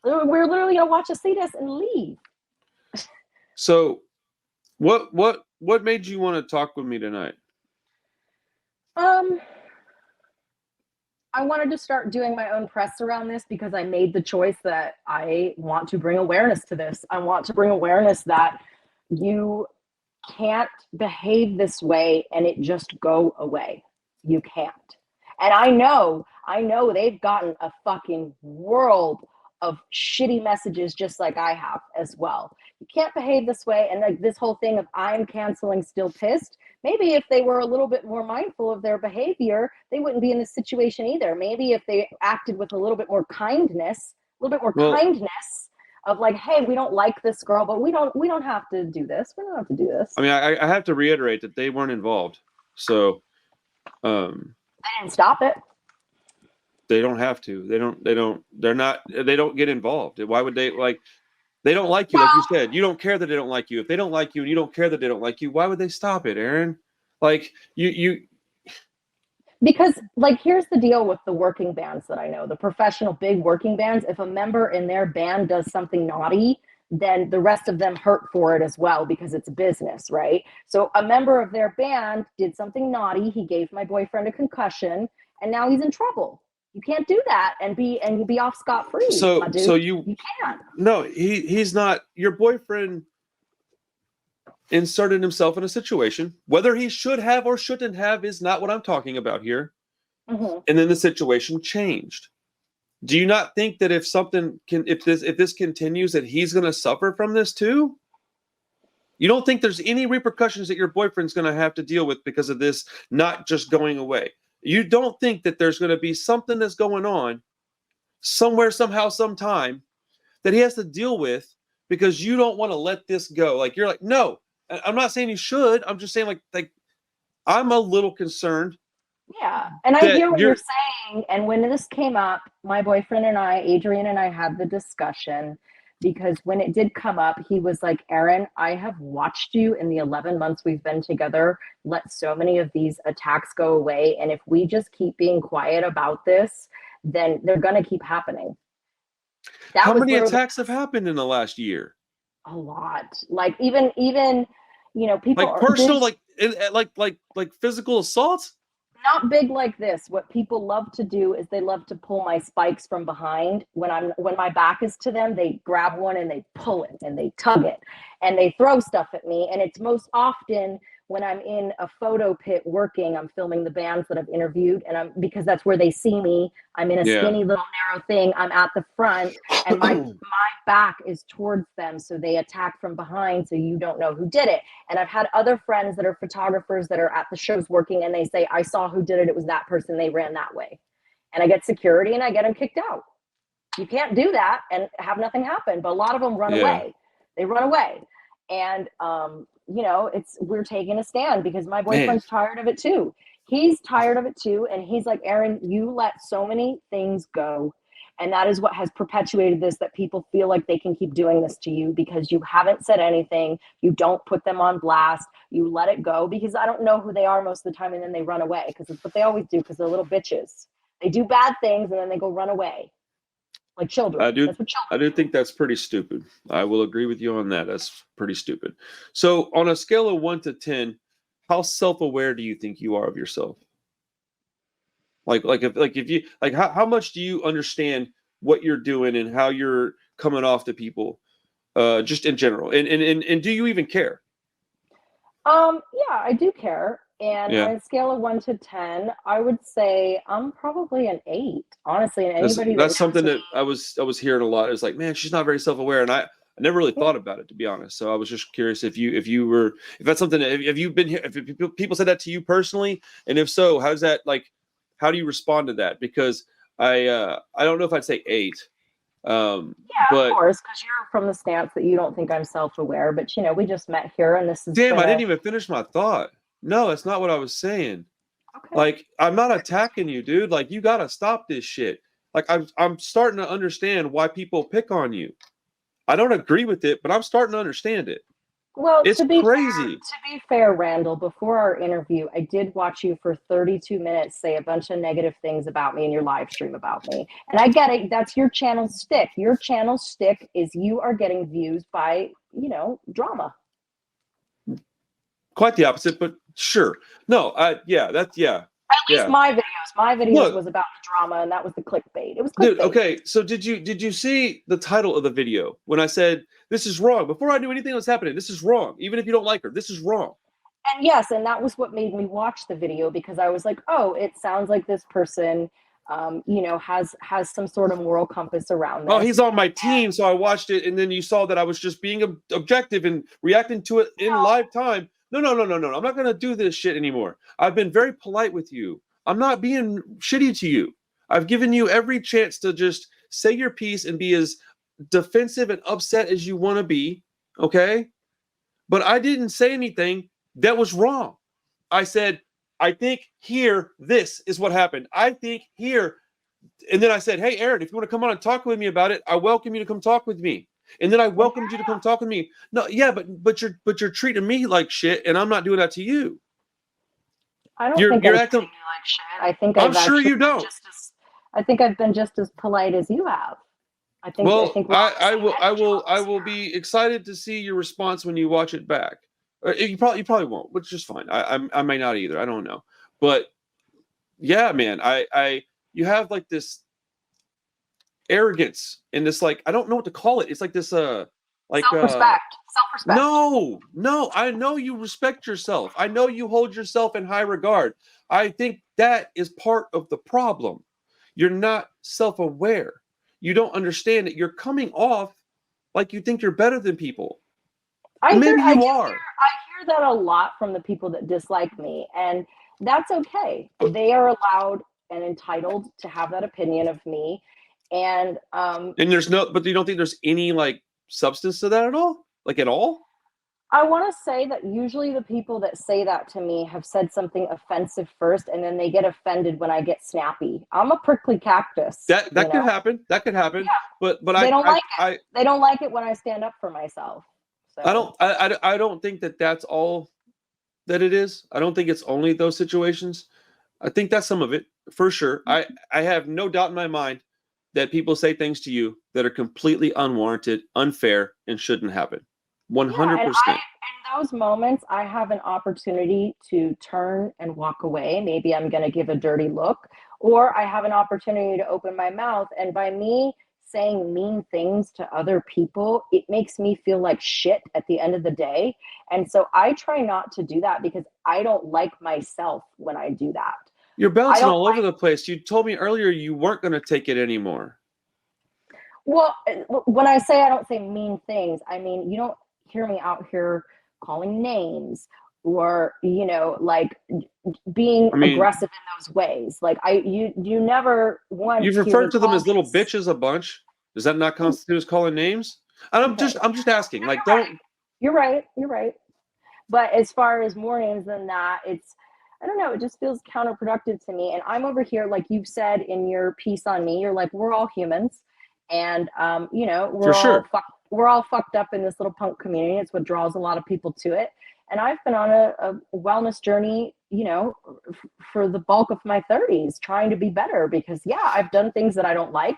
Speaker 3: We were literally going to watch us see this and leave.
Speaker 1: So what made you want to talk with me tonight?
Speaker 3: I wanted to start doing my own press around this because I made the choice that I want to bring awareness to this. I want to bring awareness that you can't behave this way and it just go away. You can't. And I know they've gotten a fucking world of shitty messages just like I have as well. You can't behave this way. And like this whole thing of I'm canceling still pissed. Maybe if they were a little bit more mindful of their behavior, they wouldn't be in this situation either. Maybe if they acted with a little bit more kindness, kindness of like, hey, we don't like this girl, but we don't have to do this. We don't have to do this.
Speaker 1: I mean, I have to reiterate that they weren't involved. So
Speaker 3: they didn't stop it.
Speaker 1: They don't have to. They don't get involved. Why would they they don't like you, like you said. You don't care that they don't like you. If they don't like you and you don't care that they don't like you, why would they stop it, Erin? Like you
Speaker 3: Because here's the deal with the working bands that I know, the professional big working bands. If a member in their band does something naughty, then the rest of them hurt for it as well because it's business, right? So a member of their band did something naughty. He gave my boyfriend a concussion and now he's in trouble. You can't do that and be off scot-free.
Speaker 1: So
Speaker 3: you can't.
Speaker 1: No, he's not. Your boyfriend inserted himself in a situation. Whether he should have or shouldn't have is not what I'm talking about here.
Speaker 3: Mm-hmm.
Speaker 1: And then the situation changed. Do you not think that if this continues, that he's going to suffer from this too? You don't think there's any repercussions that your boyfriend's going to have to deal with because of this not just going away? You don't think that there's going to be something that's going on somewhere, somehow, sometime that he has to deal with because you don't want to let this go? Like, you're like, no, I'm not saying you should. I'm just saying like I'm a little concerned.
Speaker 3: Yeah. And I hear what you're saying. And when this came up, my boyfriend and I, Adrian and I had the discussion because when it did come up, he was like, Erin, I have watched you in the 11 months we've been together, let so many of these attacks go away. And if we just keep being quiet about this, then they're going to keep happening.
Speaker 1: How many attacks have happened in the last year?
Speaker 3: A lot. Like even, people
Speaker 1: like personal, like physical assaults.
Speaker 3: Not big like this. What people love to do is they love to pull my spikes from behind. When my back is to them, they grab one and they pull it and they tug it and they throw stuff at me. And it's most often when I'm in a photo pit working, I'm filming the bands that I've interviewed, and because that's where they see me. I'm in a skinny little narrow thing. I'm at the front, and my back is towards them, so they attack from behind, so you don't know who did it. And I've had other friends that are photographers that are at the shows working, and they say, I saw who did it. It was that person. They ran that way. And I get security, and I get them kicked out. You can't do that and have nothing happen. But a lot of them run away. They run away. And, we're taking a stand because my boyfriend's tired of it too. He's tired of it too. And he's like, Erin, you let so many things go. And that is what has perpetuated this, that people feel like they can keep doing this to you because you haven't said anything. You don't put them on blast. You let it go because I don't know who they are most of the time. And then they run away because it's what they always do because they're little bitches. They do bad things and then they go run away. Like children.
Speaker 1: I do think that's pretty stupid. I will agree with you on that. That's pretty stupid. So on a scale of 1 to 10, how self-aware do you think you are of yourself? If you like, how much do you understand what you're doing and how you're coming off to people, just in general, and do you even care?
Speaker 3: Yeah, I do care. And
Speaker 1: Yeah,
Speaker 3: on a scale of 1 to 10, I would say I'm probably an 8, honestly. And
Speaker 1: that's
Speaker 3: anybody that
Speaker 1: that's
Speaker 3: knows
Speaker 1: something
Speaker 3: me,
Speaker 1: that I was hearing a lot. It's like, man, she's not very self-aware, and I never really thought about it, to be honest. So I was just curious if that's something that if you've been here, if people said that to you personally, and if so, how's that like? How do you respond to that? Because I don't know if I'd say 8,
Speaker 3: yeah, of
Speaker 1: but
Speaker 3: course, because you're from the stance that you don't think I'm self-aware. But we just met here, and this has
Speaker 1: damn,
Speaker 3: been
Speaker 1: I
Speaker 3: a
Speaker 1: didn't even finish my thought. No, that's not what I was saying.
Speaker 3: okay.
Speaker 1: Like, I'm not attacking you, dude. Like, you gotta stop this shit. Like, I'm starting to understand why people pick on you. I don't agree with it, but I'm starting to understand it.
Speaker 3: Well,
Speaker 1: It's crazy.
Speaker 3: to be fair, Randall, before our interview, I did watch you for 32 minutes say a bunch of negative things about me in your live stream about me. And I get it. That's your channel stick. Your channel stick is you are getting views by, drama.
Speaker 1: Quite the opposite, but sure. No, yeah.
Speaker 3: At least
Speaker 1: Yeah.
Speaker 3: my videos. My videos
Speaker 1: Look,
Speaker 3: was about the drama, and that was the clickbait. It was
Speaker 1: dude,
Speaker 3: clickbait.
Speaker 1: okay. So did you see the title of the video when I said this is wrong? Before I knew anything was happening, this is wrong. Even if you don't like her, this is wrong.
Speaker 3: And yes, and that was what made me watch the video, because I was like, oh, it sounds like this person, has some sort of moral compass around
Speaker 1: Oh,
Speaker 3: this.
Speaker 1: he's on my team, so I watched it, and then you saw that I was just being objective and reacting to it in live time. No. I'm not gonna do this shit anymore. I've been very polite with you. I'm not being shitty to you. I've given you every chance to just say your piece and be as defensive and upset as you want to be. Okay, but I didn't say anything that was wrong. I said, I think here, this is what happened. I think here, and then I said, hey, Erin, if you want to come on and talk with me about it, I welcome you to come talk with me. And then I welcomed you to come talk with me. No, yeah, but you're treating me like shit, and I'm not doing that to you.
Speaker 3: I don't
Speaker 1: You're
Speaker 3: think I'm
Speaker 1: you're
Speaker 3: treating
Speaker 1: acting.
Speaker 3: you like shit. I think
Speaker 1: I'm
Speaker 3: I've
Speaker 1: sure
Speaker 3: actually
Speaker 1: you
Speaker 3: been
Speaker 1: don't.
Speaker 3: I think I've been just as polite as you have. I
Speaker 1: Well,
Speaker 3: think we're on the
Speaker 1: I
Speaker 3: same
Speaker 1: will I
Speaker 3: energy
Speaker 1: will I
Speaker 3: levels
Speaker 1: will
Speaker 3: here.
Speaker 1: be excited to see your response when you watch it back. You probably won't, which is fine. I may not either. I don't know, but yeah, man, I you have like this arrogance and this, like, I don't know what to call it. It's like this like
Speaker 3: Self-respect. Self-respect.
Speaker 1: no, I know you respect yourself. I know you hold yourself in high regard. I think that is part of the problem. You're not self-aware. You don't understand that you're coming off like you think you're better than people. And maybe
Speaker 3: I
Speaker 1: you
Speaker 3: do
Speaker 1: are.
Speaker 3: hear that a lot from the people that dislike me, and that's okay. They are allowed and entitled to have that opinion of me. And
Speaker 1: And but you don't think there's any like substance to that at all? Like at all?
Speaker 3: I want to say that usually the people that say that to me have said something offensive first, and then they get offended when I get snappy. I'm a prickly cactus,
Speaker 1: That could happen. That could happen. But
Speaker 3: They don't like it.
Speaker 1: I
Speaker 3: They don't like it when I stand up for myself.
Speaker 1: I
Speaker 3: So
Speaker 1: don't I don't think that that's all that it is. I don't think it's only those situations. I think that's some of it for sure. I have no doubt in my mind that people say things to you that are completely unwarranted, unfair, and shouldn't happen.
Speaker 3: yeah, and
Speaker 1: 100%.
Speaker 3: in those moments, I have an opportunity to turn and walk away. Maybe I'm going to give a dirty look, or I have an opportunity to open my mouth. And by me saying mean things to other people, it makes me feel like shit at the end of the day. And so I try not to do that, because I don't like myself when I do that.
Speaker 1: You're
Speaker 3: I
Speaker 1: bouncing
Speaker 3: don't
Speaker 1: all over the place. You told me earlier you weren't going to take it anymore.
Speaker 3: Well, when I say I don't say mean things, I mean, you don't hear me out here calling names, or, like being
Speaker 1: I mean,
Speaker 3: aggressive in those ways. Like you never once
Speaker 1: you've
Speaker 3: hear me
Speaker 1: referred to them
Speaker 3: call
Speaker 1: as little
Speaker 3: these.
Speaker 1: bitches a bunch. Does that not constitute as calling names? And
Speaker 3: Okay,
Speaker 1: I'm just asking. Like,
Speaker 3: you're right.
Speaker 1: don't.
Speaker 3: You're right. You're right. But as far as more names than that, I don't know, it just feels counterproductive to me. And I'm over here, like you've said in your piece on me, you're like, we're all humans. And,
Speaker 1: For sure.
Speaker 3: we're all fucked up in this little punk community. It's what draws a lot of people to it. And I've been on a wellness journey, for the bulk of my 30s, trying to be better, because, yeah, I've done things that I don't like.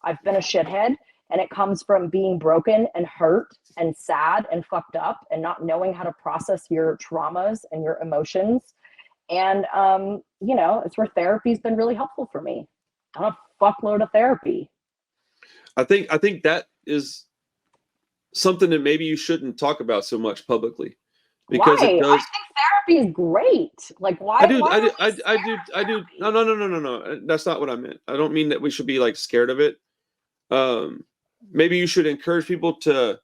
Speaker 3: I've been a shithead. And it comes from being broken and hurt and sad and fucked up, and not knowing how to process your traumas and your emotions. And, it's where therapy's been really helpful for me. Done a fuckload of therapy.
Speaker 1: I think that is something that maybe you shouldn't talk about so much publicly, because
Speaker 3: Why?
Speaker 1: it
Speaker 3: I
Speaker 1: does.
Speaker 3: think therapy is great. Like, why?
Speaker 1: I do,
Speaker 3: Why
Speaker 1: I
Speaker 3: are
Speaker 1: do,
Speaker 3: we
Speaker 1: I
Speaker 3: scared
Speaker 1: do,
Speaker 3: of
Speaker 1: I do. No,
Speaker 3: therapy?
Speaker 1: no, no, no, no, no. That's not what I meant. I don't mean that we should be like scared of it. Um, Maybe you should encourage people to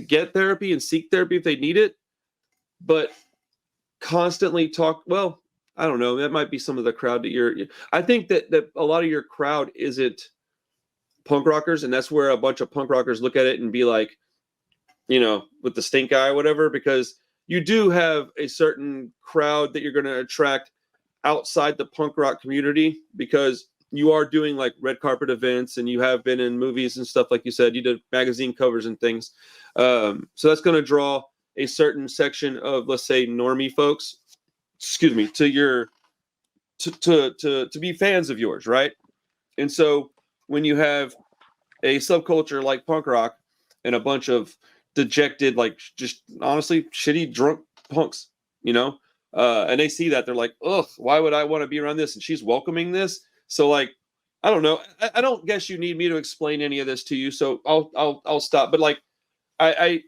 Speaker 1: get therapy and seek therapy if they need it, but constantly talk. Well, I don't know. That might be some of the crowd that I think that a lot of your crowd isn't punk rockers, and that's where a bunch of punk rockers look at it and be like, with the stink eye or whatever, because you do have a certain crowd that you're going to attract outside the punk rock community, because you are doing like red carpet events and you have been in movies and stuff. Like you said, you did magazine covers and things. So that's going to draw a certain section of, let's say, normie folks, excuse me, to your, to be fans of yours. Right. And so when you have a subculture like punk rock and a bunch of dejected, like just honestly shitty drunk punks, and they see that, they're like, ugh, why would I want to be around this? And she's welcoming this. So like, I don't know. I don't guess you need me to explain any of this to you. So I'll stop. But like, I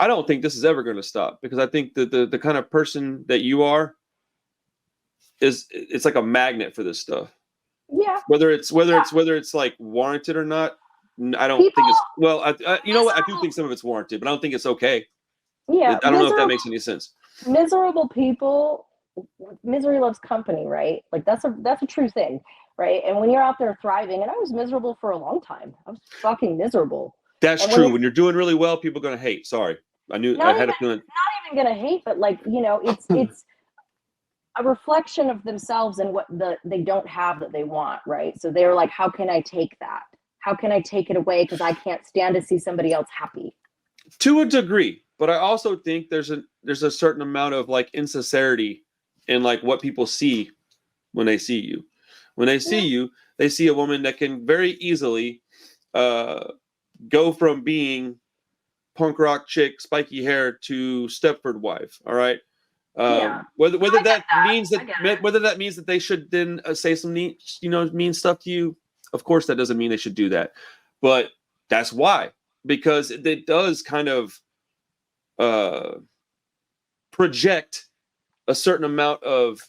Speaker 1: I don't think this is ever going to stop, because I think that the kind of person that you are it's like a magnet for this stuff.
Speaker 3: Yeah.
Speaker 1: Whether it's like warranted or not. I don't
Speaker 3: People,
Speaker 1: think it's, well. You know what? I do
Speaker 3: miserable,
Speaker 1: think some of it's warranted, but I don't think it's okay.
Speaker 3: yeah,
Speaker 1: I don't know if that makes any sense.
Speaker 3: miserable people, misery loves company, right? Like that's a true thing, right? And when you're out there thriving, and I was miserable for a long time. I was fucking miserable.
Speaker 1: That's
Speaker 3: And when
Speaker 1: true.
Speaker 3: you're
Speaker 1: When you're doing really well, people are going to hate. Sorry, I
Speaker 3: not
Speaker 1: had
Speaker 3: even
Speaker 1: a feeling.
Speaker 3: not even gonna hate, but like, it's a reflection of themselves and what they don't have that they want, right? So they're like, how can I take that? How can I take it away? Because I can't stand to see somebody else happy.
Speaker 1: To a degree, but I also think there's a certain amount of like insincerity in like what people see when they see you. When they see
Speaker 3: Yeah.
Speaker 1: you, they see a woman that can very easily uh, go from being punk rock chick, spiky hair, to Stepford wife. All right.
Speaker 3: Yeah.
Speaker 1: Whether
Speaker 3: I get
Speaker 1: that
Speaker 3: that.
Speaker 1: means
Speaker 3: I get it.
Speaker 1: whether that means that they should then say some neat, mean stuff to you. Of course, that doesn't mean they should do that, but that's why, because it does kind of uh, project a certain amount of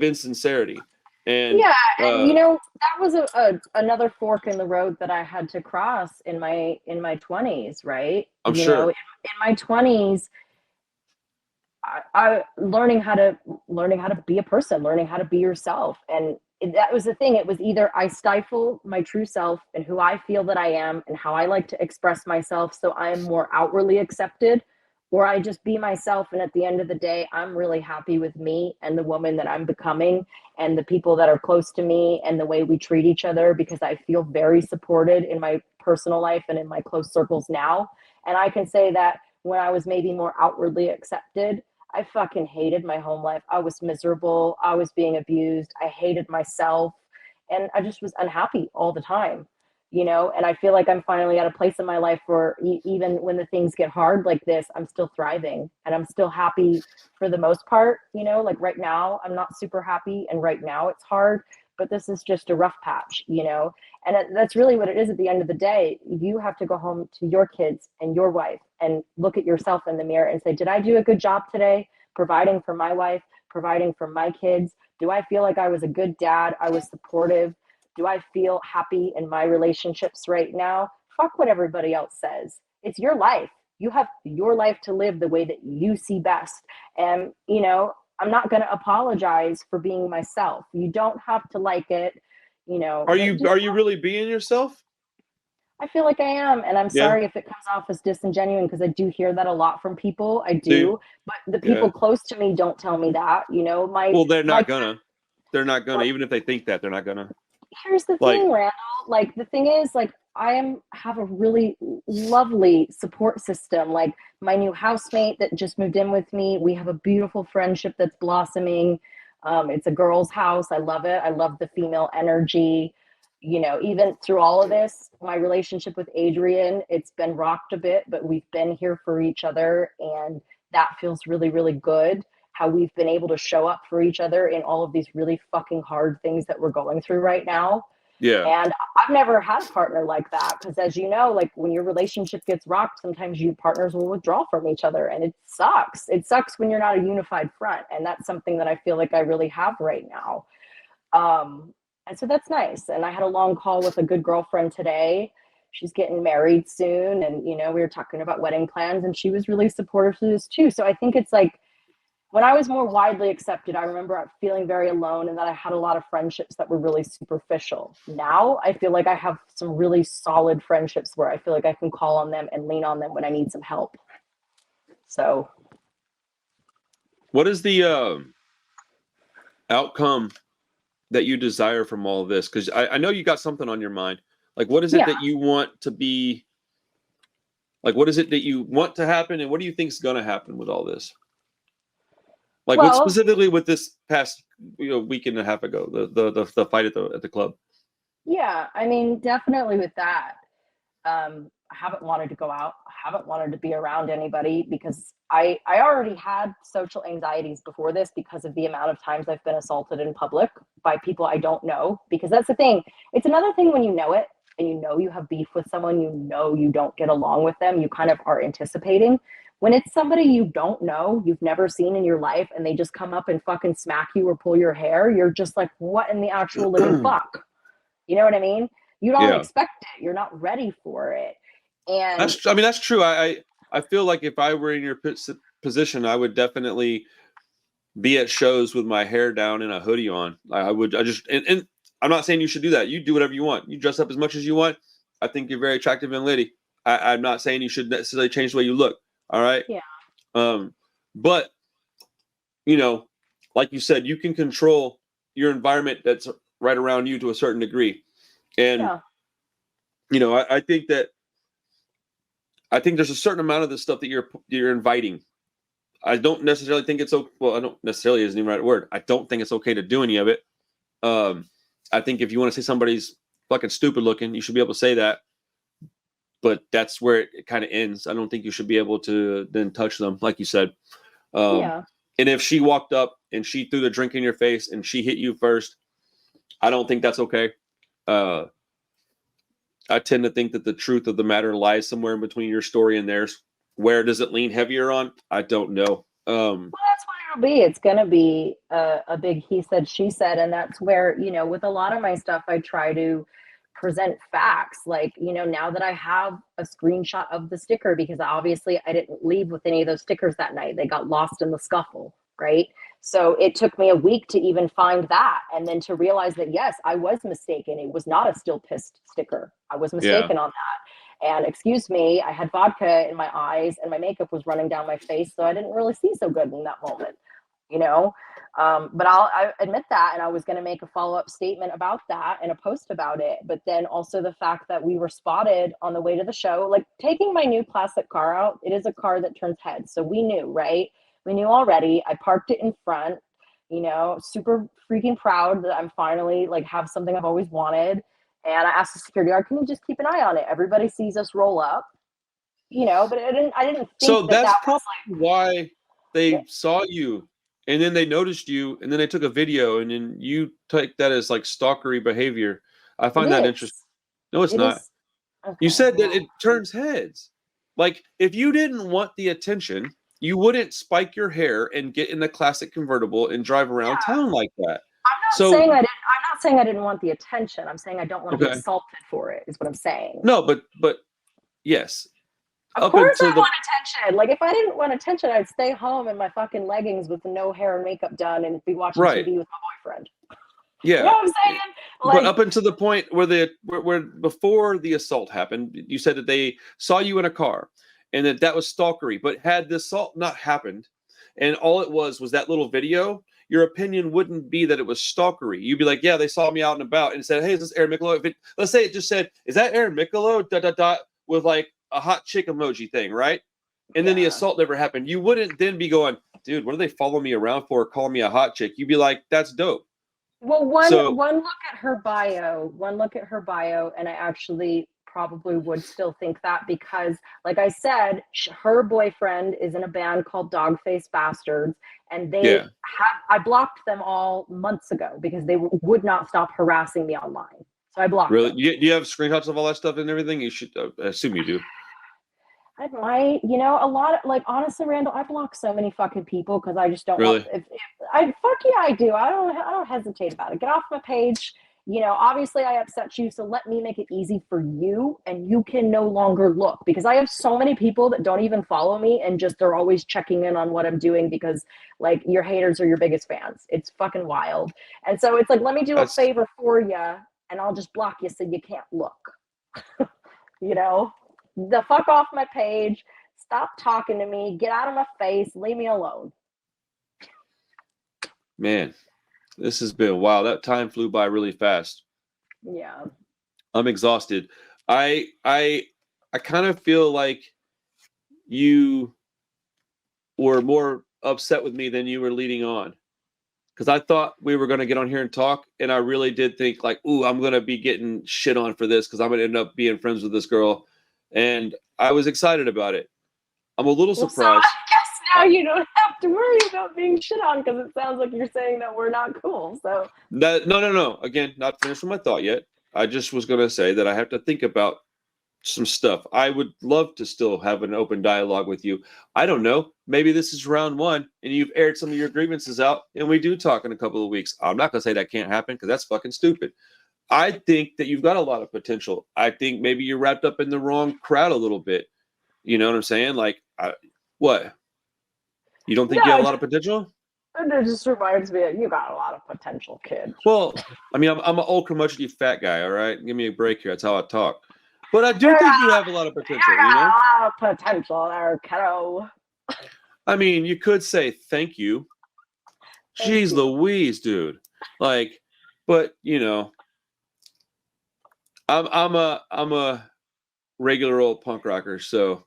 Speaker 1: insincerity, and
Speaker 3: Yeah, and
Speaker 1: uh,
Speaker 3: that was another fork in the road that I had to cross in my 20s, right?
Speaker 1: I'm
Speaker 3: In
Speaker 1: sure.
Speaker 3: my 20s, I learning how to be a person, learning how to be yourself, and that was the thing. It was either I stifle my true self and who I feel that I am and how I like to express myself, so I am more outwardly accepted, or I just be myself. And at the end of the day, I'm really happy with me and the woman that I'm becoming and the people that are close to me and the way we treat each other, because I feel very supported in my personal life and in my close circles now. And I can say that when I was maybe more outwardly accepted, I fucking hated my home life. I was miserable. I was being abused. I hated myself. And I just was unhappy all the time, And I feel like I'm finally at a place in my life where even when the things get hard like this, I'm still thriving and I'm still happy for the most part. Like right now, I'm not super happy. And right now it's hard, but this is just a rough patch. And that's really what it is at the end of the day. You have to go home to your kids and your wife and look at yourself in the mirror and say, did I do a good job today providing for my wife, providing for my kids? Do I feel like I was a good dad? I was supportive. Do I feel happy in my relationships right now? Fuck what everybody else says. It's your life. You have your life to live the way that you see best. And, I'm not going to apologize for being myself. You don't have to like it,
Speaker 1: Are
Speaker 3: but
Speaker 1: you
Speaker 3: just,
Speaker 1: are you really being yourself?
Speaker 3: I feel like I am. And I'm
Speaker 1: Yeah.
Speaker 3: sorry if it comes off as disingenuous, because I do hear that a lot from people. I
Speaker 1: Do you?
Speaker 3: do. But the
Speaker 1: Yeah.
Speaker 3: people close to me don't tell me that. My,
Speaker 1: Well, they're
Speaker 3: my,
Speaker 1: not gonna. They're not gonna. Even if they think that, they're not gonna.
Speaker 3: here's the
Speaker 1: Like,
Speaker 3: thing, Randall. Like, the thing is, like, have a really lovely support system. Like, my new housemate that just moved in with me, we have a beautiful friendship that's blossoming. It's a girl's house. I love it. I love the female energy. Even through all of this, my relationship with Adrian, it's been rocked a bit, but we've been here for each other. And that feels really, really good. How we've been able to show up for each other in all of these really fucking hard things that we're going through right now.
Speaker 1: Yeah.
Speaker 3: And I've never had a partner like that, because as you know, like when your relationship gets rocked, sometimes you partners will withdraw from each other, and it sucks. It sucks when you're not a unified front. And that's something that I feel like I really have right now. And so that's nice. And I had a long call with a good girlfriend today. She's getting married soon. And, you know, we were talking about wedding plans, and she was really supportive to this too. So I think it's like, when I was more widely accepted, I remember feeling very alone, and that I had a lot of friendships that were really superficial. Now I feel like I have some really solid friendships where I feel like I can call on them and lean on them when I need some help. So
Speaker 1: what is the outcome that you desire from all of this? Because I know you got something on your mind. Like, what is it that you want to be? Like, what is it that you want to happen, and what do you think is going to happen with all this? Like, what specifically with this past week and a half ago, the fight at the club?
Speaker 3: Yeah, I mean, definitely with that. I haven't wanted to go out. I haven't wanted to be around anybody, because I already had social anxieties before this because of the amount of times I've been assaulted in public by people I don't know. Because that's the thing. It's another thing when you know it, and you know you have beef with someone, you know you don't get along with them, you kind of are anticipating. When it's somebody you don't know, you've never seen in your life, and they just come up and fucking smack you or pull your hair, you're just like, what in the actual living fuck? You know what I mean? You don't expect it. You're not ready for it. And
Speaker 1: that's true. I feel like if I were in your position, I would definitely be at shows with my hair down and a hoodie on. And I'm not saying you should do that. You do whatever you want. You dress up as much as you want. I think you're a very attractive young lady. I'm not saying you should necessarily change the way you look. All right.
Speaker 3: Yeah.
Speaker 1: But you know, like you said, you can control your environment that's right around you to a certain degree. And you know, I think there's a certain amount of the stuff that you're inviting. I don't necessarily think it's okay. Well, I don't necessarily isn't even the right word. I don't think it's okay to do any of it. I think if you want to say somebody's fucking stupid looking, you should be able to say that. But that's where it kind of ends. I don't think you should be able to then touch them, like you said. And if she walked up and she threw the drink in your face and she hit you first, I don't think that's okay. I tend to think that the truth of the matter lies somewhere in between your story and theirs. Where does it lean heavier on? I don't know.
Speaker 3: Well, that's what it'll be. It's going to be a big he said, she said. And that's where, you know, with a lot of my stuff, I try to present facts. Like, you know, now that I have a screenshot of the sticker, because obviously I didn't leave with any of those stickers that night. They got lost in the scuffle, right? So it took me a week to even find that, and then to realize that, yes, I was mistaken. It was not a still PIST sticker. I was mistaken on that. And excuse me, I had vodka in my eyes and my makeup was running down my face, so I didn't really see so good in that moment, you know? But I admit that, and I was going to make a follow-up statement about that and a post about it. But then also the fact that we were spotted on the way to the show, like taking my new classic car out, it is a car that turns heads. So we knew, right? We knew already. I parked it in front, you know, super freaking proud that I'm finally like have something I've always wanted. And I asked the security guard, can you just keep an eye on it? Everybody sees us roll up, you know, but I didn't think
Speaker 1: so that's
Speaker 3: that
Speaker 1: probably
Speaker 3: was like,
Speaker 1: why they saw you, and then they noticed you, and then they took a video, and then you take that as like stalkery behavior. I find that interesting. No, it's not.
Speaker 3: Okay,
Speaker 1: you said that it turns heads. Like, if you didn't want the attention, you wouldn't spike your hair and get in the classic convertible and drive around town like that.
Speaker 3: I'm not saying I didn't want the attention. I'm saying I don't want to be assaulted for it, is what I'm saying.
Speaker 1: No, but yes.
Speaker 3: Of course I want attention. Like, if I didn't want attention, I'd stay home in my fucking leggings with no hair and makeup done and be watching TV with my boyfriend.
Speaker 1: Yeah.
Speaker 3: You know what I'm saying? Like,
Speaker 1: but up until the point where before the assault happened, you said that they saw you in a car and that was stalkery. But had the assault not happened and all it was that little video, your opinion wouldn't be that it was stalkery. You'd be like, yeah, they saw me out and about and said, hey, is this Erin Micklow? Let's say it just said, is that Erin Micklow? ... with like a hot chick emoji thing, right? And then the assault never happened. You wouldn't then be going, dude, what do they follow me around for? Calling me a hot chick? You'd be like, that's dope.
Speaker 3: Well, one look at her bio, and I actually probably would still think that because, like I said, her boyfriend is in a band called Dogface Bastards, and I blocked them all months ago because they would not stop harassing me online. So I blocked
Speaker 1: Really?
Speaker 3: them.
Speaker 1: Do you have screenshots of all that stuff and everything? You should. I assume you do.
Speaker 3: I might, a lot of, like, honestly, Randall, I block so many fucking people because I just don't
Speaker 1: Really?
Speaker 3: want. Fuck yeah, I do. I don't hesitate about it. Get off my page. Obviously I upset you, so let me make it easy for you, and you can no longer look, because I have so many people that don't even follow me and just they're always checking in on what I'm doing because, like, your haters are your biggest fans. It's fucking wild. And so it's like, let me do a favor for you, and I'll just block you so you can't look. The fuck off my page. Stop talking to me. Get out of my face. Leave me alone.
Speaker 1: Man, this has been wow. That time flew by really fast.
Speaker 3: Yeah.
Speaker 1: I'm exhausted. I kind of feel like you were more upset with me than you were leading on. Because I thought we were going to get on here and talk, and I really did think, like, ooh, I'm going to be getting shit on for this because I'm going to end up being friends with this girl. And I was excited about it. I'm a little surprised.
Speaker 3: So I guess now you don't have to worry about being shit on because it sounds like you're saying that we're not cool. So
Speaker 1: No. Again, not finished with my thought yet. I just was going to say that I have to think about some stuff. I would love to still have an open dialogue with you. I don't know. Maybe this is round one and you've aired some of your grievances out and we do talk in a couple of weeks. I'm not going to say that can't happen because that's fucking stupid. I think that you've got a lot of potential. I think maybe you're wrapped up in the wrong crowd a little bit. You know what I'm saying? Like, what? You don't think you have a lot of potential?
Speaker 3: It just reminds me that you got a lot of potential, kid.
Speaker 1: Well, I mean, I'm an old curmudgeonly fat guy, all right? Give me a break here. That's how I talk. But I do think you have a lot of potential,
Speaker 3: you got a lot of potential there, kiddo.
Speaker 1: I mean, you could say thank you. Jeez Louise, dude. Like, but I'm a regular old punk rocker, so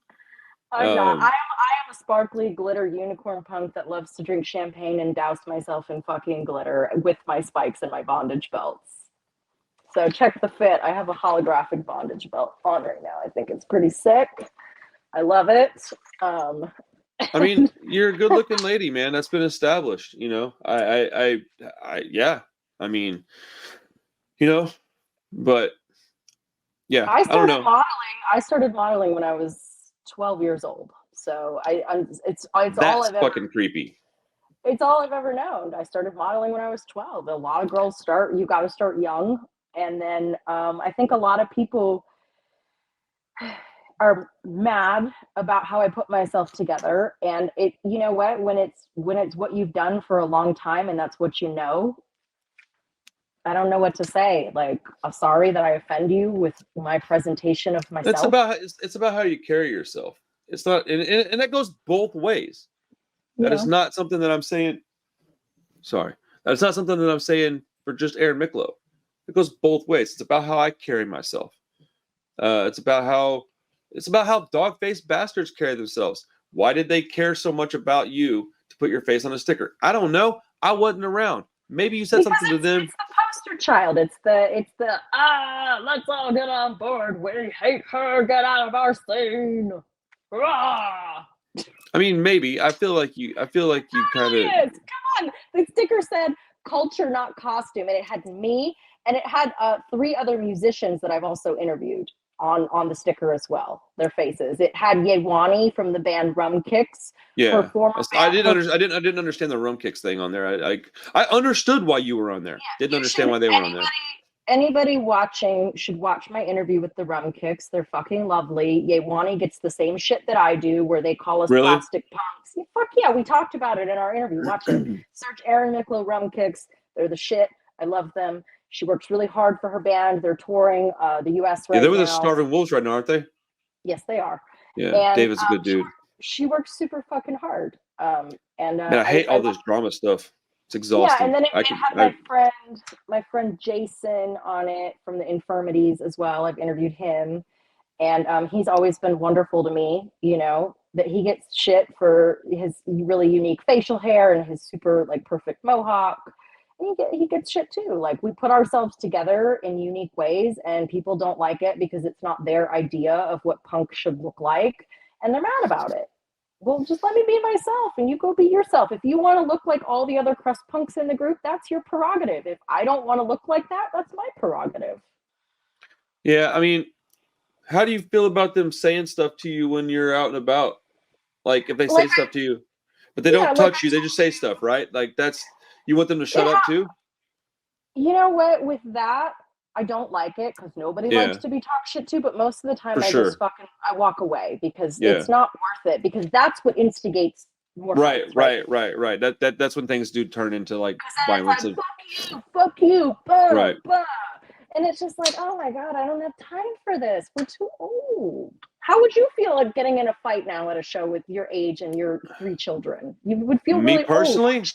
Speaker 3: I'm not. I am a sparkly glitter unicorn punk that loves to drink champagne and douse myself in fucking glitter with my spikes and my bondage belts. So check the fit. I have a holographic bondage belt on right now. I think it's pretty sick. I love it.
Speaker 1: I mean, you're a good-looking lady, man. That's been established. Yeah. I mean, but yeah, I don't know.
Speaker 3: I started modeling when I was 12 years old. So it's
Speaker 1: That's
Speaker 3: all
Speaker 1: fucking creepy.
Speaker 3: It's all I've ever known. I started modeling when I was 12. A lot of girls you got to start young. And then I think a lot of people are mad about how I put myself together. And you know what, when it's what you've done for a long time and that's what you know, I don't know what to say. Like, I'm sorry that I offend you with my presentation of myself.
Speaker 1: It's about how you carry yourself. It's not, and that goes both ways. That is not something that I'm saying. Sorry, that's not something that I'm saying for just Erin Micklow. It goes both ways. It's about how I carry myself. It's about how dog-faced bastards carry themselves. Why did they care so much about you to put your face on a sticker? I don't know. I wasn't around. Maybe you said something to them.
Speaker 3: It's the poster child. It's the let's all get on board. We hate her. Get out of our scene. Ah.
Speaker 1: I mean, maybe. I feel like you kind of.
Speaker 3: Come on. The sticker said culture, not costume, and it had me, and it had 3 other musicians that I've also interviewed on the sticker as well. Their faces. It had Yewani from the band Rum Kicks.
Speaker 1: Yeah, I didn't understand the Rum Kicks thing on there. I understood why you were on there. Yeah, didn't understand why they were on there.
Speaker 3: Anybody watching should watch my interview with the Rum Kicks. They're fucking lovely. Yewani gets the same shit that I do, where they call us plastic punks. Yeah, fuck yeah, we talked about it in our interview. Watch it. Search Erin Micklow Rum Kicks. They're the shit. I love them. She works really hard for her band. They're touring the U.S. right now.
Speaker 1: They're with the Starving Wolves right now, aren't they?
Speaker 3: Yes, they are.
Speaker 1: Yeah, and, David's a good dude.
Speaker 3: She works super fucking hard. And
Speaker 1: I hate all this drama stuff. It's exhausting.
Speaker 3: Yeah, and then it had my friend Jason on it from the Infirmities as well. I've interviewed him, and he's always been wonderful to me. That he gets shit for his really unique facial hair and his super perfect mohawk, and he gets shit too. Like, we put ourselves together in unique ways, and people don't like it because it's not their idea of what punk should look like, and they're mad about it. Well, just let me be myself and you go be yourself. If you want to look like all the other crust punks in the group, that's your prerogative. If I don't want to look like that, that's my prerogative.
Speaker 1: Yeah, I mean, how do you feel about them saying stuff to you when you're out and about? Like, if they say stuff to you, but they don't touch you, they just say stuff, right? Like, you want them to shut up too?
Speaker 3: You know what? With that, I don't like it because nobody likes to be talked shit to, but most of the time just I walk away because it's not worth it, because that's what instigates more fights,
Speaker 1: right. That's when things do turn into like violence.
Speaker 3: Like, fuck you, bah,
Speaker 1: right.
Speaker 3: bah. And it's just like, oh my God, I don't have time for this. We're too old. How would you feel like getting in a fight now at a show with your age and your 3 children? You would feel
Speaker 1: me
Speaker 3: really
Speaker 1: personally,
Speaker 3: old,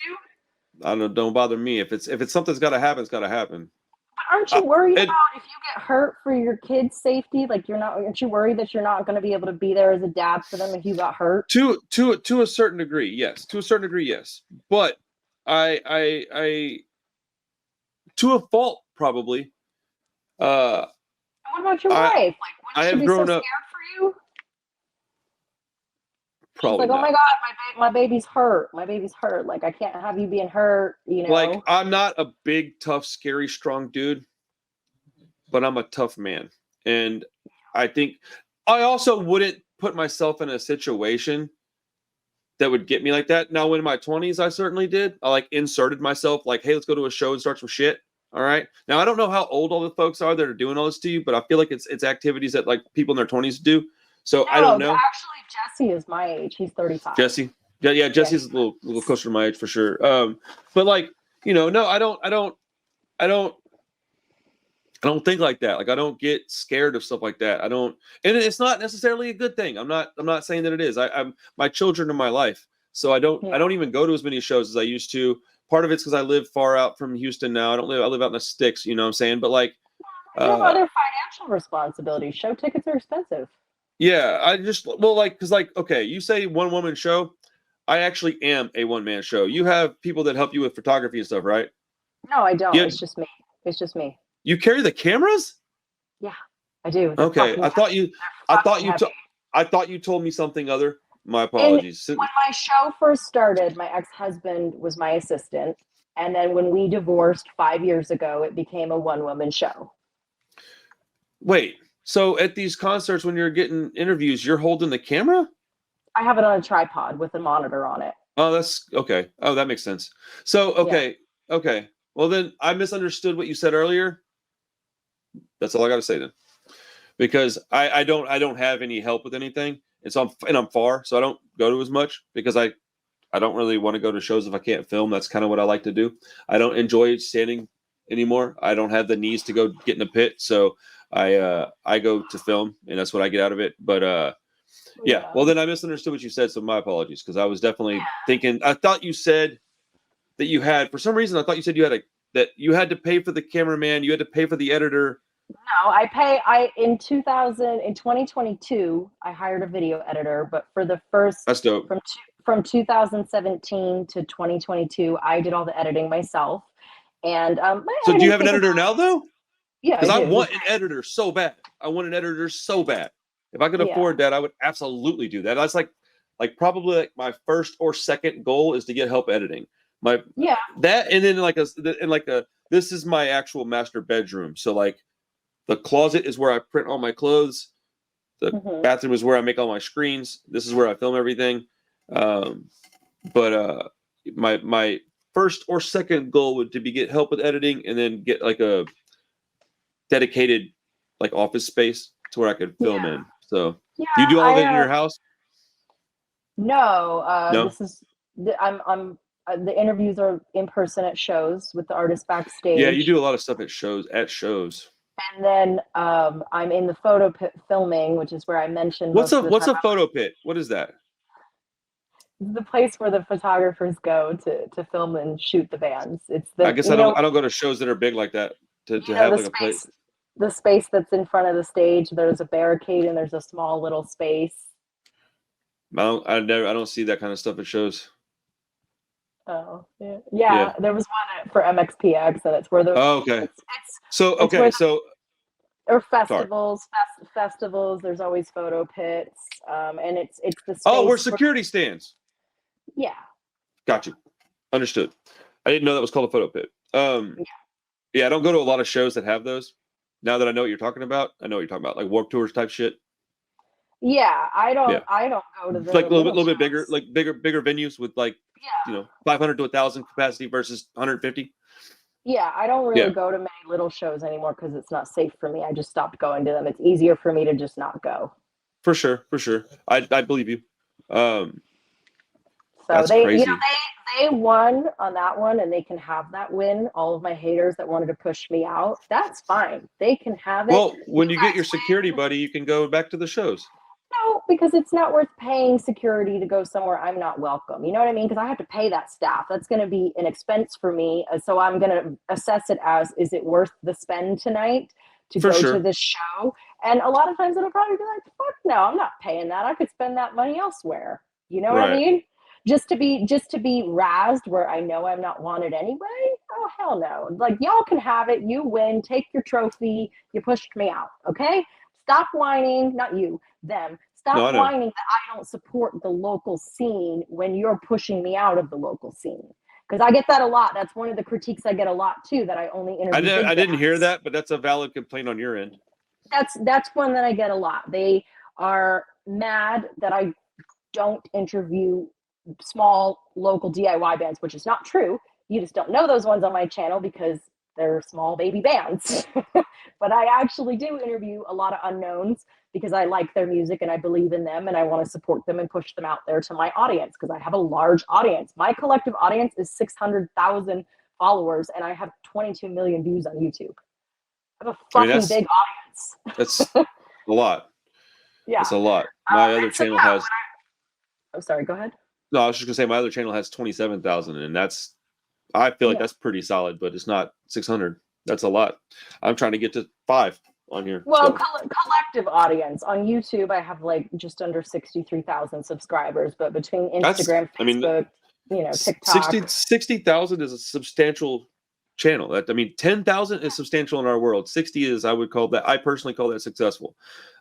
Speaker 1: I don't bother me. If it's something's got to happen, it's got to happen.
Speaker 3: But aren't you worried about if you get hurt for your kids' safety? Like, aren't you worried that you're not going to be able to be there as a dad for them if you got hurt?
Speaker 1: To a certain degree, yes. To a certain degree, yes. But I to a fault probably.
Speaker 3: What about your wife? Like, wouldn't she be so scared for you?
Speaker 1: Probably
Speaker 3: like, oh my God, my baby's hurt. My baby's hurt. Like, I can't have you being hurt, you know?
Speaker 1: Like, I'm not a big, tough, scary, strong dude, but I'm a tough man. And I think I also wouldn't put myself in a situation that would get me like that. Now, in my 20s, I certainly did. I like inserted myself like, hey, let's go to a show and start some shit. All right. Now, I don't know how old all the folks are that are doing all this to you, but I feel like it's activities that like people in their 20s do. So I don't know.
Speaker 3: Actually, Jesse is my age. He's 35.
Speaker 1: Jesse. Yeah, Jesse's a little closer to my age for sure. But like, you know, no, I don't think like that. Like, I don't get scared of stuff like that. I don't, and it's not necessarily a good thing. I'm not saying that it is. I'm my children are my life. So I don't even go to as many shows as I used to. Part of it's because I live far out from Houston now. I live out in the sticks, you know what I'm saying? But like,
Speaker 3: you have other financial responsibilities. Show tickets are expensive.
Speaker 1: Yeah, because okay, you say one woman show. I actually am a one man show. You have people that help you with photography and stuff, right?
Speaker 3: No, I don't. It's just me.
Speaker 1: You carry the cameras?
Speaker 3: Yeah, I do.
Speaker 1: Okay, I thought you told me something other. My apologies.
Speaker 3: When my show first started, my ex-husband was my assistant, and then when we divorced 5 years ago, it became a one-woman show.
Speaker 1: Wait, so at these concerts when you're getting interviews, you're holding the camera?
Speaker 3: I have it on a tripod with a monitor on it.
Speaker 1: Oh, that's okay. Oh, that makes sense. So, okay. Well, then I misunderstood what you said earlier. That's all I got to say then, because I don't have any help with anything, and so I'm far, so I don't go to as much because I don't really want to go to shows if I can't film. That's kind of what I like to do. I don't enjoy standing anymore. I don't have the knees to go get in a pit, so I go to film, and that's what I get out of it. But yeah. Well, then I misunderstood what you said, so my apologies, because I was definitely thinking. I thought you said that you had, for some reason, I thought you said that you had to pay for the cameraman, you had to pay for the editor.
Speaker 3: No, in 2022, I hired a video editor, but for the first,
Speaker 1: that's dope.
Speaker 3: From 2017 to 2022, I did all the editing myself. And
Speaker 1: so do you have an editor now, though?
Speaker 3: Yeah,
Speaker 1: because I want an editor so bad. If I could afford that, I would absolutely do that. That's like probably like my first or second goal is to get help editing. That, and then this is my actual master bedroom. So like the closet is where I print all my clothes. The bathroom is where I make all my screens. This is where I film everything. But my first or second goal would to be get help with editing, and then get like a dedicated like office space to where I could film in. So do you do all of it in your house?
Speaker 3: No, this is I'm the interviews are in person at shows with the artists backstage.
Speaker 1: Yeah, you do a lot of stuff at shows.
Speaker 3: And then I'm in the photo pit filming, which is where I mentioned.
Speaker 1: What's a photo pit? What is that?
Speaker 3: The place where the photographers go to film and shoot the bands. It's the.
Speaker 1: I guess I don't go to shows that are big like that to have like a place.
Speaker 3: The space that's in front of the stage. There's a barricade and there's a small little space.
Speaker 1: I don't see that kind of stuff at shows.
Speaker 3: Oh, yeah.
Speaker 1: Yeah.
Speaker 3: There was one for MXPX, and it's where the
Speaker 1: Oh, okay. So
Speaker 3: it's where
Speaker 1: okay. So
Speaker 3: or
Speaker 1: sorry.
Speaker 3: festivals. There's always photo pits, and it's the
Speaker 1: Oh, where
Speaker 3: space for
Speaker 1: security stands.
Speaker 3: yeah.
Speaker 1: Got you. Understood. I didn't know that was called a photo pit.
Speaker 3: Yeah.
Speaker 1: Yeah, I don't go to a lot of shows that have those. Now that I know what you're talking about, I know what you're talking about, like Warped Tours type shit.
Speaker 3: Yeah,
Speaker 1: Yeah,
Speaker 3: I don't go to the
Speaker 1: like a little bit bigger,
Speaker 3: shows.
Speaker 1: like bigger venues with like
Speaker 3: Yeah.
Speaker 1: 500 to 1,000 capacity versus 150.
Speaker 3: Yeah, I don't really
Speaker 1: Yeah,
Speaker 3: go to many little shows anymore because it's not safe for me. I just stopped going to them. It's easier for me to just not go.
Speaker 1: for sure, for sure. I believe you. Um,
Speaker 3: So
Speaker 1: that's crazy.
Speaker 3: they won on that one, and they can have that win. All of my haters that wanted to push me out, that's fine. They can have it.
Speaker 1: Well,
Speaker 3: You
Speaker 1: when you get your
Speaker 3: guys
Speaker 1: security
Speaker 3: win.
Speaker 1: buddy, you can go back to the shows.
Speaker 3: No, because it's not worth paying security to go somewhere I'm not welcome. You know what I mean? Because I have to pay that staff. That's going to be an expense for me. So I'm going to assess it as, is it worth the spend tonight to
Speaker 1: For
Speaker 3: go to
Speaker 1: sure.
Speaker 3: this show? And a lot of times it'll probably be like, fuck no, I'm not paying that. I could spend that money elsewhere. You know what I
Speaker 1: Right.
Speaker 3: mean? Just to be razzed where I know I'm not wanted anyway. Oh hell no. Like y'all can have it. You win. Take your trophy. You pushed me out. Okay? Stop whining. Not you, them.
Speaker 1: No,
Speaker 3: Stop
Speaker 1: I know.
Speaker 3: whining that I don't support the local scene when you're pushing me out of the local scene. Because I get that a lot. That's one of the critiques I get a lot too, that I only interview big
Speaker 1: I didn't hear
Speaker 3: bands.
Speaker 1: that, but that's a valid complaint on your end.
Speaker 3: That's one that I get a lot. They are mad that I don't interview small local DIY bands, which is not true. You just don't know those ones on my channel because they're small baby bands. But I actually do interview a lot of unknowns because I like their music and I believe in them and I want to support them and push them out there to my audience because I have a large audience. My collective audience is 600,000 followers and I have 22 million views on YouTube. I have a
Speaker 1: I mean,
Speaker 3: fucking big
Speaker 1: that's
Speaker 3: audience.
Speaker 1: a lot.
Speaker 3: Yeah.
Speaker 1: That's a lot. My other
Speaker 3: And so,
Speaker 1: channel
Speaker 3: yeah,
Speaker 1: has
Speaker 3: I'm sorry, go ahead.
Speaker 1: no. I was just gonna say my other channel has 27,000, and that's I feel like
Speaker 3: Yeah.
Speaker 1: that's pretty solid, but it's not 600. That's a lot. I'm trying to get to 5 on here.
Speaker 3: Well,
Speaker 1: So
Speaker 3: collective audience on YouTube, I have like just under 63,000 subscribers, but between
Speaker 1: that's,
Speaker 3: Instagram,
Speaker 1: I mean,
Speaker 3: Facebook, TikTok,
Speaker 1: 60,000 is a substantial channel. That, I mean, 10,000 is substantial in our world. 60 is, I would call that, I personally call that successful.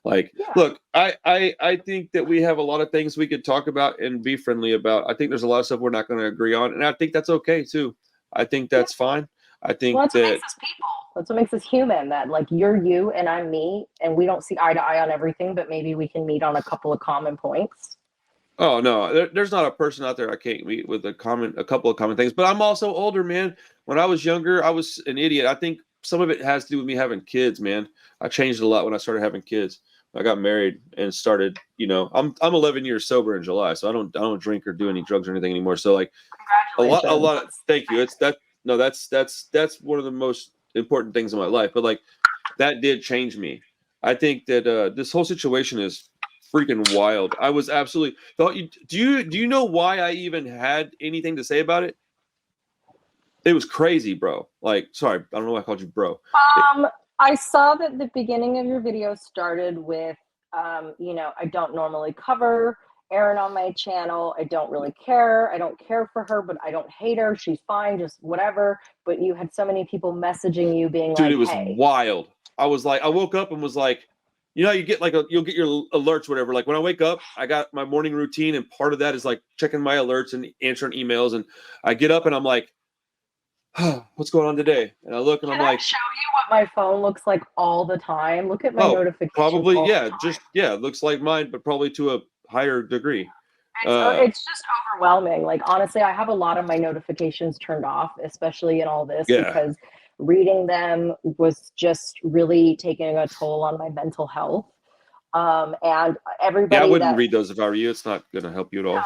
Speaker 1: Like,
Speaker 3: yeah,
Speaker 1: look, I think that we have a lot of things we could talk about and be friendly about. I think there's a lot of stuff we're not going to agree on, and I think that's okay too. I think
Speaker 3: yeah.
Speaker 1: that's fine. I
Speaker 3: Well,
Speaker 1: think
Speaker 3: that's what
Speaker 1: that
Speaker 3: makes us people. That's what makes us human. That like you're you and I'm me, and we don't see eye to eye on everything, but maybe we can meet on a couple of common points.
Speaker 1: oh no, there's not a person out there I can't meet with a couple of common things. But I'm also older, man. When I was younger, I was an idiot. I think some of it has to do with me having kids, man. I changed a lot when I started having kids. I got married and started, I'm 11 years sober in July, so I don't drink or do any drugs or anything anymore. So like a
Speaker 3: Congratulations.
Speaker 1: lot of, thank you. It's that no, that's one of the most important things in my life. But like that did change me. I think that this whole situation is freaking wild. I was absolutely thought you do you know why I even had anything to say about it? It was crazy, bro. Like, sorry, I don't know why I called you bro.
Speaker 3: I saw that the beginning of your video started with, I don't normally cover Erin on my channel. I don't really care. I don't care for her, but I don't hate her. She's fine, just whatever. But you had so many people messaging you being
Speaker 1: Dude,
Speaker 3: like,
Speaker 1: it was
Speaker 3: hey.
Speaker 1: wild. I was like, I woke up and was like, you get like you'll get your alerts, whatever. Like when I wake up, I got my morning routine, and part of that is like checking my alerts and answering emails. And I get up and I'm like, what's going on today? And I look and I'm
Speaker 3: Can I
Speaker 1: like,
Speaker 3: show you what my phone looks like all the time? Look at my
Speaker 1: oh,
Speaker 3: notifications
Speaker 1: probably,
Speaker 3: all the
Speaker 1: yeah,
Speaker 3: time.
Speaker 1: it looks like mine, but probably to a higher degree.
Speaker 3: It's just overwhelming. Like honestly, I have a lot of my notifications turned off, especially in all this,
Speaker 1: Yeah.
Speaker 3: because reading them was just really taking a toll on my mental health. And
Speaker 1: Yeah, I
Speaker 3: everybody
Speaker 1: wouldn't
Speaker 3: that
Speaker 1: read those if I were you. It's not going to help you at
Speaker 3: no,
Speaker 1: all.
Speaker 3: it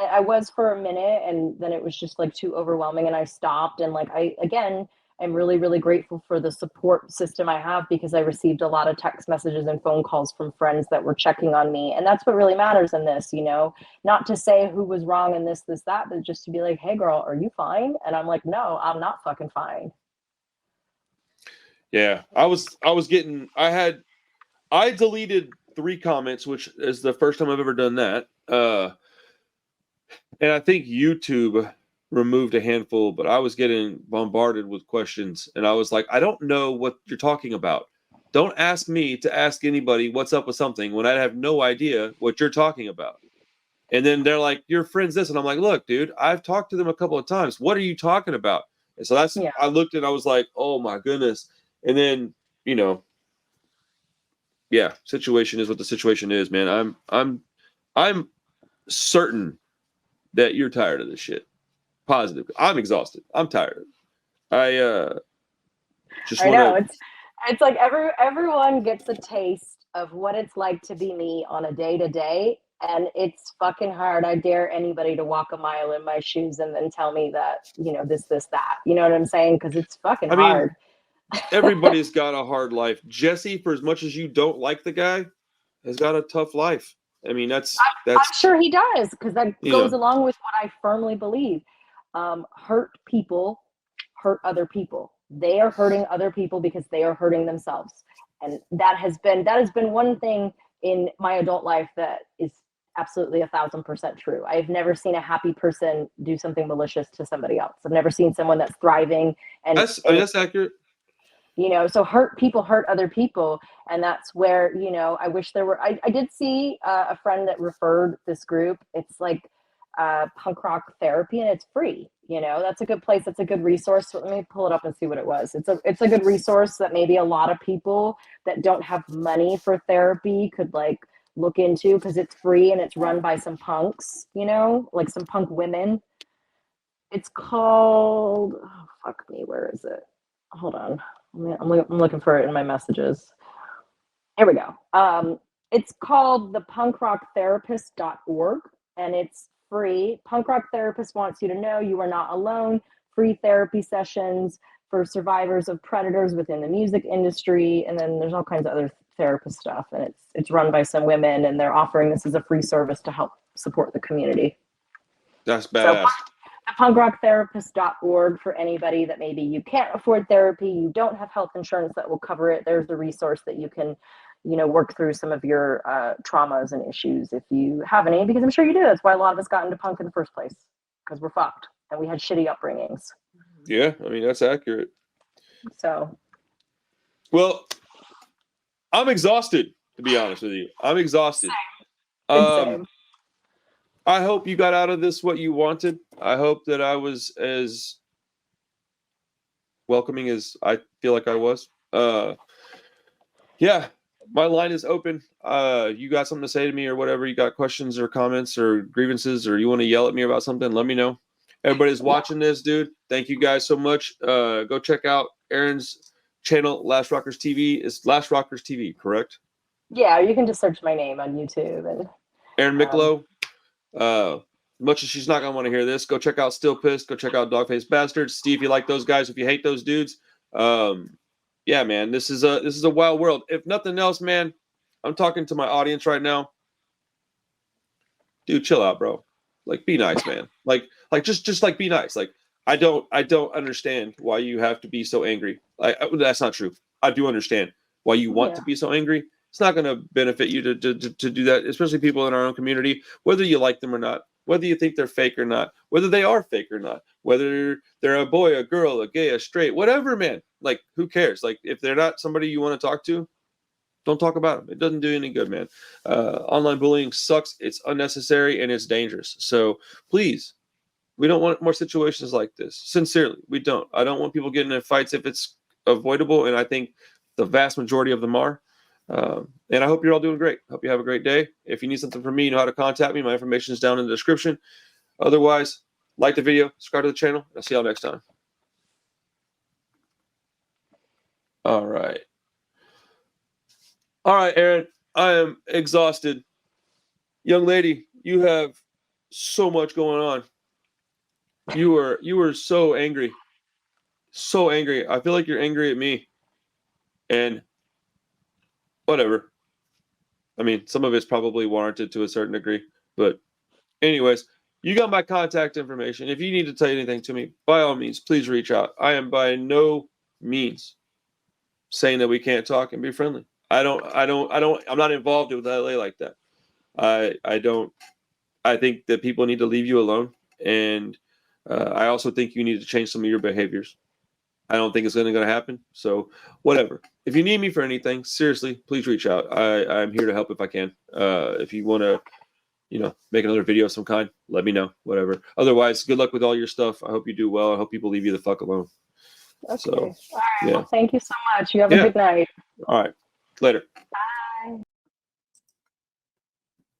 Speaker 3: wasn't. I was for a minute, and then it was just like too overwhelming, and I stopped. And like I'm really, really grateful for the support system I have because I received a lot of text messages and phone calls from friends that were checking on me, and that's what really matters in this. Not to say who was wrong in this, that, but just to be like, hey, girl, are you fine? And I'm like, no, I'm not fucking fine.
Speaker 1: Yeah, I deleted 3 comments, which is the first time I've ever done that. And I think YouTube removed a handful, but I was getting bombarded with questions, and I was like, I don't know what you're talking about. Don't ask me to ask anybody what's up with something when I have no idea what you're talking about. And then they're like, your friend's this. And I'm like, look, dude, I've talked to them a couple of times. What are you talking about? And so that's,
Speaker 3: Yeah.
Speaker 1: I looked and I was like, oh my goodness. And then, you know, yeah, situation is what the situation is, man. I'm certain that you're tired of this shit. Positive. I'm exhausted. I'm tired. I just
Speaker 3: I
Speaker 1: want
Speaker 3: know
Speaker 1: to.
Speaker 3: it's like everyone gets a taste of what it's like to be me on a day to day, and it's fucking hard. I dare anybody to walk a mile in my shoes and then tell me that, you know, this that. You know what I'm saying? Because it's fucking
Speaker 1: I mean,
Speaker 3: hard.
Speaker 1: everybody's got a hard life. Jesse, for as much as you don't like the guy, has got a tough life. I mean, that's
Speaker 3: I'm sure he does, because that
Speaker 1: you
Speaker 3: goes
Speaker 1: know.
Speaker 3: along with what I firmly believe. Hurt people hurt other people. They are hurting other people because they are hurting themselves, and that has been one thing in my adult life that is absolutely 1,000% true. I've never seen a happy person do something malicious to somebody else. I've never seen someone that's thriving
Speaker 1: That's accurate.
Speaker 3: you know, so people hurt other people, and that's where, you know, I wish there were. I did see a friend that referred this group. It's like punk rock therapy, and it's free. You know, that's a good place. That's a good resource. So let me pull it up and see what it was. It's a good resource that maybe a lot of people that don't have money for therapy could like look into, because it's free and it's run by some punks, you know, like some punk women. It's called, oh fuck me, where is it? Hold on. I'm looking for it in my messages. Here we go. It's called the punkrockTherapist.org, and it's free. Punk Rock Therapist wants you to know you are not alone. Free therapy sessions for survivors of predators within the music industry, and then there's all kinds of other therapist stuff. And it's run by some women, and they're offering this as a free service to help support the community.
Speaker 1: That's
Speaker 3: So
Speaker 1: badass.
Speaker 3: punkrockTherapist.org for anybody that maybe you can't afford therapy, you don't have health insurance that will cover it. There's the resource that you can, you know, work through some of your traumas and issues if you have any, because I'm sure you do. That's why a lot of us got into punk in the first place, because we're fucked and we had shitty upbringings.
Speaker 1: Yeah, I mean, that's accurate.
Speaker 3: So,
Speaker 1: well, I'm exhausted, to be honest with you. I'm exhausted.
Speaker 3: same.
Speaker 1: I hope you got out of this what you wanted. I hope that I was as welcoming as I feel like I was. Yeah, my line is open. You got something to say to me or whatever, you got questions or comments or grievances, or you want to yell at me about something, let me know. Everybody's watching this, dude. Thank you guys so much. Go check out Erin's channel, Last Rockers TV. It's Last Rockers TV, correct?
Speaker 3: Yeah, you can just search my name on YouTube. And
Speaker 1: Erin Micklow. Much as she's not gonna want to hear this, go check out Still Pissed. Go check out Dogface Bastards. See if you like those guys. If you hate those dudes, yeah, man, this is a wild world. If nothing else, man, I'm talking to my audience right now. Dude, chill out, bro. Like, be nice, man. Like just like be nice. Like, I don't understand why you have to be so angry. Like, that's not true. I do understand why you want to be so angry. It's not going to benefit you to do that, especially people in our own community, whether you like them or not, whether you think they're fake or not, whether they are fake or not, whether they're a boy, a girl, a gay, a straight, whatever, man. Like, who cares? Like, if they're not somebody you want to talk to, don't talk about them. It doesn't do any good, man. Online bullying sucks. It's unnecessary and it's dangerous. So please, we don't want more situations like this. Sincerely, we don't. I don't want people getting in fights if it's avoidable, and I think the vast majority of them are. And I hope you're all doing great. Hope you have a great day. If you need something from me, you know how to contact me. My information is down in the description. Otherwise, like the video, subscribe to the channel. I'll see y'all next time. All right. All right, Erin. I am exhausted. Young lady, you have so much going on. You were so angry. So angry. I feel like you're angry at me. And whatever. I mean, some of it's probably warranted to a certain degree. But anyways, you got my contact information. If you need to tell anything to me, by all means, please reach out. I am by no means saying that we can't talk and be friendly. I'm not involved with LA like that. I think that people need to leave you alone. And I also think you need to change some of your behaviors. I don't think it's going to happen. So whatever. If you need me for anything, seriously, please reach out. I'm here to help if I can. If you want to, make another video of some kind, let me know. Whatever. Otherwise, good luck with all your stuff. I hope you do well. I hope people leave you the fuck alone.
Speaker 3: Okay.
Speaker 1: So,
Speaker 3: all right.
Speaker 1: yeah.
Speaker 3: Well, thank you so much. You have a
Speaker 1: Yeah.
Speaker 3: good night.
Speaker 1: All right. Later.
Speaker 3: Bye.